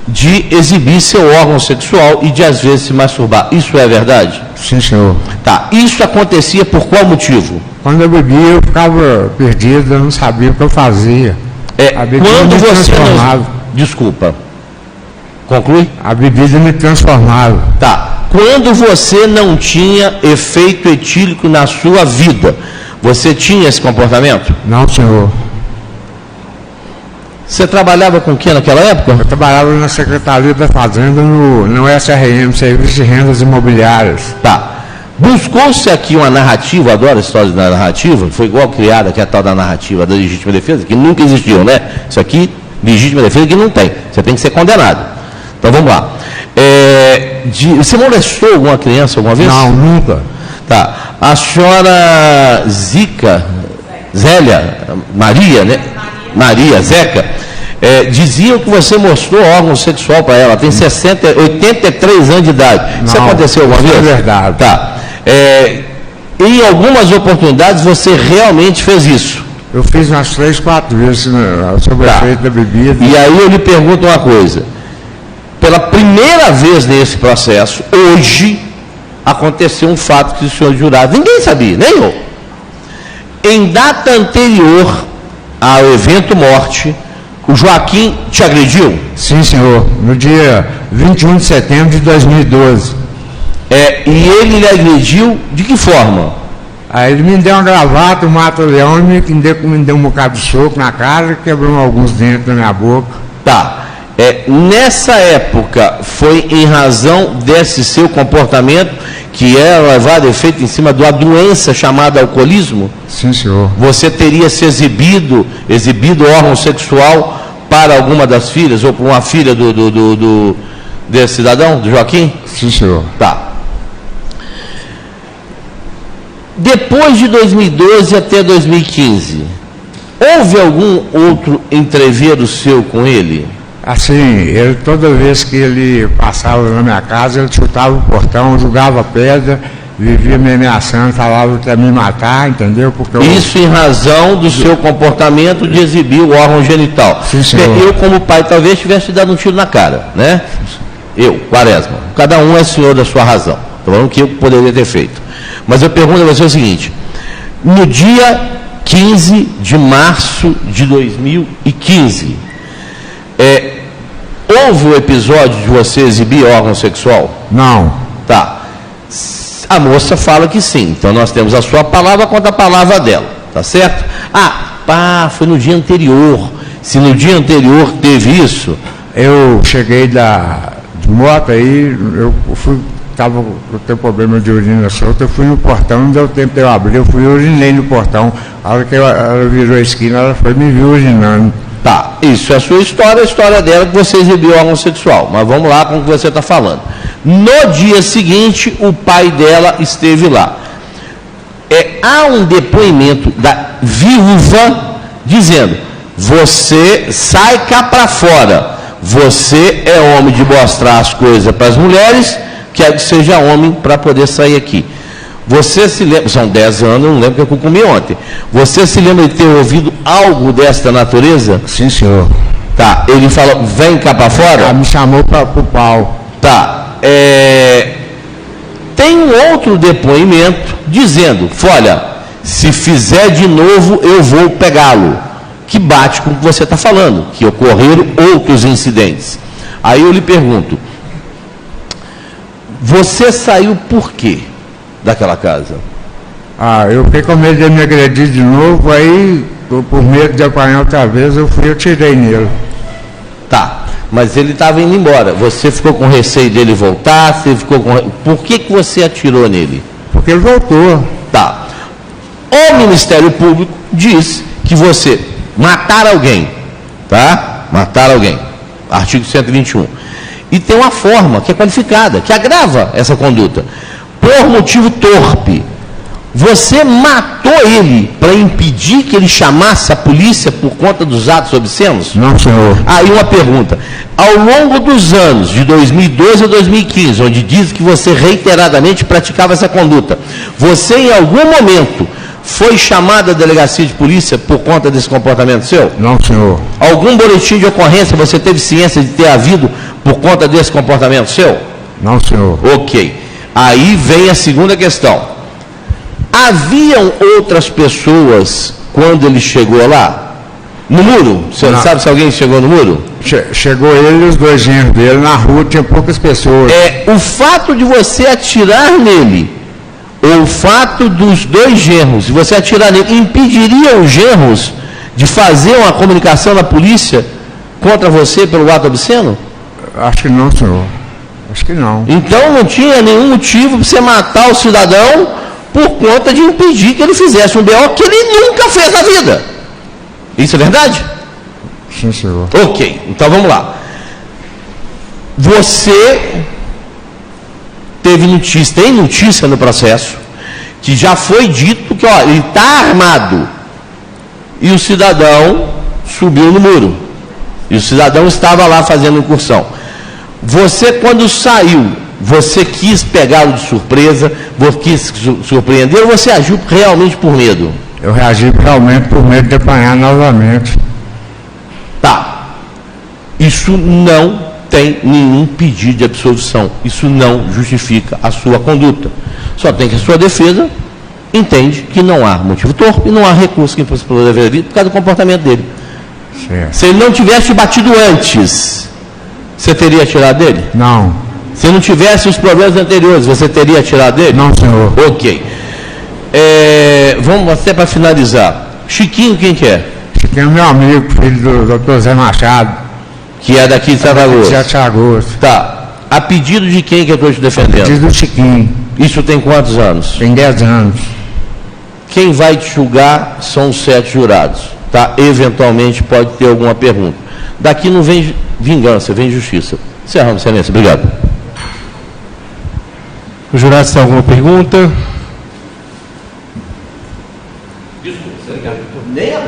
de exibir seu órgão sexual e de às vezes se masturbar. Isso é verdade?
Sim, senhor.
Tá. Isso acontecia por qual motivo?
Quando eu bebia, eu ficava perdido, eu não sabia o que eu fazia.
Quando você não... Desculpa. Conclui?
A bebida me transformava.
Tá. Quando você não tinha efeito etílico na sua vida, você tinha esse comportamento?
Não, senhor.
Você trabalhava com o que naquela época?
Eu trabalhava na Secretaria da Fazenda, no SRM, Serviço de Rendas Imobiliárias.
Tá. Buscou-se aqui uma narrativa, adoro a história da narrativa, foi igual criada que é a tal da narrativa da legítima defesa, que nunca existiu, né? Isso aqui, legítima defesa, que não tem. Você tem que ser condenado. Então vamos lá. Você molestou alguma criança alguma vez?
Não, nunca.
Tá. A senhora Zélia, Maria, né? Maria, Zeca, diziam que você mostrou órgão sexual para ela, tem 83 anos de idade.
Não,
isso aconteceu alguma vez?
É verdade.
Tá. Em algumas oportunidades você realmente fez isso.
Eu fiz umas 3, 4 vezes sobre o efeito da bebida.
E aí eu lhe pergunto uma coisa. Pela primeira vez nesse processo, hoje, aconteceu um fato que o senhor jurado, ninguém sabia, nem eu. Em data anterior ao evento morte, o Joaquim te agrediu?
Sim, senhor. No dia 21 de setembro de 2012.
E ele lhe agrediu de que forma?
Aí ele me deu uma gravata, um mata-leão, e me deu um bocado de soco na cara, quebrou alguns dentes na minha boca.
Tá. Nessa época, foi em razão desse seu comportamento que é levado a efeito em cima de uma doença chamada alcoolismo?
Sim, senhor.
Você teria se exibido órgão sexual para alguma das filhas, ou para uma filha desse cidadão, do Joaquim?
Sim, senhor.
Tá. Depois de 2012 até 2015, houve algum outro entreveiro seu com ele?
Assim, toda vez que ele passava na minha casa, ele chutava o portão, jogava pedra, vivia me ameaçando, falava que ia me matar, entendeu? Porque
isso em razão do seu comportamento de exibir o órgão genital.
Sim, senhor.
Eu, como pai, talvez tivesse dado um tiro na cara, né? Eu, Quaresma. Cada um é senhor da sua razão. Estou falando que eu poderia ter feito. Mas eu pergunto a você o seguinte: no dia 15 de março de 2015, houve o episódio de você exibir órgão sexual?
Não.
Tá. A moça fala que sim. Então nós temos a sua palavra contra a palavra dela. Tá certo? Foi no dia anterior. Se no dia anterior teve isso...
Eu cheguei de moto aí, eu tenho problema de urina solta, eu fui no portão, não deu tempo de eu abrir, eu fui urinei no portão. A hora que ela virou a esquina, ela foi me viu urinando.
Tá, isso é a sua história, a história dela que você exibiu órgão sexual. Mas vamos lá com o que você está falando. No dia seguinte, o pai dela esteve lá. Há um depoimento da viúva dizendo: você sai cá para fora, você é homem de mostrar as coisas para as mulheres, quer que seja homem para poder sair aqui. Você se lembra, são 10 anos, eu não lembro o que eu comi ontem. Você se lembra de ter ouvido algo desta natureza?
Sim, senhor.
Tá, ele falou, vem cá para fora?
Ela me chamou para o pau.
Tá, tem um outro depoimento dizendo, olha, se fizer de novo eu vou pegá-lo. Que bate com o que você está falando, que ocorreram outros incidentes. Aí eu lhe pergunto, você saiu por quê daquela casa?
Eu fiquei com medo de me agredir de novo, aí, por medo de apanhar outra vez, eu tirei nele.
Tá, mas ele estava indo embora. Você ficou com receio dele voltar? Por que você atirou nele?
Porque ele voltou.
Tá. O Ministério Público diz que você matar alguém, tá? Matar alguém. Artigo 121. E tem uma forma que é qualificada, que agrava essa conduta. Por motivo torpe. Você matou ele para impedir que ele chamasse a polícia por conta dos atos obscenos?
Não, senhor.
Aí uma pergunta. Ao longo dos anos, de 2012 a 2015, onde diz que você reiteradamente praticava essa conduta, você em algum momento foi chamado à delegacia de polícia por conta desse comportamento seu?
Não, senhor.
Algum boletim de ocorrência você teve ciência de ter havido por conta desse comportamento seu?
Não, senhor.
Ok. Aí vem a segunda questão. Haviam outras pessoas quando ele chegou lá? No muro? Você não sabe se alguém chegou no muro?
Chegou ele e os dois genros dele. Na rua tinha poucas pessoas.
O fato de você atirar nele, ou o fato dos dois genros, de você atirar nele, impediria os genros de fazer uma comunicação na polícia contra você pelo ato obsceno?
Acho que não, senhor. Acho que não.
Então não tinha nenhum motivo para você matar o cidadão por conta de impedir que ele fizesse um BO que ele nunca fez na vida. Isso é verdade?
Sim, senhor.
Ok, então vamos lá. Você tem notícia no processo, que já foi dito que ele está armado. E o cidadão subiu no muro. E o cidadão estava lá fazendo incursão. Você, quando saiu, você quis pegá-lo de surpresa, você quis surpreender, ou você agiu realmente por medo?
eu reagi realmente por medo de apanhar novamente.
Tá. Isso não tem nenhum pedido de absolvição. Isso não justifica a sua conduta. Só tem que a sua defesa entende que não há motivo torpe e não há recurso que o impossível deveria vir por causa do comportamento dele.
Certo.
Se ele não tivesse batido antes, você teria tirado dele?
Não.
Se não tivesse os problemas anteriores, você teria tirado dele?
Não, senhor.
Ok. Vamos até para finalizar. Chiquinho, quem que é?
Chiquinho é meu amigo, filho do Dr. Zé Machado.
Que é daqui de Saragossa.
De Saragossa.
Tá. A pedido de quem que eu estou te defendendo?
A pedido do Chiquinho.
Isso tem quantos anos?
Tem 10 anos.
Quem vai te julgar são os 7 jurados. Tá? Eventualmente pode ter alguma pergunta. Daqui não vem vingança, vem justiça. Encerramos, excelência. Obrigado.
Os jurados têm alguma pergunta?
Desculpa, nem a...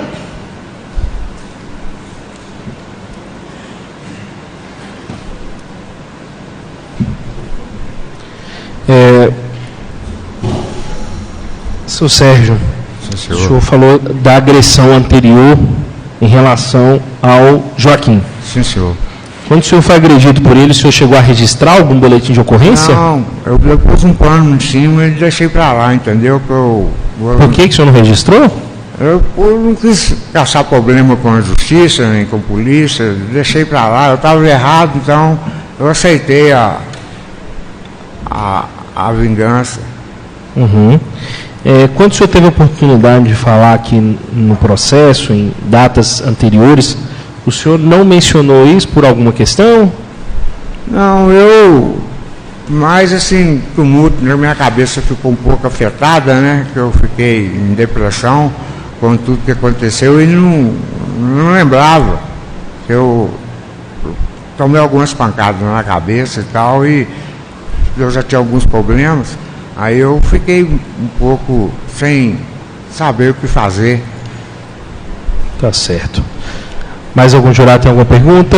Seu Sérgio,
Sim,
o senhor falou da agressão anterior em relação ao Joaquim.
Sim, senhor.
Quando o senhor foi agredido por ele, o senhor chegou a registrar algum boletim de ocorrência?
Não, eu pus um pano em cima e deixei para lá, entendeu?
Por que o senhor não registrou?
Eu não quis caçar problema com a justiça, nem com a polícia, deixei para lá, eu estava errado, então eu aceitei a vingança.
Uhum. Quando o senhor teve a oportunidade de falar aqui no processo, em datas anteriores, o senhor não mencionou isso por alguma questão?
Não, mas assim, tumulto na minha cabeça ficou um pouco afetada, né? Que eu fiquei em depressão com tudo que aconteceu e não lembrava. Eu tomei algumas pancadas na cabeça e tal, e eu já tinha alguns problemas. Aí eu fiquei um pouco sem saber o que fazer.
Tá certo. Mais algum jurado tem alguma pergunta?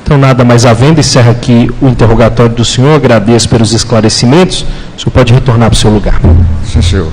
Então, nada mais havendo, encerra aqui o interrogatório do senhor. Agradeço pelos esclarecimentos. O senhor pode retornar para o seu lugar.
Sim, senhor.